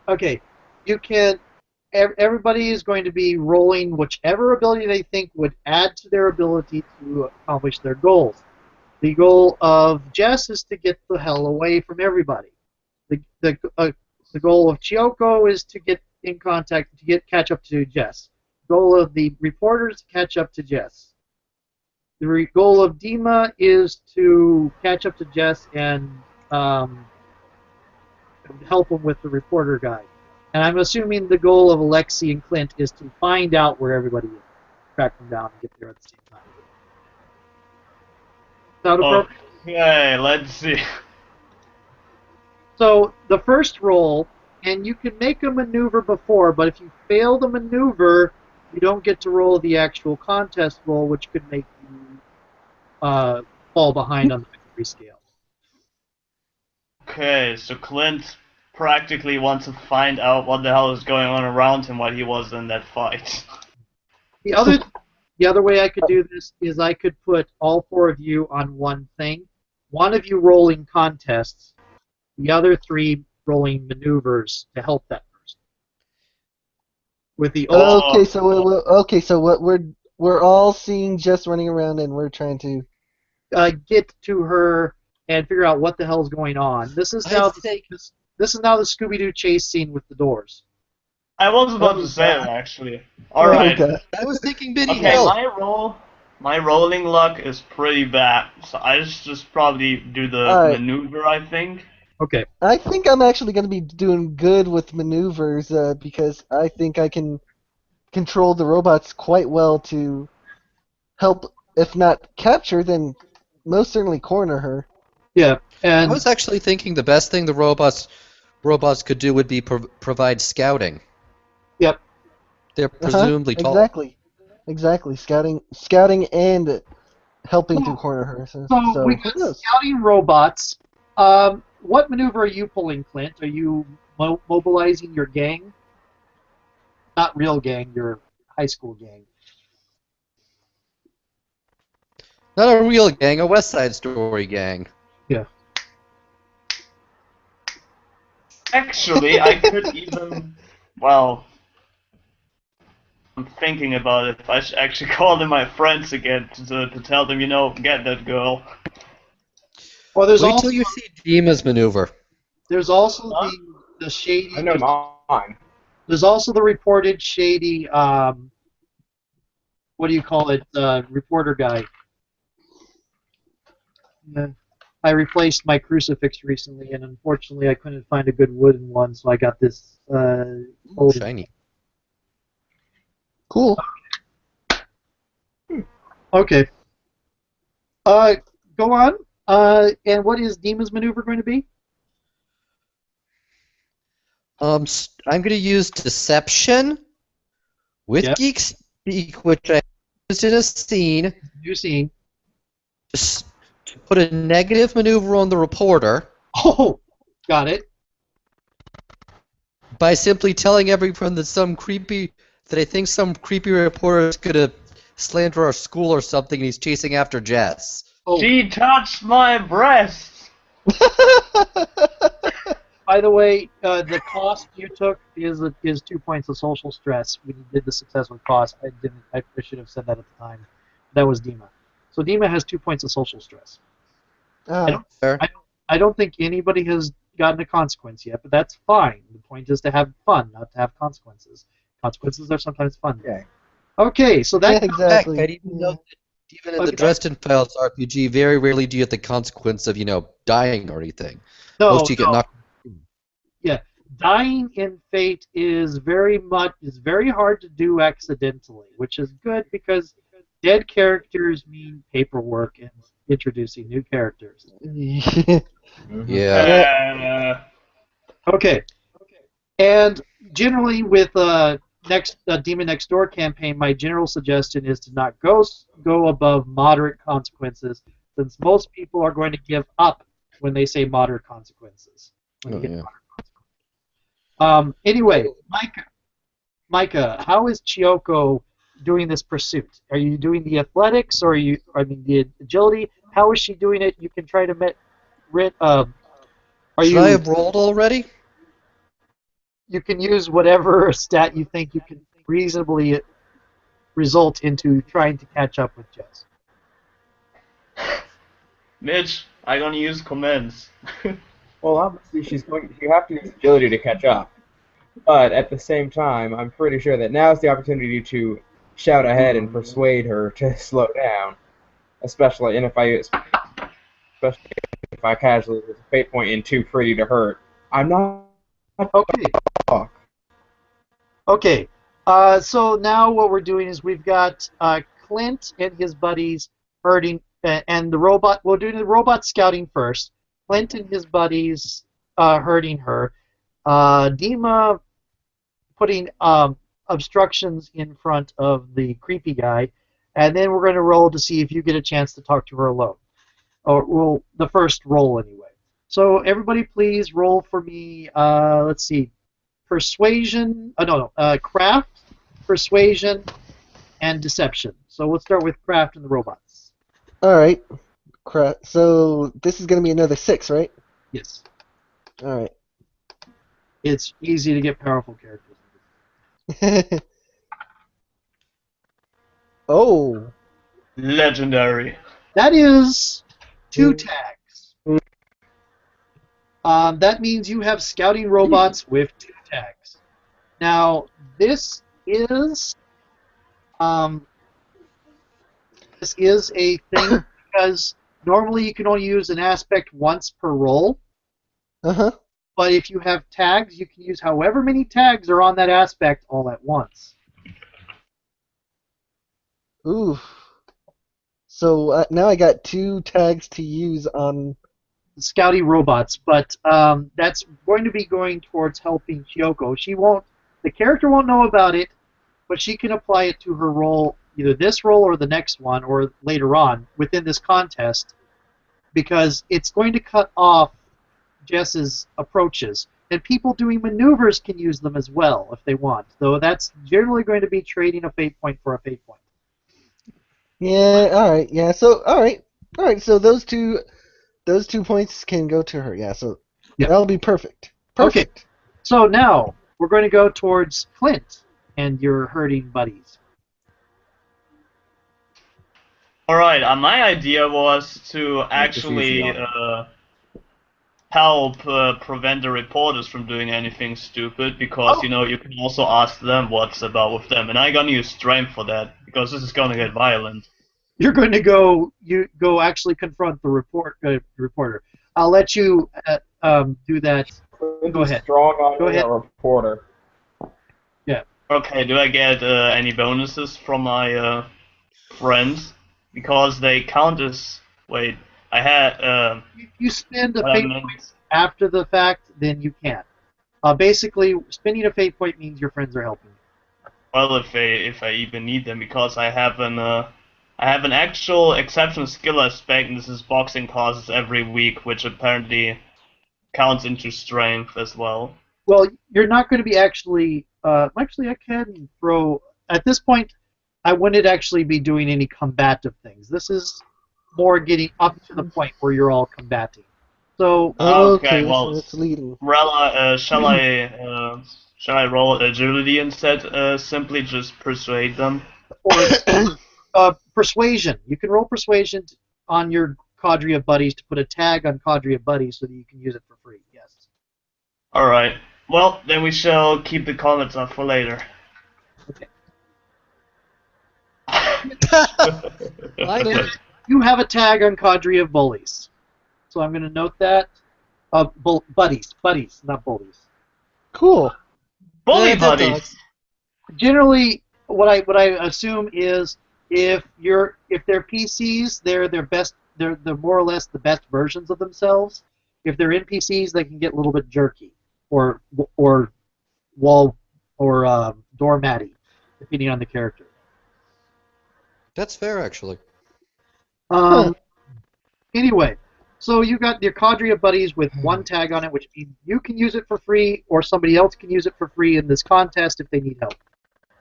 Okay, you can. Everybody is going to be rolling whichever ability they think would add to their ability to accomplish their goals. The goal of Jess is to get the hell away from everybody. The goal of Chiyoko is to get in contact, catch up to Jess. The goal of the reporters to catch up to Jess. The goal of Dima is to catch up to Jess and help him with the reporter guy. And I'm assuming the goal of Alexei and Clint is to find out where everybody is, track them down, and get there at the same time. Sound appropriate? Okay, let's see. So the first roll, and you can make a maneuver before, but if you fail the maneuver, you don't get to roll the actual contest roll, which could make you fall behind on the victory scale. Okay, so Clint practically wants to find out what the hell is going on around him while he was in that fight. The other way I could do this is I could put all 4 of you on one thing. One of you rolling contests, the other 3 rolling maneuvers to help that person. With the Okay, so what we're all seeing Jess running around, and we're trying to get to her and figure out what the hell is going on. This is now this is now the Scooby-Doo chase scene with the doors. I was about to say that, actually. Alright. Okay. I was thinking Biddy Okay, Hill. my rolling luck is pretty bad, so I just probably do the Alright. maneuver, I think. Okay. I think I'm actually going to be doing good with maneuvers because I think I can control the robots quite well to help, if not capture, then most certainly corner her. Yeah. I And was actually thinking the best thing the robots could do would be provide scouting. yep. They're presumably tall. Exactly. Scouting and helping to corner her. So we got scouting robots. What maneuver are you pulling, Clint? Are you mobilizing your gang? Not real gang, your high school gang. Not a real gang, a West Side Story gang. Yeah. Actually, I could even, well, I'm thinking about it. I should actually call them my friends again to tell them, get that girl. Well, there's Wait also till you see Dima's maneuver. there's also the shady. I know mine. There's also the reported shady what do you call it, reporter guy. I replaced my crucifix recently, and unfortunately I couldn't find a good wooden one, so I got this old. Shiny. Cool. Okay. Go on. And what is Dima's maneuver going to be? I'm going to use deception with Yep. geek speak, which I used in a scene, New scene. to put a negative maneuver on the reporter Oh, got it. by simply telling everyone that I think some creepy reporter is going to slander our school or something, and he's chasing after Jess. Oh, She touched my breasts. by the way, the cost you took is 2 points of social stress. When you did the success with cost, I didn't. I should have said that at the time. That was Dima. So Dima has 2 points of social stress. Ah, Fair. I don't think anybody has gotten a consequence yet, but that's fine. The point is to have fun, not to have consequences. Consequences are sometimes fun. Okay. Okay, so yeah, that exactly. Heck, I didn't know that even in the Okay. Dresden Files RPG, very rarely do you get the consequence of, dying or anything. no, Most you get no. knocked. Dying in Fate is very hard to do accidentally, which is good because dead characters mean paperwork and introducing new characters. Yeah. Okay. And generally with Demon Next Door campaign, my general suggestion is to not go above moderate consequences, since most people are going to give up when they say moderate consequences. When Oh, they get yeah. Anyway, Micah, how is Chiyoko doing this pursuit? Are you doing the athletics, or the agility? How is she doing it? You can try to Should I have rolled already? You can use whatever stat you think you can reasonably result into trying to catch up with Jess. Mitch, I'm gonna use comments. Well, obviously you have to use agility to catch up. But at the same time, I'm pretty sure that now's the opportunity to shout ahead and persuade her to slow down. Especially if I casually use a fate point in Too Pretty to Hurt. I'm not Okay. talk. Okay. So now what we're doing is we've got Clint and his buddies hurting, and the robot. We'll do the robot scouting first. Clint and his buddies hurting her. Dima putting obstructions in front of the creepy guy, and then we're going to roll to see if you get a chance to talk to her alone. Or roll the first roll anyway. So everybody, please roll for me. Let's see, persuasion. Craft, persuasion, and deception. So we'll start with craft and the robots. All right. So this is going to be another 6, right? Yes, All right. it's easy to get powerful characters. Oh. Legendary. That is 2 tags. That means you have scouting robots with 2 tags. Now, this is a thing because normally you can only use an aspect once per roll, Uh-huh. but if you have tags, you can use however many tags are on that aspect all at once. Ooh. So now I got 2 tags to use on... Scouty robots, but that's going to be going towards helping Chiyoko. The character won't know about it, but she can apply it to her role, either this role or the next one, or later on within this contest, because it's going to cut off Jess's approaches. And people doing maneuvers can use them as well if they want, though that's generally going to be trading a fate point for a fate point. Yeah, all right. Yeah, so all right. So those two points can go to her. Yeah, so Yeah. that'll be perfect. Okay. Perfect. So now we're going to go towards Clint and your herding buddies. Alright, my idea was to actually help prevent the reporters from doing anything stupid, because Oh. you can also ask them what's about with them, and I'm gonna use strength for that because this is gonna get violent. You're going to go actually confront the reporter. I'll let you do that. Go ahead. Strong on Go ahead. a reporter. Okay, do I get any bonuses from my friends? Because they count as... Wait, I had... If you spend a what I fate meant- point after the fact, then you can. Basically, spending a fate point means your friends are helping you. Well, if I even need them, because I have an actual exceptional skill aspect, and this is boxing classes every week, which apparently counts into strength as well. Well, you're not going to be actually. Actually, I can throw. At this point, I wouldn't actually be doing any combative things. This is more getting up to the point where you're all combating. So, Okay, well, so it's leading. Rella, shall I roll agility instead? Simply just persuade them. or persuasion. You can roll persuasion on your cadre of buddies to put a tag on cadre of buddies so that you can use it for free. Yes. All right. Well, then we shall keep the comments up for later. Okay. Like it. You have a tag on cadre of bullies, so I'm going to note that. Buddies, not bullies. Cool. Bully Yeah, that buddies. does. Generally, what I assume is if they're PCs, they're more or less the best versions of themselves. If they're NPCs, they can get a little bit jerky or doormatty, depending on the character. That's fair, actually. Anyway, so you got your cadre of buddies with one tag on it, which means you can use it for free, or somebody else can use it for free in this contest if they need help.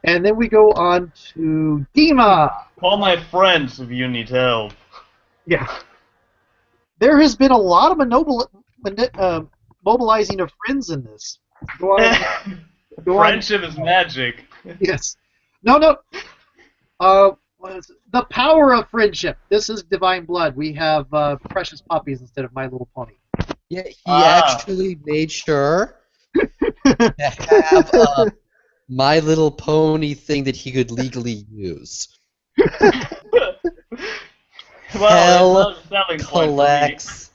And then we go on to Dima. Call my friends if you need help. Yeah. There has been a lot of mobilizing of friends in this. Go on. Go on. Friendship is magic. Yes. No. What is it? The power of friendship. This is Divine Blood. We have Precious Puppies instead of My Little Pony. Yeah, he Ah. actually made sure to have a My Little Pony thing that he could legally use. Well, it's not a selling point for me. Collects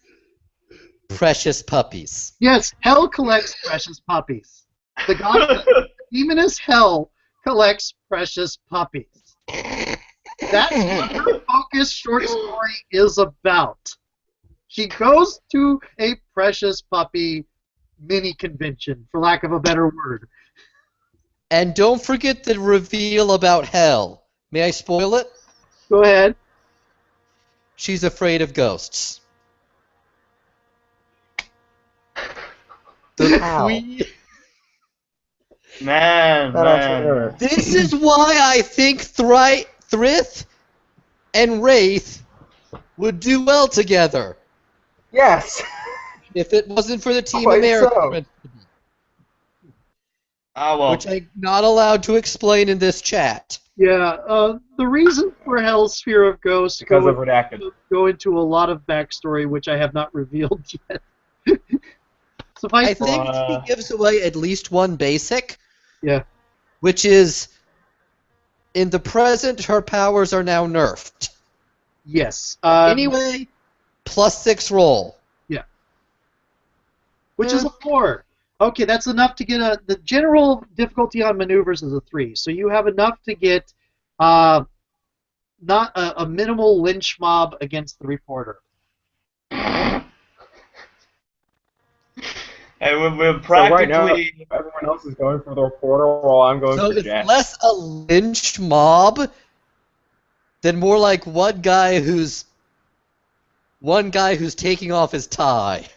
precious puppies. Yes, Hell collects precious puppies. The god demoness Hell collects precious puppies. That's what her focused short story is about. She goes to a precious puppy mini convention, for lack of a better word. And don't forget the reveal about Hell. May I spoil it? Go ahead. She's afraid of ghosts. The Ow. queen. Man. This is why I think Thrith and Wraith would do well together. Yes. If it wasn't for the Team Quite America so. principle, Ah, well. which I'm not allowed to explain in this chat. Yeah, the reason for Hell's Sphere of Ghosts Because of redacted. go into a lot of backstory, which I have not revealed yet. Suffice I to think he gives away at least one basic. Yeah. Which is, in the present, her powers are now nerfed. yes. Anyway, +6 roll. Which is a 4. Okay, that's enough to get the general difficulty on maneuvers is a 3. So you have enough to get not a minimal lynch mob against the reporter. Hey, we're So right now, practically... everyone else is going for the reporter while I'm going So for it's Jack. less a lynched mob than more like one guy who's taking off his tie.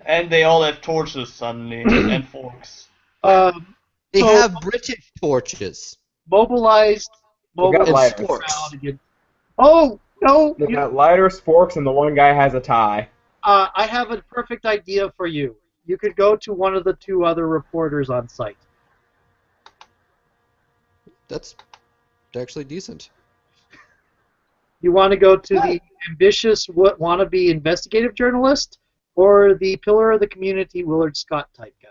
And they all have torches suddenly, and forks. They So- have British torches. Mobilized got lighters. crowd again. Oh no! They got lighters, forks, and the one guy has a tie. I have a perfect idea for you. You could go to one of the 2 other reporters on site. That's actually decent. You want to go to the ambitious wannabe investigative journalist, or the pillar of the community Willard Scott type guy?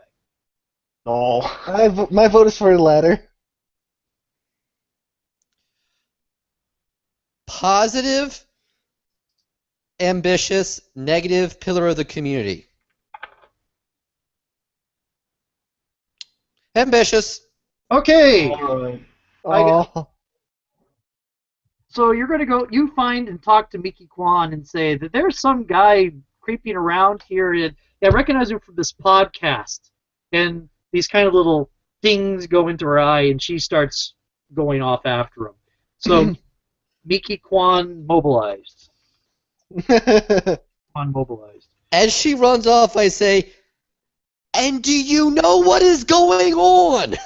No. My vote is for the latter. Positive, ambitious, negative pillar of the community. Ambitious. Okay. Alright. I got- Oh, So you're going to go, you find and talk to Miki Kwan and say that there's some guy creeping around here, and I recognize him from this podcast. And these kind of little things go into her eye, and she starts going off after him. So Miki Kwan mobilized. Kwan mobilized. As she runs off, I say, "And do you know what is going on?"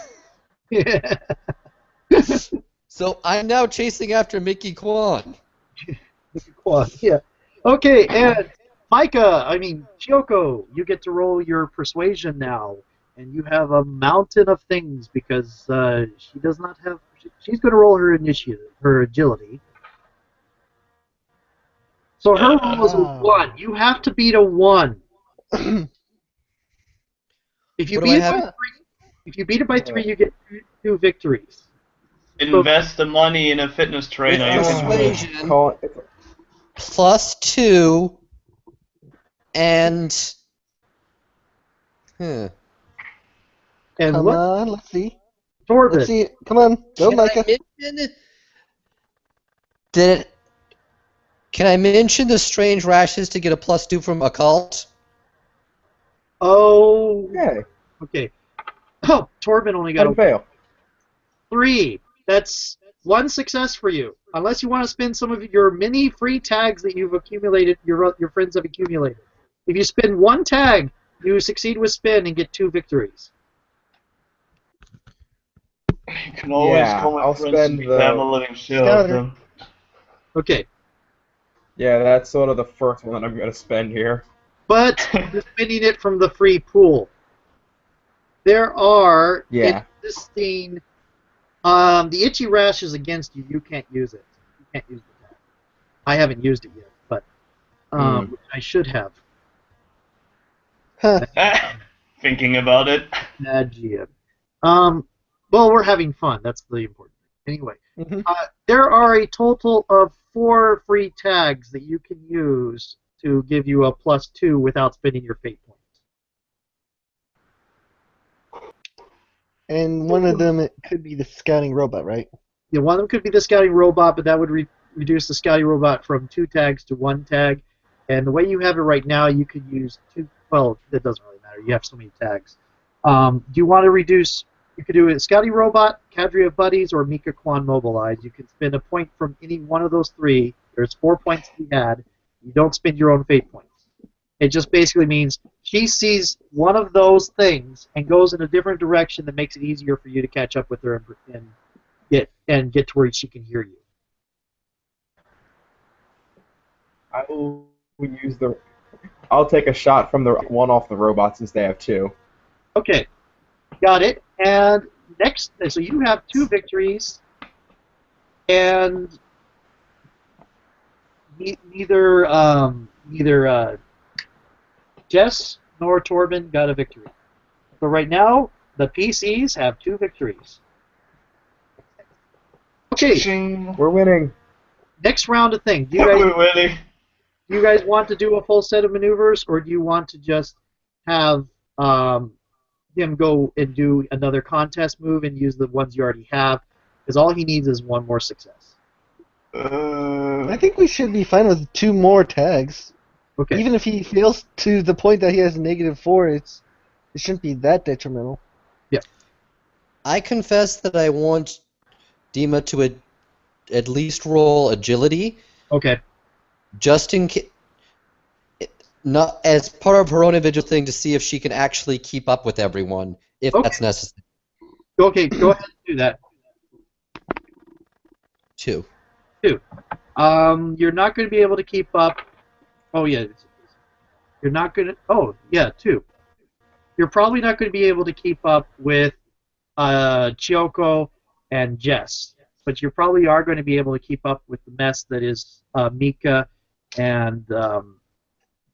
So I'm now chasing after Mickey Kwan. Miki Kwan, yeah. Okay, and Chioko, you get to roll your persuasion now, and you have a mountain of things because she does not have. She's going to roll her initiative, her agility. So her roll is a 1. You have to beat a 1. If you What do I beat it have? by 3, if you beat it by 3, you get two victories. Invest the money in a fitness trainer. You With can do it. persuasion, Call it. +2, and... And come what? on, let's see. Torben. Let's see. Come on, go, Can Micah. Can I mention the strange rashes to get a +2 from occult? Oh, Okay. okay. Oh, Torben only got a Unveil. 3. That's 1 success for you. Unless you want to spend some of your many free tags that you've accumulated, your friends have accumulated. If you spend 1 tag, you succeed with spin and get 2 victories. You can always Yeah, call my I'll friends spend and the- have a living shit of Scouter. them. Okay. Yeah, that's sort of the first one I'm going to spend here. But you're spending it from the free pool. There are Yeah. existing. The itchy rash is against you. You can't use it. You can't use it. I haven't used it yet, but I should have. Huh. Thinking about it. Nagia. Well, we're having fun. That's the important thing. Anyway, Mhm. there are a total of 4 free tags that you can use to give you a +2 without spending your fate points. And one of them it could be the scouting robot, right? Yeah, one of them could be the scouting robot, but that would reduce the scouting robot from 2 tags to 1 tag. And the way you have it right now, you could use 2. Well, that doesn't really matter. You have so many tags. Do you want to reduce? You could do a scouting robot, cadre of buddies, or Mika Kwan mobilize. You can spend a point from any one of those 3. There's 4 points to be had. You don't spend your own fate points. It just basically means she sees one of those things and goes in a different direction that makes it easier for you to catch up with her and get to where she can hear you. I will use the. I'll take a shot from the one off the robot since they have 2. Okay, got it. And next, so you have 2 victories, and neither Jess nor Torben got a victory. So right now, the PCs have 2 victories. Okay, Ching. We're winning. next round of things. Do you guys want to do a full set of maneuvers, or do you want to just have him go and do another contest move and use the ones you already have? Because all he needs is 1 more success. I think we should be fine with 2 more tags. Okay. Even if he fails to the point that he has -4, it shouldn't be that detrimental. I confess that I want Dima to at least roll agility, Okay. just in case, not as part of her own individual thing to see if she can actually keep up with everyone, if Okay. that's necessary. Okay, go ahead and do that. 2. You're not going to be able to keep up. Oh, yeah. You're not going to. Oh, yeah, 2. You're probably not going to be able to keep up with Chioko and Jess. but you probably are going to be able to keep up with the mess that is Mika and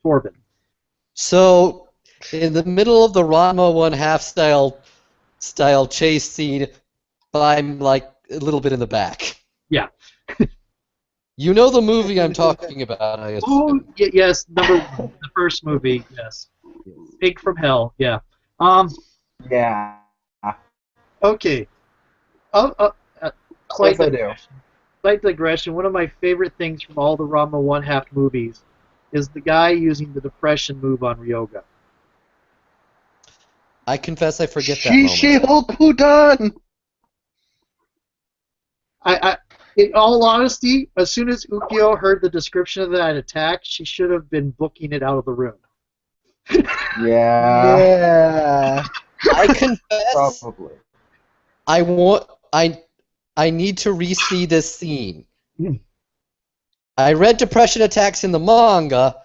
Torben. So, in the middle of the Ranma 1/2 style chase scene, I'm like a little bit in the back. Yeah. You know the movie I'm talking about, I assume. Oh, yes, number one, the first movie, yes. Pig from Hell, yeah. Yeah. Okay. Yes, I do. Slight digression. One of my favorite things from all the Ranma 1/2 movies is the guy using the depression move on Ryoga. I confess I forget that moment. Shishihokudan! In all honesty, as soon as Ukyo heard the description of that attack, she should have been booking it out of the room. Yeah. Yeah. I confess Probably. I need to re-see this scene. I read depression attacks in the manga,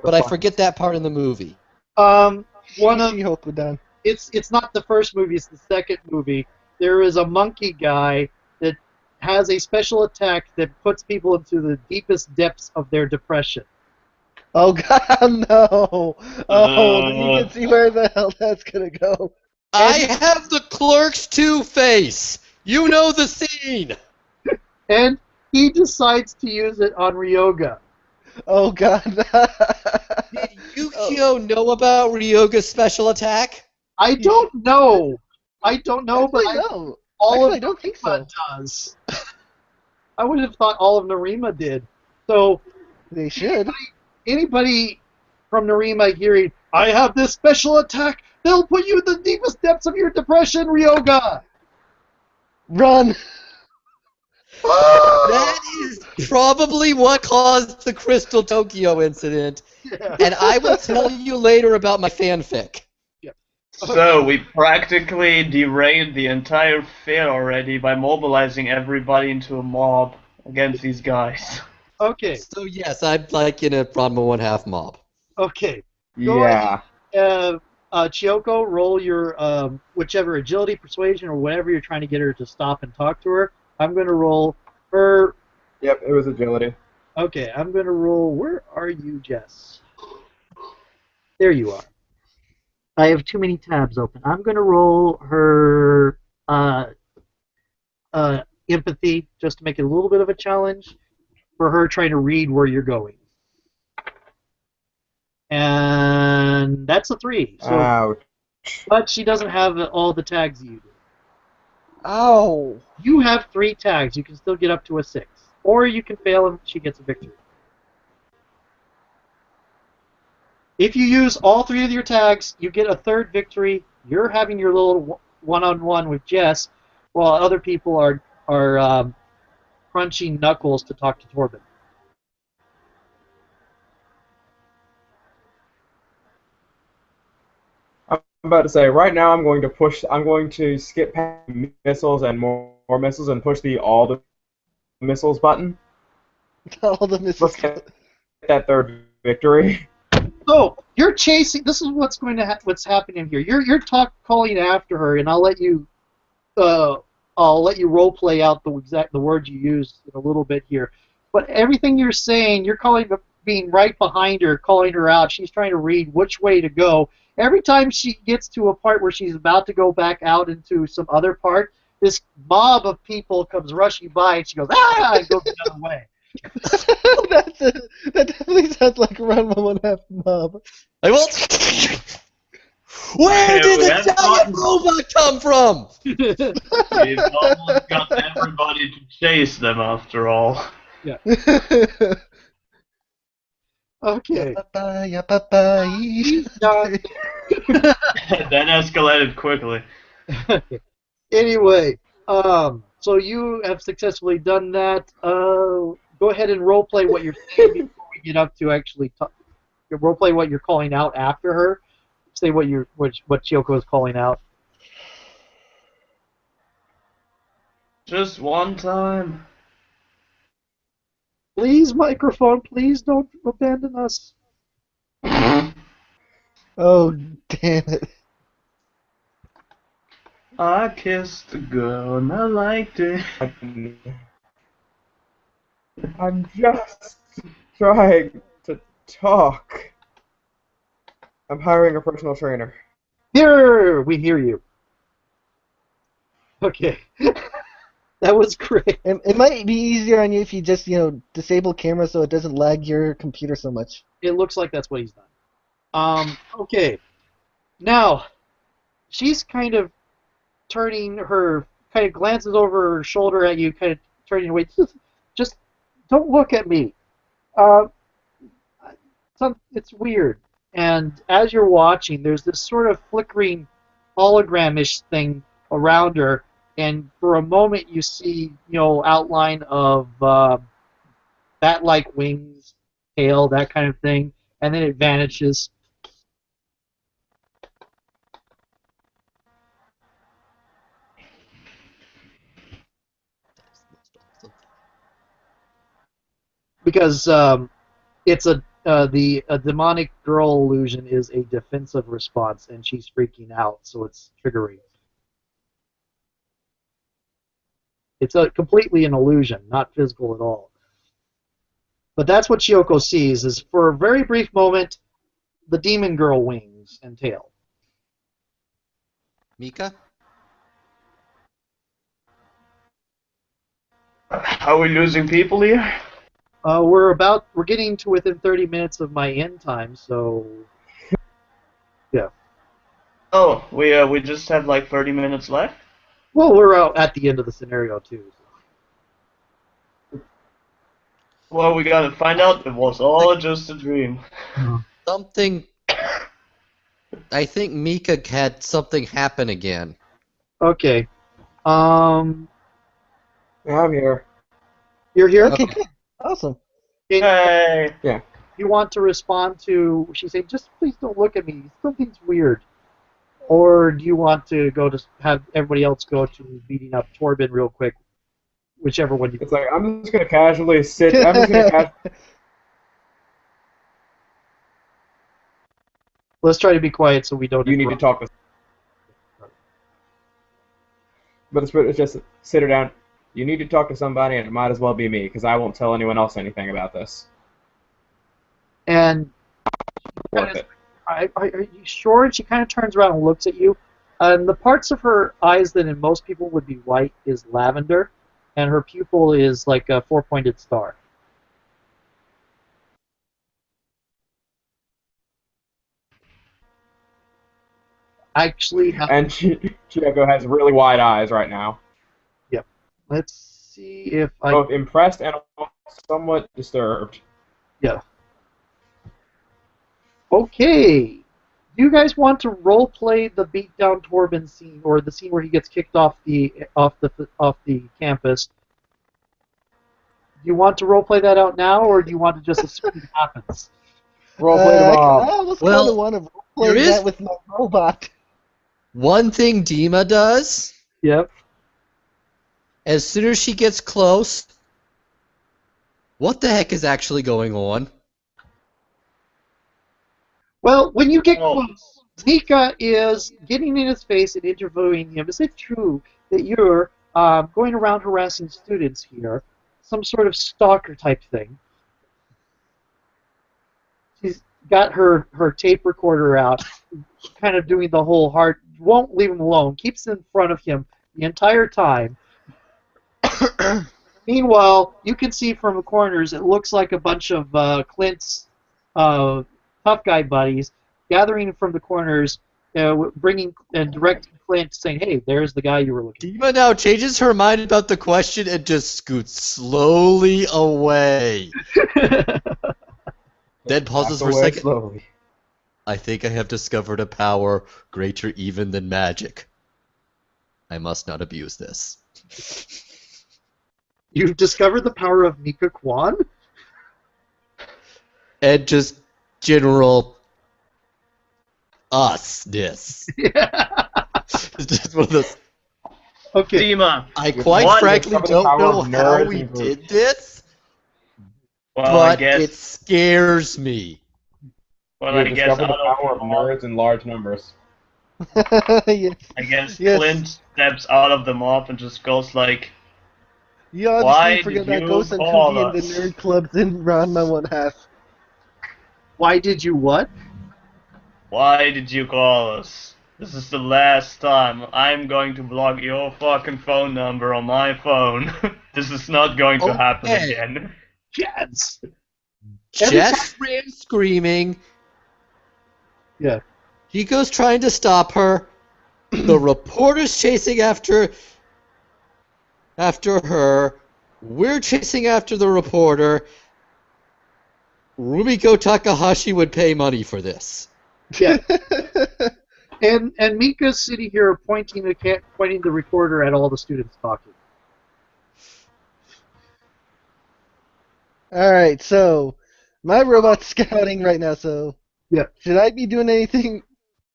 but I forget that part in the movie. Shishihokudan. It's not the first movie, it's the second movie. There is a monkey guy that has a special attack that puts people into the deepest depths of their depression. Oh god, no! Oh, you can see where the hell that's gonna go. I have the Clerks 2 face! You know the scene! And he decides to use it on Ryoga. Oh god. Did Yukio know about Ryoga's special attack? I don't know. I don't know, but no. all Actually, I of don't think Narima so. does. I would have thought all of Narima did. So They should. anybody from Narima hearing, I have this special attack, they'll put you in the deepest depths of your depression, Ryoga! Run! That is probably what caused the Crystal Tokyo incident, Yeah. and I will tell you later about my fanfic. So we practically derailed the entire fair already by mobilizing everybody into a mob against these guys. Okay, So yes, I'm like in a Ranma 1/2 mob. okay. Yeah. Chiyoko, roll your whichever agility, persuasion, or whatever you're trying to get her to stop and talk to her. I'm going to roll her. Yep, it was agility. Okay, I'm going to roll. Where are you, Jess? There you are. I have too many tabs open. I'm going to roll her empathy just to make it a little bit of a challenge for her trying to read where you're going. And that's a 3. So, Ouch. but she doesn't have all the tags you do. Ow! You have 3 tags. You can still get up to a 6. Or you can fail and she gets a victory. If you use all 3 of your tags, you get a 3rd victory. You're having your little one-on-one with Jess, while other people are crunching knuckles to talk to Torben. I'm about to say, right now I'm going to skip past missiles and more missiles and push all the missiles button. All the missiles. Let's get that 3rd victory. So you're chasing. This is what's going to what's happening here. You're calling after her, and I'll let you role play out the words you used in a little bit here. But everything you're saying, you're being right behind her, calling her out. She's trying to read which way to go. Every time she gets to a part where she's about to go back out into some other part, this mob of people comes rushing by, and she goes, ah, and goes the other way. That definitely sounds like a Ranma 1/2 mob. I will. Where did we the have giant gotten- robot come from? We've almost got everybody to chase them after all. Okay. That escalated quickly. Anyway, so you have successfully done that. Go ahead and roleplay what you're saying before we get up to actually roleplay what you're calling out after her. Say what Chiyoko is calling out. Just one time. Please, microphone, please don't abandon us. Oh, damn it. I kissed a girl and I liked it. I'm just trying to talk. I'm hiring a personal trainer. Here, we hear you. Okay. That was great. It might be easier on you if you just, disable camera so it doesn't lag your computer so much. It looks like that's what he's done. Okay. Now, she's kind of glances over her shoulder at you, kind of turning away. Just don't look at me. It's weird. And as you're watching, there's this sort of flickering hologram-ish thing around her, and for a moment you see, outline of bat-like wings, tail, that kind of thing, and then it vanishes. Because it's a demonic girl illusion is a defensive response, and she's freaking out, so it's triggering. It's completely an illusion, not physical at all. But that's what Shiyoko sees, is for a very brief moment, the demon girl wings and tail. Mika? Are we losing people here? We're getting to within 30 minutes of my end time, so yeah. Oh, we just have like 30 minutes left? Well, we're out at the end of the scenario too. Well, we gotta find out it was all just a dream. Something... I think Mika had something happen again. Okay. Yeah, I'm here. You're here? Okay, good. Awesome. Hey! Yeah. You want to respond to... She's saying, just please don't look at me. Something's weird. Or do you want to go to have everybody else go to beating up Torben real quick? Whichever one you... It's like, I'm just gonna casually sit. I'm just gonna Let's try to be quiet so we don't... You need to talk to. But it's just sit her down. You need to talk to somebody, and it might as well be me, because I won't tell anyone else anything about this. And... Worth it. Are you sure? And she kind of turns around and looks at you. And the parts of her eyes that in most people would be white is lavender, and her pupil is like a four-pointed star. Actually, And Chiyoko has really wide eyes right now. Yep. Let's see if I... Both impressed and somewhat disturbed. Yeah. Okay. Do you guys want to role play the beatdown Torben scene, or the scene where he gets kicked off the campus? Do you want to role play that out now, or do you want to just assume it happens? Role play them I all. almost Well, kind of want to play there is- that with my robot. One thing Dima does, Yep. as soon as she gets close, what the heck is actually going on? Well, when you get Oh. close, Mika is getting in his face and interviewing him. Is it true that you're going around harassing students here? Some sort of stalker type thing. She's got her tape recorder out, kind of doing the whole hard, won't leave him alone, keeps in front of him the entire time. Meanwhile, you can see from the corners, it looks like a bunch of Clint's tough guy buddies gathering from the corners, bringing and directing Clint, saying, "Hey, there's the guy you were looking Dima now changes her mind about the question and just scoots slowly away. for." Then pauses for a Away second. slowly. I think I have discovered a power greater even than magic. I must not abuse this. You've discovered the power of Mika Kwan? And just general usness. It's just one of those. Okay. Dima, I quite What? frankly Discover the don't power know of how nerds we and did this, well, I but guess, it scares me. well, You I have guess discovered the out of power of nerds in large numbers. Yes. I guess Yes. Clint steps out of the mob and just goes like, You obviously Why forgot did that you Ghost and call Cookie and the us? nerd clubs in Ranma 1/2. Why did you what? why did you call us? This is the last time. I'm going to block your fucking phone number on my phone. This is not going to happen Okay. again. Yes. Every Jess ran screaming. Yeah. Chico's trying to stop her. The reporter's chasing after her. We're chasing after the reporter. Rumiko Takahashi would pay money for this. Yeah. And Mika's sitting here pointing the recorder at all the students talking. Alright, so my robot's scouting right now, so Yeah. should I be doing anything?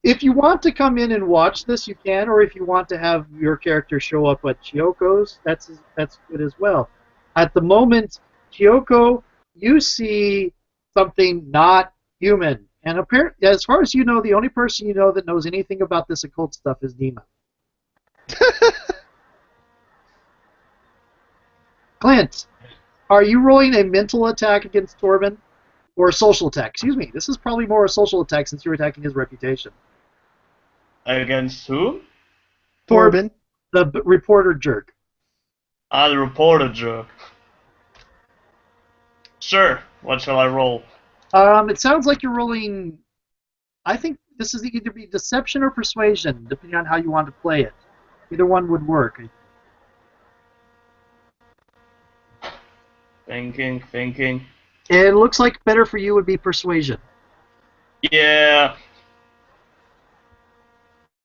If you want to come in and watch this, you can, or if you want to have your character show up at Chioko's, that's good as well. At the moment, Chioko, you see something not human. And as far as you know, the only person you know that knows anything about this occult stuff is Dima. Clint, are you rolling a mental attack against Torben? Or a social attack? Excuse me. This is probably more a social attack since you're attacking his reputation. Against who? Torben? The reporter jerk. The reporter jerk. Sure. What shall I roll? It sounds like you're rolling. I think this is either be deception or persuasion, depending on how you want to play it. Either one would work. Thinking. It looks like better for you would be persuasion. Yeah.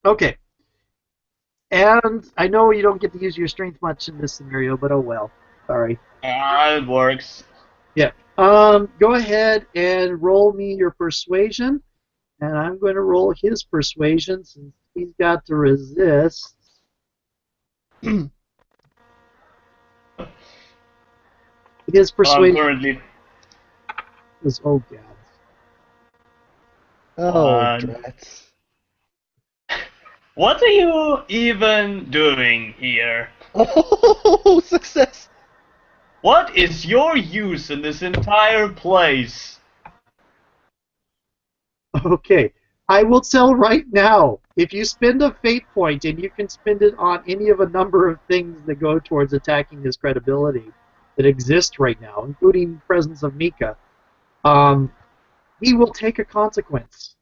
Okay. And I know you don't get to use your strength much in this scenario, but oh well. Sorry. It works. Yeah. Go ahead and roll me your persuasion, and I'm going to roll his persuasion since he's got to resist. His I'm persuasion currently is oh god. Oh, drats. What are you even doing here? Oh, success! What is your use in this entire place? Okay. I will tell right now, if you spend a fate point and you can spend it on any of a number of things that go towards attacking his credibility that exist right now, including the presence of Mika, he will take a consequence.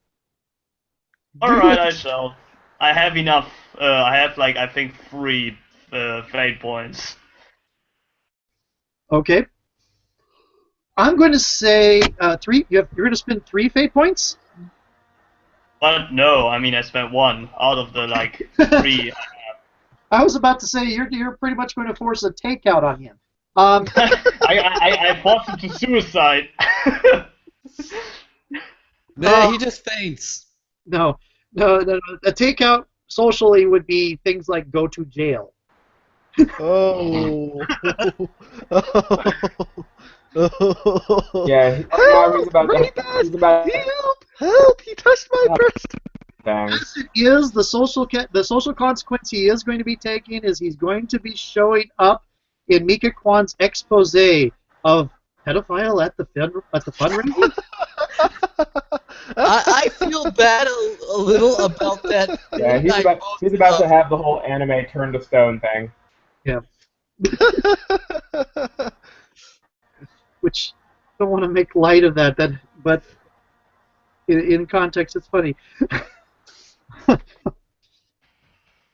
Alright, I shall. I have enough. I have, like, I think 3 fate points. Okay. I'm going to say 3. You're going to spend 3 fate points? But no, I mean, I spent 1 out of the, like, 3. I was about to say you're pretty much going to force a takeout on him. I forced him to suicide. Nah, he just faints. No. A takeout socially would be things like go to jail. Oh. Yeah, Help! he's about Really to. bad! He's about to. Help! Help! He touched my breast! Thanks. It is the social consequence he is going to be taking is he's going to be showing up in Mika Kwan's expose of pedophile at the fundraiser. I feel bad a little about that. Yeah, he's about to have the whole anime turn to stone thing. Yeah. Which I don't want to make light of that, but in context, it's funny.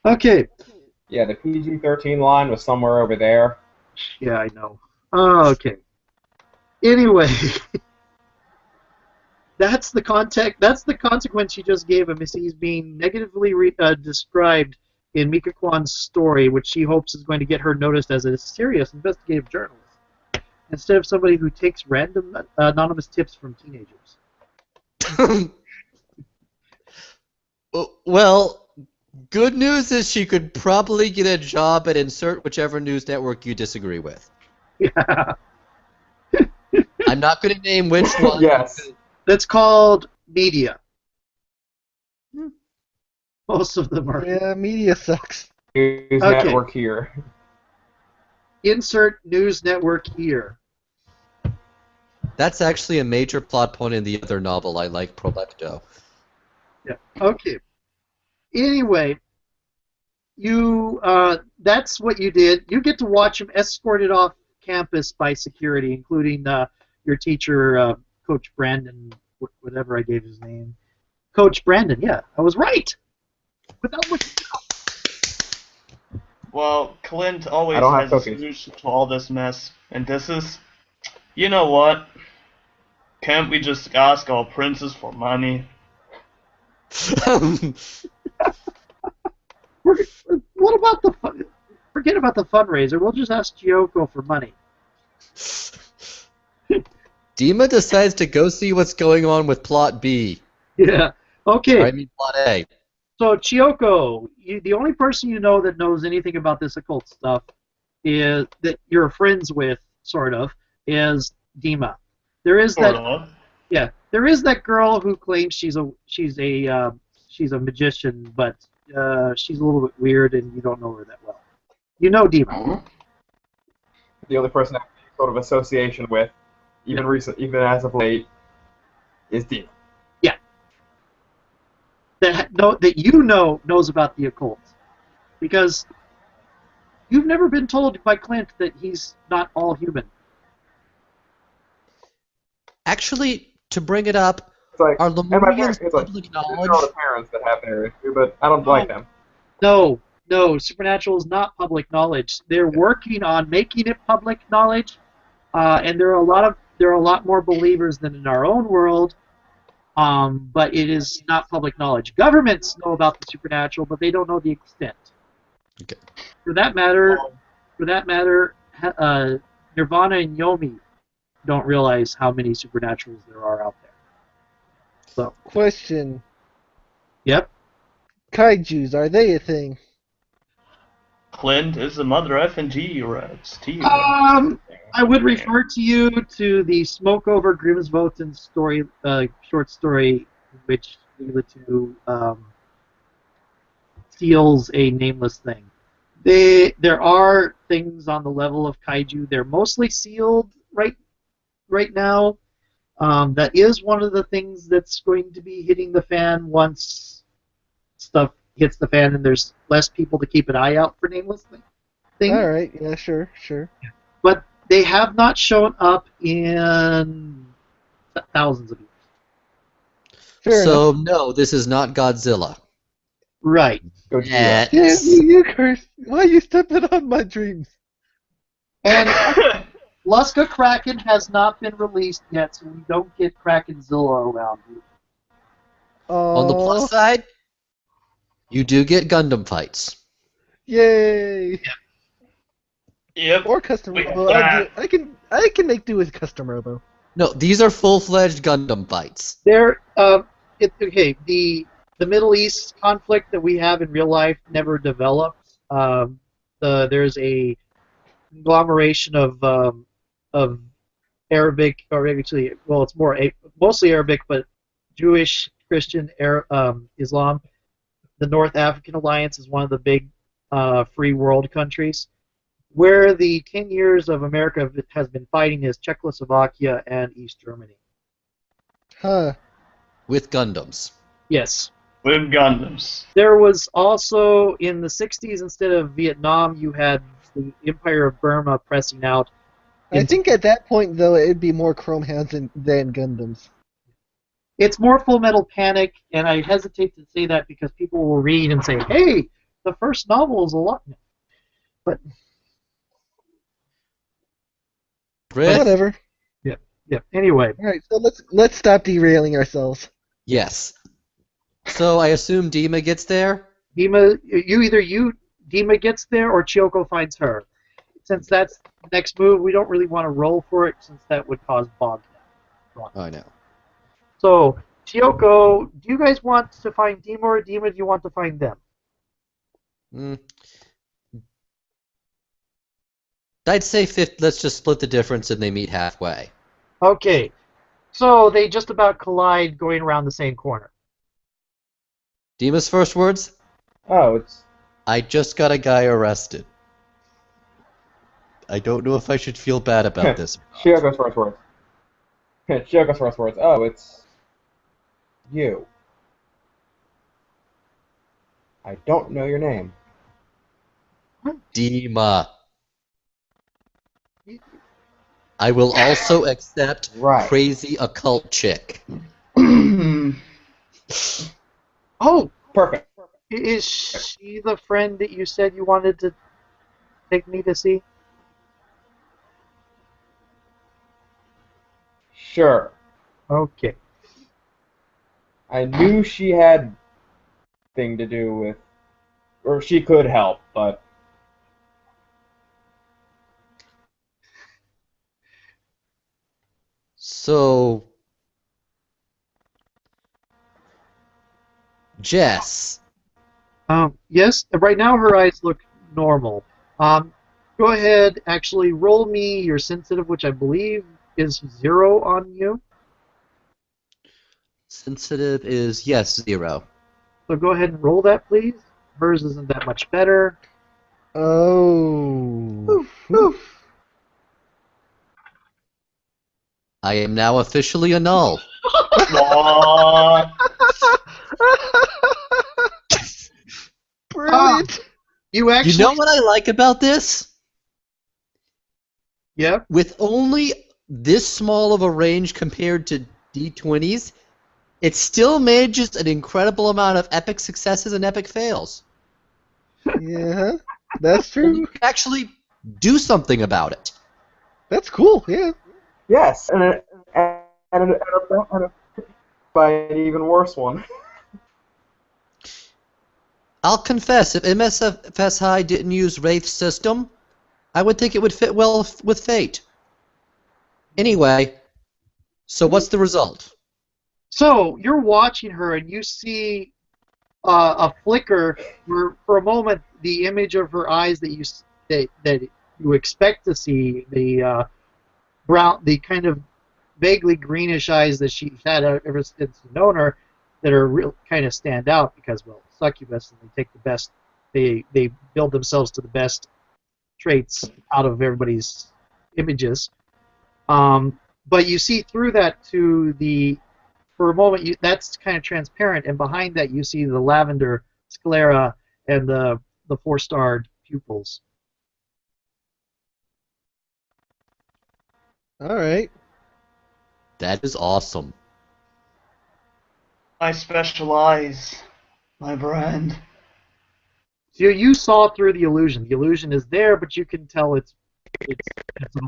Okay. Yeah, the PG-13 line was somewhere over there. Yeah, I know. Okay. Anyway, that's the consequence you just gave him. Is he's being negatively described in Mika Kwan's story, which she hopes is going to get her noticed as a serious investigative journalist, instead of somebody who takes random anonymous tips from teenagers. Well, good news is she could probably get a job at insert whichever news network you disagree with. Yeah. I'm not going to name which one. Yes. That's called media. Most of them are. Yeah, media sucks. News Okay. network here. Insert news network here. That's actually a major plot point in the other novel I like, Prolecto. Yeah. Okay. Anyway, that's what you did. You get to watch him escorted off campus by security, including your teacher, Coach Brandon, whatever I gave his name. Coach Brandon, yeah, I was right. Without looking up. Well, Clint always I don't have has a cookies. solution to all this mess, and this is, you know what? Can't we just ask our princess for money? What about the fun? Forget about the fundraiser. We'll just ask Gyoko for money. Dima decides to go see what's going on with Plot B. Yeah. Okay. Or, I mean Plot A. So Chiyoko, the only person you know that knows anything about this occult stuff is that you're friends with, sort of, is Dima. There is Sort that. of. Yeah. There is that girl who claims she's a magician, but she's a little bit weird, and you don't know her that well. You know Dima. The only person I have any sort of association with, even even as of late, is Dima. That you know knows about the occult, because you've never been told by Clint that he's not all human. Actually, to bring it up, It's like, are and my Lemurians parents, it's like, public these are all knowledge? the parents that have an issue, but I don't like them. No, Supernatural is not public knowledge. They're working on making it public knowledge, and there are a lot more believers than in our own world. But it is not public knowledge. Governments know about the supernatural, but they don't know the extent. Okay. For that matter, Nirvana and Yomi don't realize how many supernaturals there are out there. So, Question: yep. Kaijus, are they a thing? Clint is the mother effing T-Rex. I would refer to you to the Smoke Over Grimsvoten story, short story, in which Leela steals a nameless thing. There are things on the level of kaiju. They're mostly sealed right now. That is one of the things that's going to be hitting the fan once stuff hits the fan and there's less people to keep an eye out for nameless things. All right, yeah, sure. But they have not shown up in thousands of years. Fair enough. So, no, this is not Godzilla. Right. Go to Yes. Yeah, you curse. Why are you stepping on my dreams? And Luska Kraken has not been released yet, so we don't get Krakenzilla around here. On the plus side, you do get Gundam fights. Yay! Yep. Or custom Wait, robo. I can make do with custom robo. No, these are full-fledged Gundam fights. Okay, the Middle East conflict that we have in real life never developed. There's a conglomeration of Arabic, or actually, well, it's mostly Arabic, but Jewish, Christian, Islam. The North African Alliance is one of the big free world countries. Where the 10 years of America has been fighting is Czechoslovakia and East Germany. Huh. With Gundams. Yes. With Gundams. There was also, in the 60s, instead of Vietnam, you had the Empire of Burma pressing out. I think at that point, though, it'd be more Chrome Hounds than Gundams. It's more Full Metal Panic, and I hesitate to say that because people will read and say, hey, the first novel is a lot. But Griff? Whatever. yeah. Anyway, All right, so let's stop derailing ourselves. Yes. So I assume Dima gets there? Dima gets there or Chiyoko finds her. Since that's the next move, we don't really want to roll for it since that would cause bog down. I know. So, Chiyoko, do you guys want to find Dima or Dima, do you want to find them? I'd say let's just split the difference and they meet halfway. Okay. So they just about collide going around the same corner. Dima's first words? Oh, it's I just got a guy arrested. I don't know if I should feel bad about this. Shioko's first words. Shioko's first words. Oh, it's you. I don't know your name. Dima. I will also accept Right. crazy occult chick. Oh, Perfect. is she the friend that you said you wanted to take me to see? Sure. Okay. I knew she had thing to do with, or she could help, but So, Jess, Yes, right now her eyes look normal. Go ahead, actually roll me your sensitive, which I believe is 0 on you. sensitive is yes, 0. So go ahead and roll that, please. Hers isn't that much better. Oh. I am now officially a null. What? Brilliant. You actually, You know what I like about this? yeah. With only this small of a range compared to D20s, it still manages an incredible amount of epic successes and epic fails. Yeah, that's And true. you can actually do something about it. That's cool. Yeah. yes, and by an even worse one. I'll confess, if MSFS High didn't use Wraith's system, I would think it would fit well with Fate. Anyway, so what's the result? So you're watching her and you see a flicker where, for a moment, the image of her eyes that you expect to see, the brown, the kind of vaguely greenish eyes that she's had ever since you've known her, that are real kind of stand out because, well, succubus, and they take the best, they build themselves to the best traits out of everybody's images. But you see through that to the, for a moment, that's kind of transparent, and behind that you see the lavender sclera and the 4-starred pupils. All right. That is awesome. I specialize, my brand. So you saw through the illusion. The illusion is there, but you can tell it's an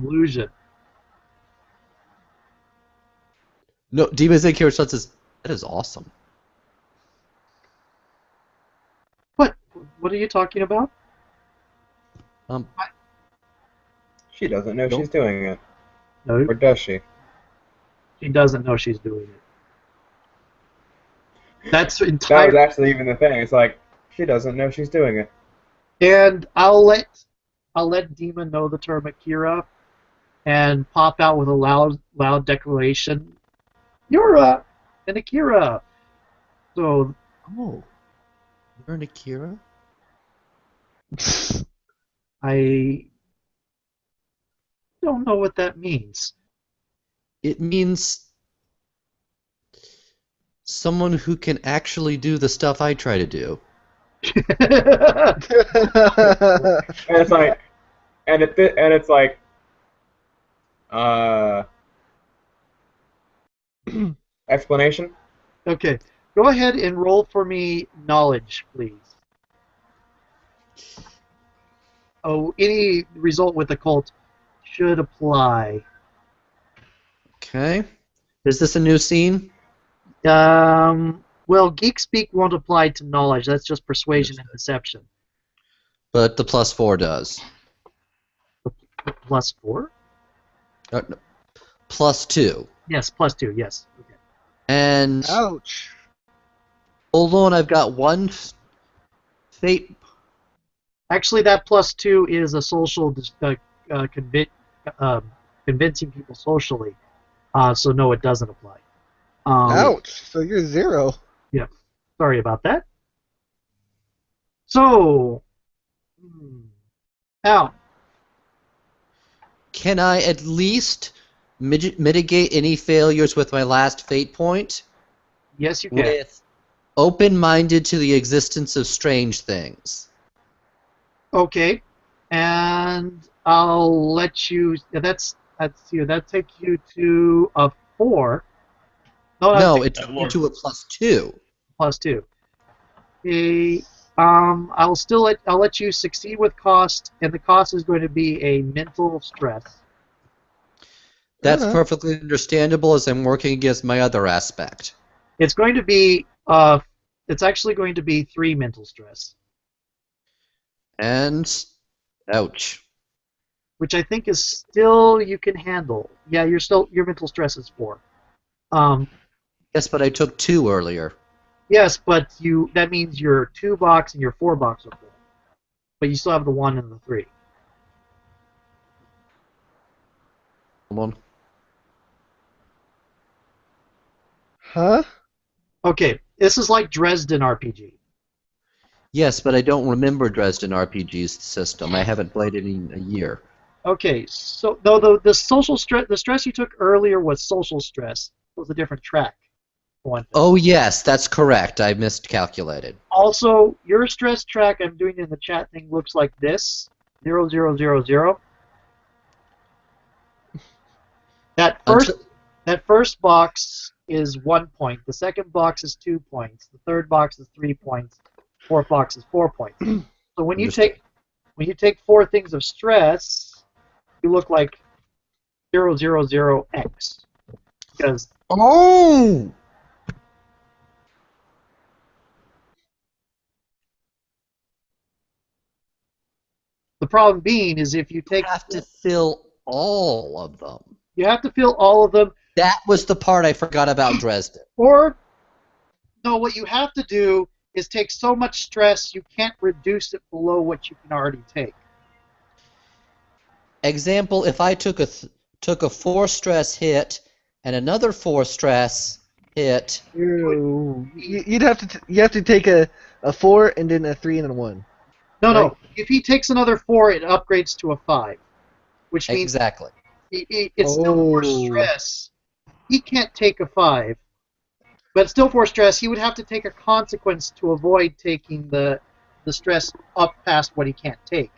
illusion. No, Demon Zinc says, that is awesome. What are you talking about? She doesn't know Nope. she's doing it. No, Or does she? she doesn't know she's doing it. That's That was entirely. actually even the thing. It's like, she doesn't know she's doing it. And I'll let Demon know the term Akira, and pop out with a loud declaration. You're an Akira. So Oh, you're an Akira? I don't know what that means. It means someone who can actually do the stuff I try to do. And it's like, and it's like, explanation. Okay, go ahead and roll for me knowledge, please. Oh, any result with occult should apply. Okay. Is this a new scene? Well, geek speak won't apply to knowledge. That's just persuasion and deception. But the +4 does. +4? No, +2. Yes, +2. Yes. Okay. And Ouch. hold on, I've got one fate. Actually, that +2 is a social convincing people socially. So no, it doesn't apply. Ouch. So you're 0. Sorry about that. So, Al, Can I at least mitigate any failures with my last fate point? yes, you can. With open-minded to the existence of strange things. Okay, and I'll let you. That's here. That takes you to a 4. No, it that took me to a works. +2. +2. Okay. I'll let you succeed with cost, and the cost is going to be a mental stress. That's Uh-huh. perfectly understandable as I'm working against my other aspect. It's going to be it's actually going to be 3 mental stress, And ouch. which I think is still you can handle. Yeah, your mental stress is 4. Yes, but I took 2 earlier. Yes, but that means your 2 box and your 4 box are full, but you still have the 1 and the 3. Come on. Huh? Okay, this is like Dresden RPG. Yes, but I don't remember Dresden RPG's system. I haven't played it in a year. Okay, so though the social stress, the stress you took earlier was social stress. It was a different track. For one thing. Oh yes, that's correct. I miscalculated. Also, your stress track I'm doing in the chat thing looks like this: 0, 0, 0, 0. That first box is 1 point. The second box is 2 points. The third box is 3 points. Fourth box is 4 points. So when you Understood. take 4 things of stress, you look like 0, 0, 0, X. Because Oh! the problem being is if you take Have to fill all of them. you have to fill all of them, That was the part I forgot about Dresden. or no, what you have to do is take so much stress you can't reduce it below what you can already take. Example: if I took a 4 stress hit and another 4 stress hit, You'd have to you have to take a 4 and then a 3 and a 1. No, Right. no. If he takes another 4, it upgrades to a 5, which means exactly. it's still more stress. He can't take a 5, but it's still 4 stress. He would have to take a consequence to avoid taking the stress up past what he can't take.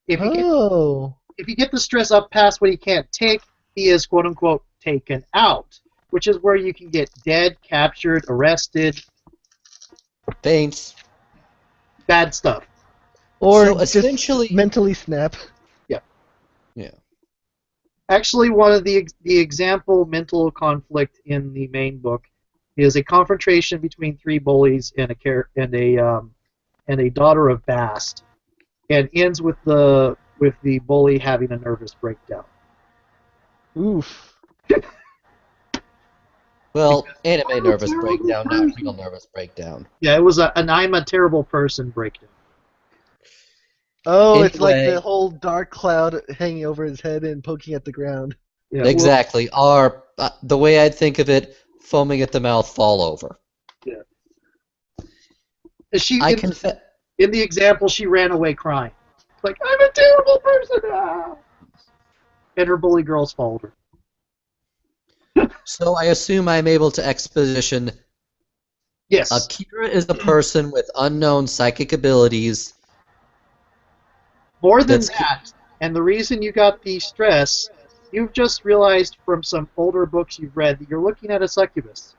If he get the stress up past what he can't take, he is quote unquote taken out, which is where you can get dead, captured, arrested, Faints. bad stuff. Or So just essentially- mentally snap. Yeah. Actually, one of the example mental conflict in the main book is a confrontation between 3 bullies and a daughter of Bast, and ends with the bully having a nervous breakdown. Oof. Well, anime nervous breakdown, not real nervous breakdown. Yeah, it was an I'm a terrible person breakdown. Oh, it's like Anyway. the whole dark cloud hanging over his head and poking at the ground. Yeah, Exactly. Or the way I'd think of it, foaming at the mouth, fall over. She I in, confess. in the example, she ran away crying. Like, I'm a terrible person. Ah! And her bully girls followed her. So I assume I'm able to exposition. Yes. Akira is a person with unknown psychic abilities. More than That's- that, and the reason you got the stress, you've just realized from some older books you've read that you're looking at a succubus.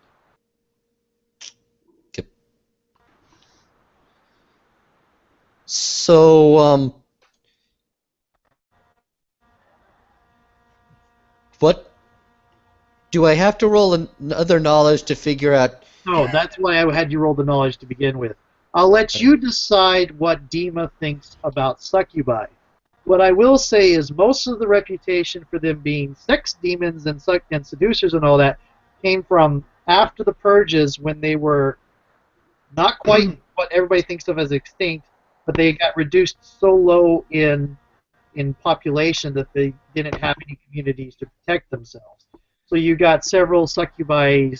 So, what do I have to roll another knowledge to figure out? No, that's why I had you roll the knowledge to begin with. I'll let you decide what Dima thinks about succubi. What I will say is most of the reputation for them being sex demons and seducers and all that came from after the purges when they were not quite what everybody thinks of as extinct, but they got reduced so low in population that they didn't have any communities to protect themselves. So you got several succubi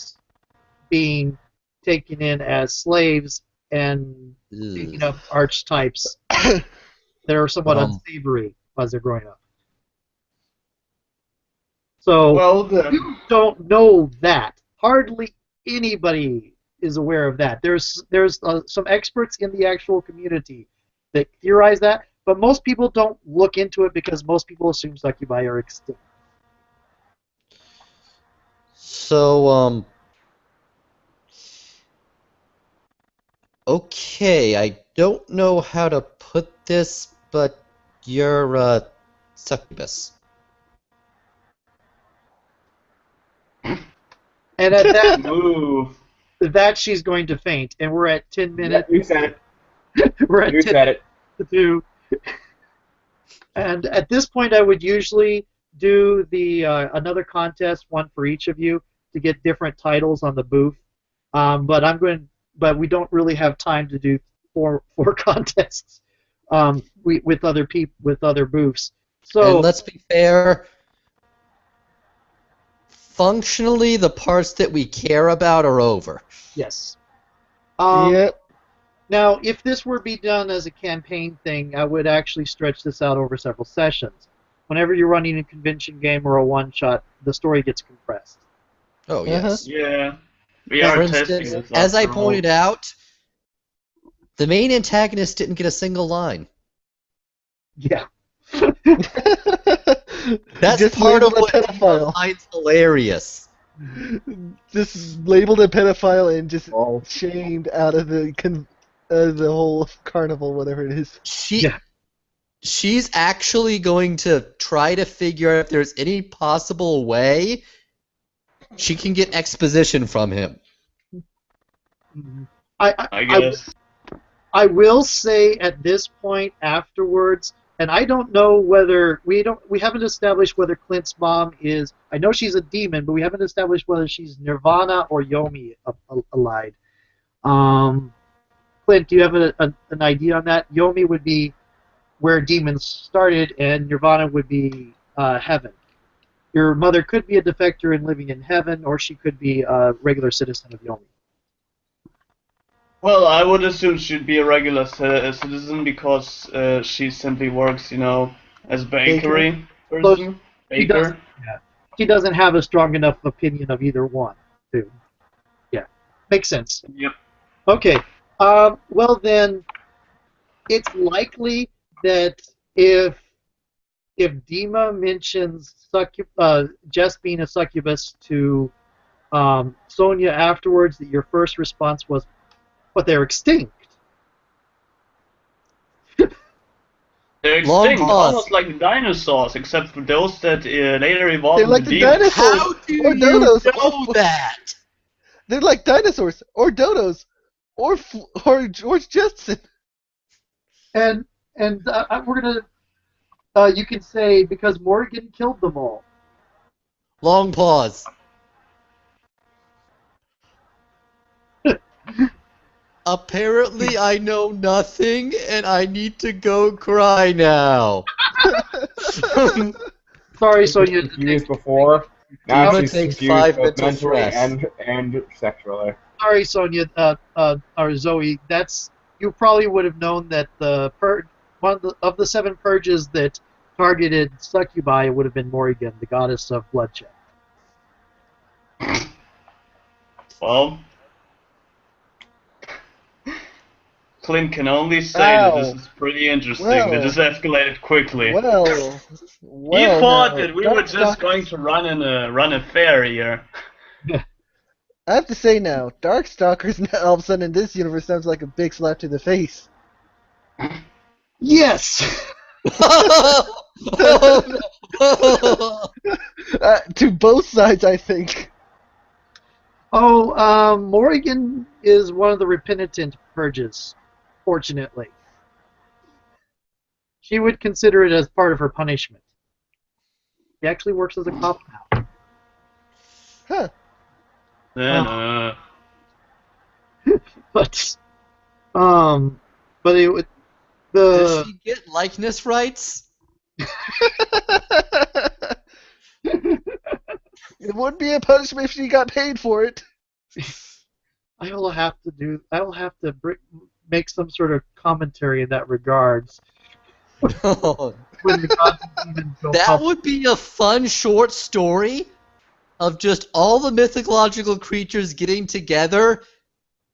being taken in as slaves and picking Ugh. up archetypes that are somewhat Um. unsavory as they're growing up. So Well, then. you don't know that. Hardly anybody is aware of that. There's some experts in the actual community that theorize that, but most people don't look into it because most people assume succubi are extinct. So, okay, I don't know how to put this, but you're a succubus. And at that, Move. she's going to faint, and we're at 10 Yeah, minutes. you said it. We're at You 10 said it. to 2. And at this point, I would usually do the another contest, one for each of you, to get different titles on the booth. But we don't really have time to do four contests with other booths. So And let's be fair, functionally, the parts that we care about are over. yes. Yep. Now, if this were to be done as a campaign thing, I would actually stretch this out over several sessions. Whenever you're running a convention game or a one-shot, the story gets compressed. Oh, yes. Yeah. We For are testing instance, this. as I after all. pointed out, the main antagonist didn't get a single line. Yeah. That's Just part of labeled what a pedophile. finds hilarious. Just labeled a pedophile and just Oh. shamed out of the whole carnival, whatever it is. She's actually going to try to figure out if there's any possible way she can get exposition from him. I guess. I will say at this point afterwards, and I don't know whether we haven't established whether Clint's mom is. I know she's a demon, but we haven't established whether she's Nirvana or Yomi allied. Clint, do you have an idea on that? Yomi would be where demons started, and Nirvana would be heaven. Your mother could be a defector and living in heaven, or she could be a regular citizen of Yomi. Well, I would assume she'd be a regular citizen because she simply works, as bakery person. Baker. She doesn't have a strong enough opinion of either one. Too. Yeah, makes sense. Yep. Okay. Well then, it's likely that if Dima mentions Jess being a succubus to Sonia afterwards, that your first response was, "But they're extinct." They're Long extinct, pause. almost like the dinosaurs, except for those that later evolved They're like into the demons. dinosaurs. How do Or you dodos. know that? They're like dinosaurs, or dodos, or George Jetson. And we're gonna. You can say because Morgan killed them all. Long pause. Apparently, I know nothing, and I need to go cry now. Sorry, Sonia. Confused before. Now Dima she's takes confused 5 both mental mentally stress. and sexually. Sorry, Sonia. Or Zoe. You probably would have known that one of the 7 purges that targeted succubi would have been Morrigan, the goddess of bloodshed. Well, Clint can only say that this is pretty interesting. Well. That this escalated quickly. Well, He thought now, that we were Darkstalkers- just going to run a fair here. I have to say now, Darkstalkers now all of a sudden in this universe sounds like a big slap to the face. Yes. To both sides, I think. Morrigan is one of the repenitent purges, fortunately. She would consider it as part of her punishment. She actually works as a cop now. Huh. Then, But it would Does she get likeness rights? It wouldn't be a punishment if she got paid for it. I will have to make some sort of commentary in that regards when the gods and demons go That public. would be a fun short story of just all the mythological creatures getting together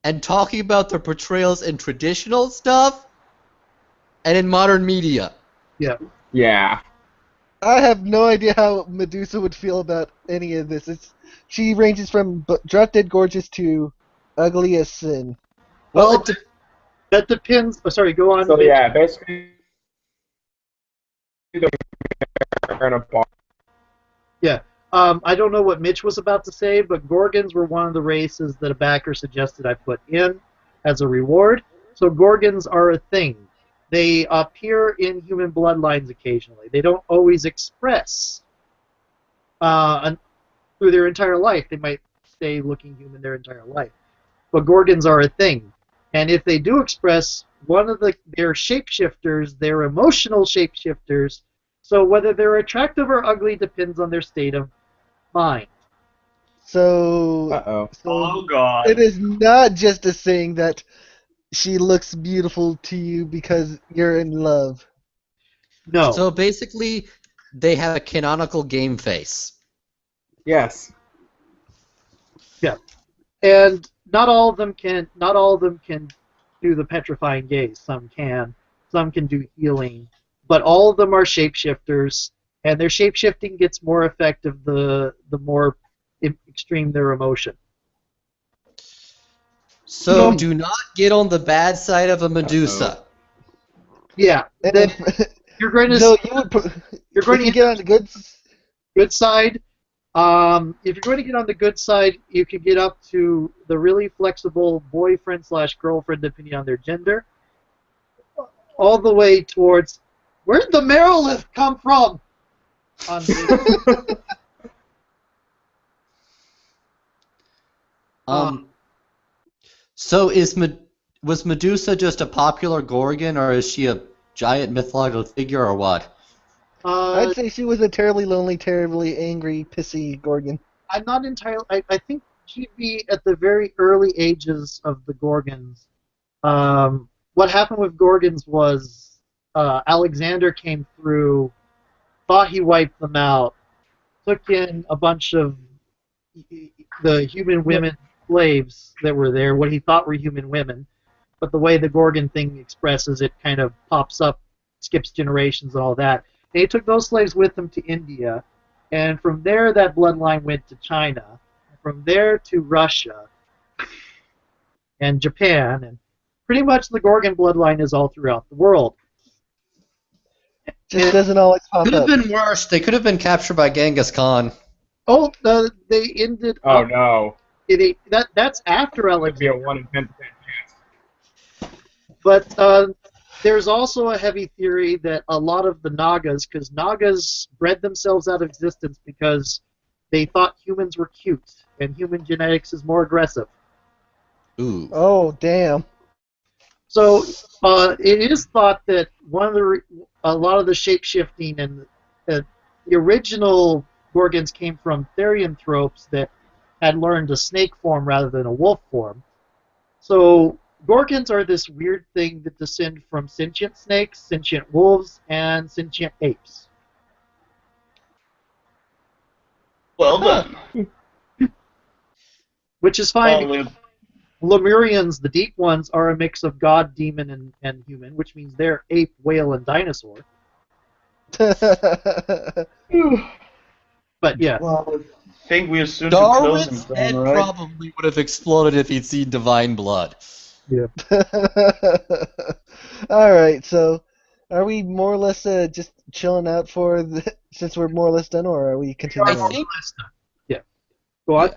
and talking about their portrayals in traditional stuff and in modern media. Yeah. Yeah. I have no idea how Medusa would feel about any of this. She ranges from drop dead gorgeous to ugly as sin. Well, that depends. Oh, sorry, go on. So Mitch. yeah, basically they're in a bar. Yeah. I don't know what Mitch was about to say, but Gorgons were one of the races that a backer suggested I put in as a reward. So Gorgons are a thing. They appear in human bloodlines occasionally. They don't always express through their entire life. They might stay looking human their entire life. But Gorgons are a thing. And if they do express, one of their shapeshifters, they're emotional shapeshifters, so whether they're attractive or ugly depends on their state of mind. So, Uh-oh. Oh god. it is not just a saying that she looks beautiful to you because you're in love. No. So basically, they have a canonical game face. Yes. And not all of them can do the petrifying gaze. Some can do healing, but all of them are shapeshifters, and their shapeshifting gets more effective the more extreme their emotion. So do not get on the bad side of a Medusa. Yeah. Then you're going to No, you would. you're going to get on the good side. If you're going to get on the good side, you can get up to the really flexible boyfriend/girlfriend, depending on their gender, all the way towards where'd the Merilith come from? On the, So was Medusa just a popular Gorgon, or is she a giant mythological figure, or what? I'd say she was a terribly lonely, terribly angry, pissy Gorgon. I'm not entirely. I think she'd be at the very early ages of the Gorgons. What happened with Gorgons was Alexander came through, thought he wiped them out, took in a bunch of the human women slaves that were there, what he thought were human women, but the way the Gorgon thing expresses it kind of pops up, skips generations and all that. And he took those slaves with him to India, and from there that bloodline went to China, and from there to Russia and Japan, and pretty much the Gorgon bloodline is all throughout the world. Just doesn't always pop Could have up. been worse. They could have been captured by Genghis Khan. Oh, they ended Oh up... no. That's after It'd be a Alexander. 1 in 10% chance. But there's also a heavy theory that a lot of the Nagas, because Nagas bred themselves out of existence because they thought humans were cute, and human genetics is more aggressive. Ooh. Oh, damn. So it is thought that a lot of the shape-shifting and the original Gorgons came from therianthropes that had learned a snake form rather than a wolf form. So Gorgons are this weird thing that descend from sentient snakes, sentient wolves, and sentient apes. Well done. Which is fine. Well, Lemurians, the deep ones, are a mix of god, demon, and human, which means they're ape, whale, and dinosaur. But yeah. well, I think we are soon to close Darwin's them head down, right? probably would have exploded if he'd seen Divine Blood. Alright, so are we more or less just chilling out since we're more or less done, or are we continuing I on? think Yeah. Go on.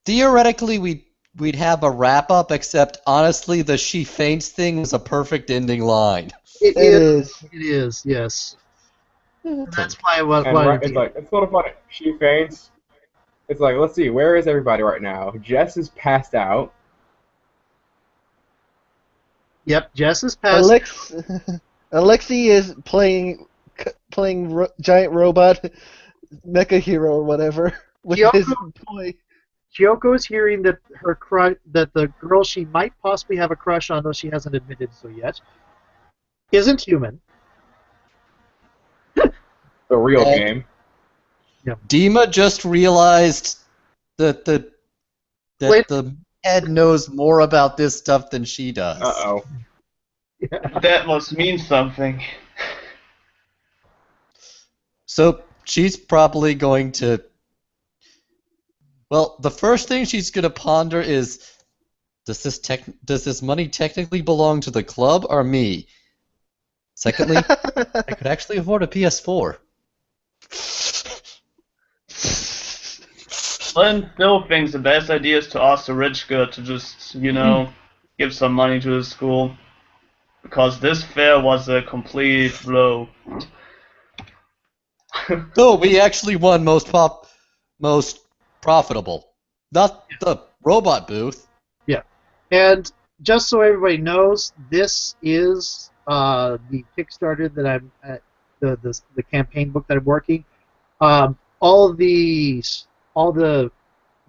theoretically we'd have a wrap up, except honestly the she faints thing was a perfect ending line. It It is. is. It is, yes. That's why I And wanted it's to like, it's sort of funny. She faints. It's like, let's see, where is everybody right now? Jess is passed out. Yep, Jess is passed. Alexi is playing giant robot mecha hero or whatever with Kyoko- his toy. Kyoko is hearing that that the girl she might possibly have a crush on, though she hasn't admitted so yet, isn't human. The real And- game. Dima just realized that the head knows more about this stuff than she does. Uh-oh. That must mean something. So she's probably going to. Well, the first thing she's going to ponder is, does this money technically belong to the club or me? Secondly, I could actually afford a PS4. Flynn still thinks the best idea is to ask the rich girl to just, give some money to the school. Because this fair was a complete blow. No, we actually won most profitable. Not the robot booth. And just so everybody knows, this is the Kickstarter that I'm at, the campaign book that I'm working. All the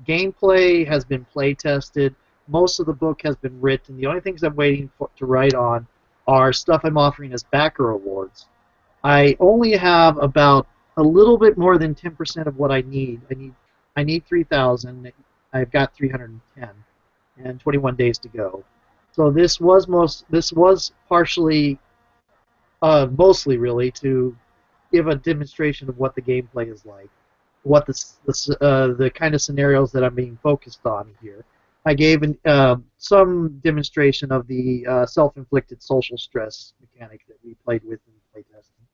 gameplay has been play tested. Most of the book has been written. The only things I'm waiting to write on are stuff I'm offering as backer awards. I only have about a little bit more than 10% of what I need. I need 3,000. I've got 310, and 21 days to go. So this was partially, mostly really, to give a demonstration of what the gameplay is like, what the kind of scenarios that I'm being focused on here. I gave some demonstration of the self-inflicted social stress mechanic that we played with in playtesting.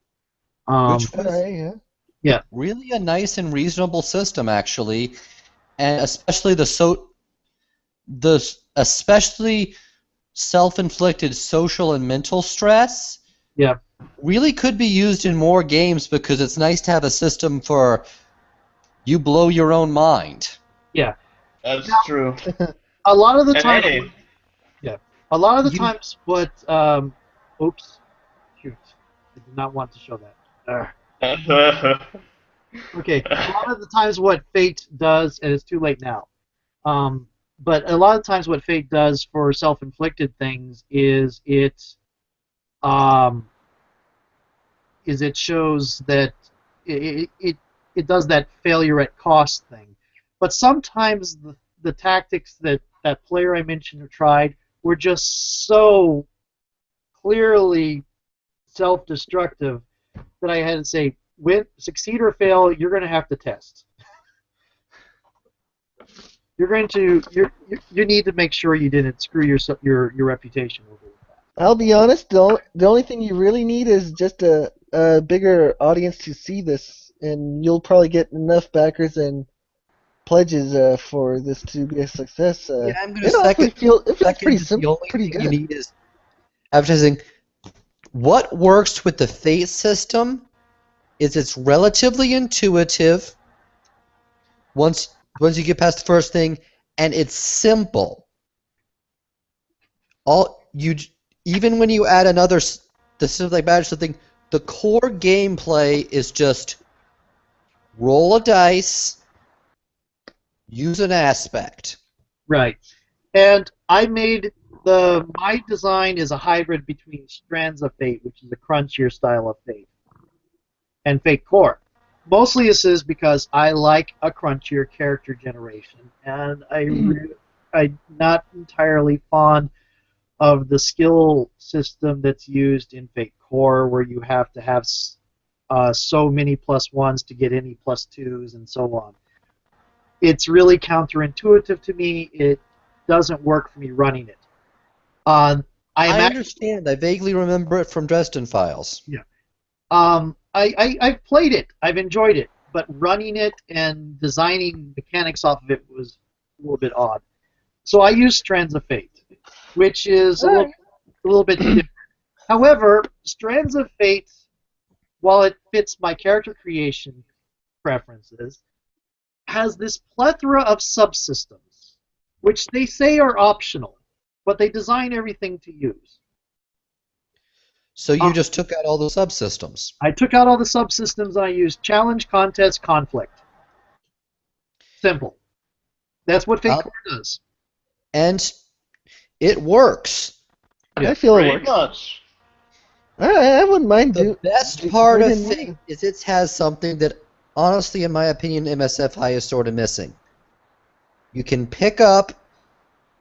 Which was yeah. really a nice and reasonable system, actually, and especially especially self-inflicted social and mental stress. Yeah. Really could be used in more games because it's nice to have a system for you blow your own mind. Yeah. That's true. A lot of the And time, hey, a lot of the times, what? Oops, shoot, I did not want to show that. Okay, a lot of the times, what Fate does, and it's too late now. But a lot of times, what Fate does for self-inflicted things is it shows that it does that failure at cost thing. But sometimes the tactics that player I mentioned or tried were just so clearly self-destructive that I had to say, succeed or fail, you're going to have to test. You need to make sure you didn't screw your reputation over with that. I'll be honest, the only thing you really need is just a bigger audience to see this, and you'll probably get enough backers and pledges for this to be a success. Yeah, I'm gonna it second. feels pretty The simple, only pretty thing good. you need is advertising. What works with the Fate system is it's relatively intuitive once you get past the first thing, and it's simple. Even when you add the system like magic something, the core gameplay is just roll a dice, use an aspect. Right. And I made my design is a hybrid between Strands of Fate, which is a crunchier style of Fate, and Fate Core. Mostly this is because I like a crunchier character generation, and I'm not entirely fond of the skill system that's used in Fate Core, where you have to have so many +1s to get any +2s and so on. It's really counterintuitive to me. It doesn't work for me running it. I understand. I vaguely remember it from Dresden Files. Yeah. I've played it. I've enjoyed it, but running it and designing mechanics off of it was a little bit odd. So I use Strands of Fate, which is a little bit different. However, Strands of Fate, while it fits my character creation preferences, has this plethora of subsystems, which they say are optional, but they design everything to use. So you just took out all the subsystems. I took out all the subsystems. I used challenge, contest, conflict. Simple. That's what Fate Uh, Core does. And it works. Yeah, I feel it Pretty works. much. I wouldn't mind The best part of doing Fate more. is it has something that, honestly, in my opinion, MSFI is sort of missing. You can pick up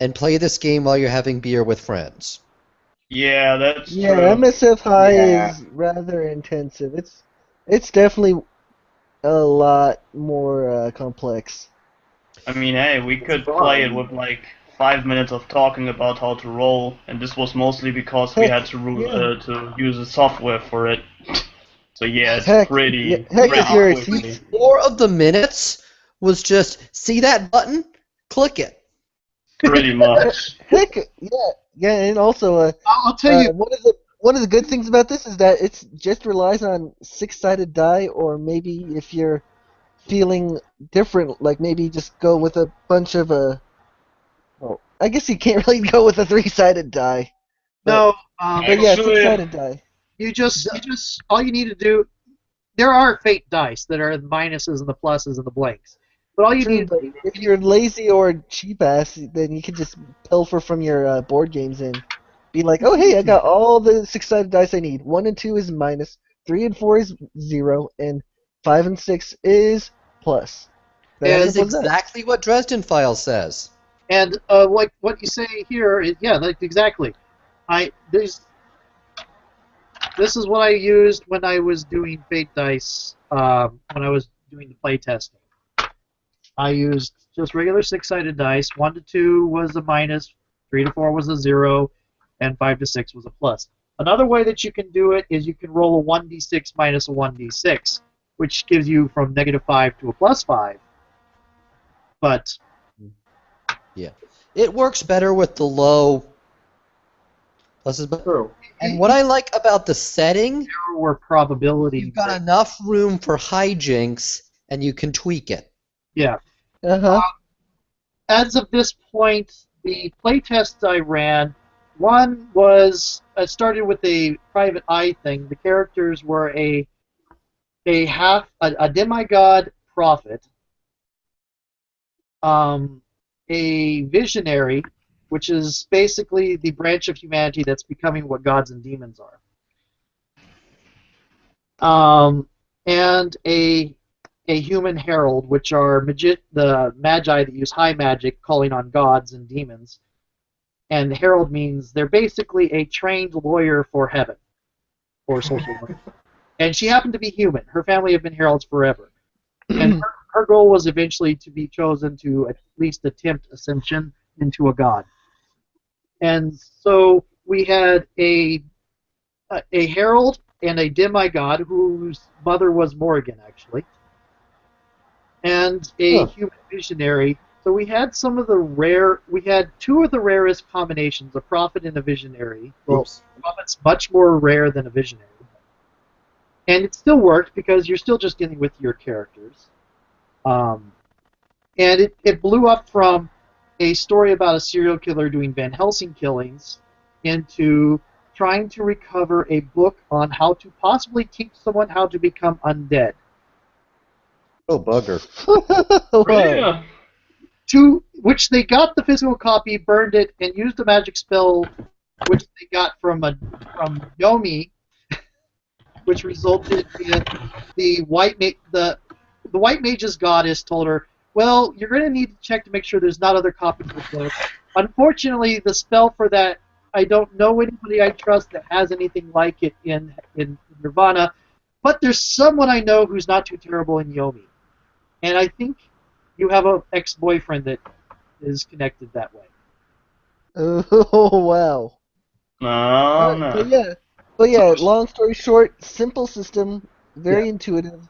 and play this game while you're having beer with friends. Yeah, that's Yeah, true. MSF High Yeah. is rather intensive. It's definitely a lot more complex. I mean, hey, we could fun. play it with like 5 minutes of talking about how to roll, and this was mostly because we had to Yeah. to use the software for it. So yeah, it's Heck, pretty heck, pretty if you're a quickly. 4 of the minutes was just, see that button? Click it. Pretty much. Heck, yeah, and also I'll tell you. one of the good things about this is that it's just relies on 6-sided die, or maybe if you're feeling different, like maybe just go with a bunch of well, I guess you can't really go with a 3-sided die. No, But yeah, Actually, 6-sided die. you just all you need to do. There are Fate dice that are the minuses and the pluses and the blanks, but all you True, need but if you're lazy or cheap ass, then you can just pilfer from your board games and be like, oh hey, I got all the 6-sided dice I need. 1 and 2 is minus, 3 and 4 is 0, and 5 and 6 is plus. Yeah, That That's is simple as that. exactly what Dresden Files says. and like what you say here, yeah, like exactly. This is what I used when I was doing Fate dice. When I was doing the play testing, I used just regular 6-sided dice. 1 to 2 was a minus, 3 to 4 was a 0, and 5 to 6 was a plus. Another way that you can do it is you can roll a 1d6 minus a 1d6, which gives you from -5 to a +5. But It works better with the low pluses. True. And what I like about the setting, there were probability. you've got enough room for hijinks, and you can tweak it. Yeah. Uh-huh. As of this point, the playtests I ran, one was I started with a private eye thing. The characters were a demigod prophet, a visionary, which is basically the branch of humanity that's becoming what gods and demons are, and a human herald, which are the magi that use high magic, calling on gods and demons. And the herald means they're basically a trained lawyer for heaven, or social work. And she happened to be human. Her family have been heralds forever. And her goal was eventually to be chosen to at least attempt ascension into a god. And so we had a herald and a demigod whose mother was Morrigan, actually, and a human visionary. So we had we had 2 of the rarest combinations, a prophet and a visionary. Well, Oops. a prophet's much more rare than a visionary. And it still worked because you're still just dealing with your characters. And it blew up from a story about a serial killer doing Van Helsing killings into trying to recover a book on how to possibly teach someone how to become undead. Oh, bugger. Whoa. To which they got the physical copy, burned it, and used a magic spell which they got from Yomi, which resulted in the white mage's goddess told her, well, you're going to need to check to make sure there's not other copies of the book. Unfortunately, the spell for that, I don't know anybody I trust that has anything like it in Nirvana, but there's someone I know who's not too terrible in Yomi. And I think you have an ex-boyfriend that is connected that way. Oh, wow. No, no. But yeah, long story short, simple system, very intuitive.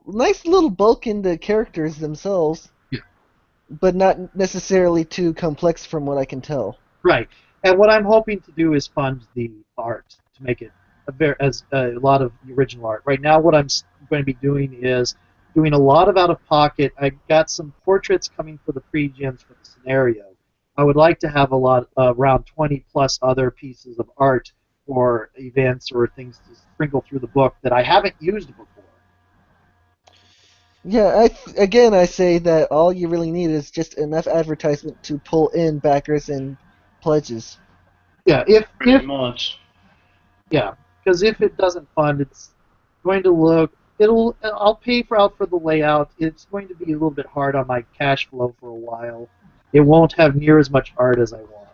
Nice little bulk in the characters themselves, but not necessarily too complex from what I can tell. Right. And what I'm hoping to do is fund the art to make it a lot of the original art. Right now, what I'm going to be doing is doing a lot of out-of-pocket. I got some portraits coming for the pre-gens for the scenario. I would like to have around 20 plus other pieces of art for events or things to sprinkle through the book that I haven't used before. Yeah, again, I say that all you really need is just enough advertisement to pull in backers and pledges. Yeah, Pretty much. yeah, because if it doesn't fund, it's going to look. I'll pay out for the layout. It's going to be a little bit hard on my cash flow for a while. It won't have near as much art as I want.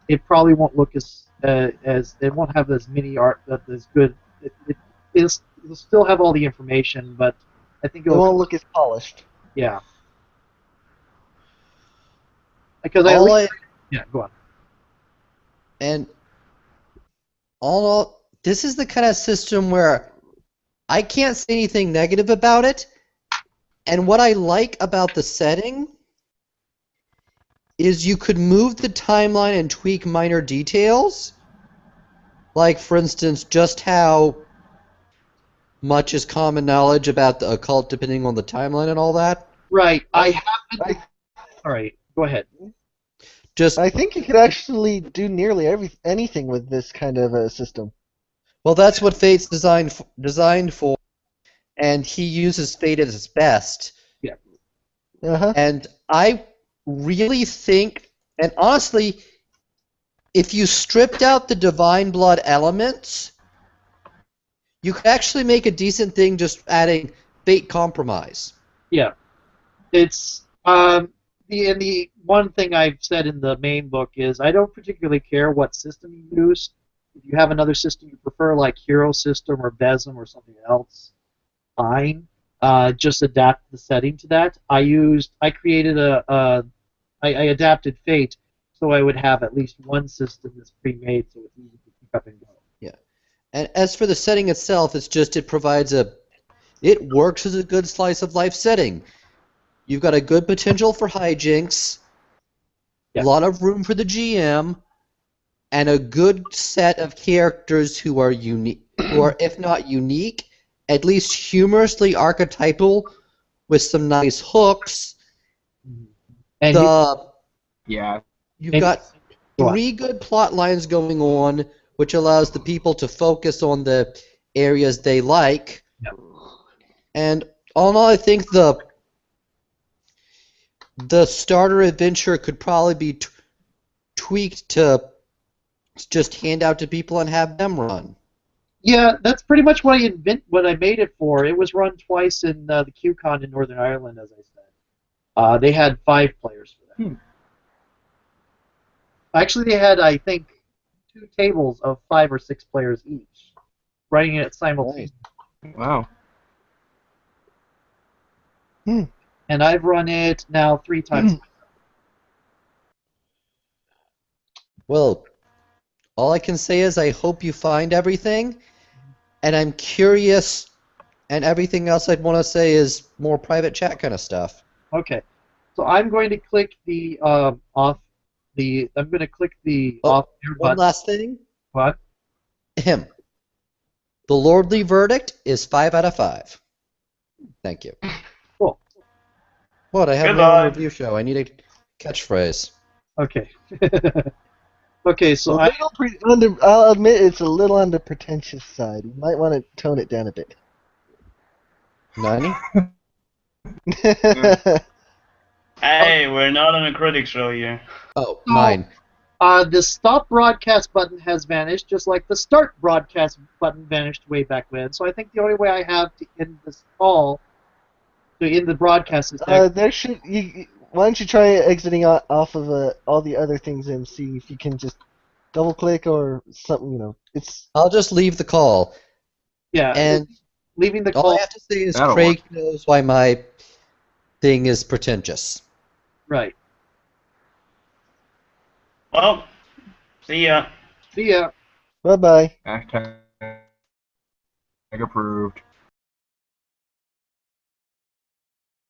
It probably won't look as it won't have as many art that is good. It'll still have all the information, but I think It it'll won't look as polished. yeah. Because yeah, go on. And all in all, this is the kind of system where I can't say anything negative about it. And what I like about the setting is you could move the timeline and tweak minor details. Like, for instance, just how much is common knowledge about the occult depending on the timeline and all that. Right. I haven't. All right. Go ahead. Just I think you could actually do nearly anything with this kind of a system. well, that's what Fate's designed for, and he uses Fate at its best. Yeah. Uh-huh. And I really think, and honestly, if you stripped out the Divine Blood elements, you could actually make a decent thing just adding Fate Compromise. Yeah. It's the one thing I've said in the main book is I don't particularly care what system you use. If you have another system you prefer, like Hero System or Besem or something else, fine. Just adapt the setting to that. I created I adapted Fate so I would have at least one system that's pre-made so it's easy to pick up and go. Yeah. And as for the setting itself, it works as a good slice of life setting. You've got a good potential for hijinks, Yeah. a lot of room for the GM, and a good set of characters who are unique, if not unique, at least humorously archetypal, with some nice hooks. And Yeah. You've got three good plot lines going on, which allows the people to focus on the areas they like. Yeah. And all in all, I think the starter adventure could probably be tweaked to just hand out to people and have them run. yeah, that's pretty much what I made it for. It was run twice in the QCon in Northern Ireland, as I said. They had 5 players for that. Actually, they had, I think, 2 tables of 5 or 6 players each, running it simultaneously. Wow. And I've run it now 3 times. Well, all I can say is I hope you find everything, and I'm curious, and everything else I'd want to say is more private chat kind of stuff. Okay, so I'm going to click the off the. I'm going to click the off here One button. last thing. What? The Lordly verdict is 5 out of 5. Thank you. Cool. What? I have my Goodbye. own review show. I need a catchphrase. Okay. Okay, so I'll admit it's a little on the pretentious side. You might want to tone it down a bit. Nani? Hey, we're not on a critic show here. Oh, No. 9. The stop broadcast button has vanished, just like the start broadcast button vanished way back when. So I think the only way I have to end this call, to end the broadcast, is to Why don't you try exiting off of all the other things and see if you can just double click or something. It's I'll just leave the call. yeah, And leaving the all call. I have to say is That'll Craig knows why my thing is pretentious. Right. Well, see ya. See ya. bye-bye. Hashtag approved.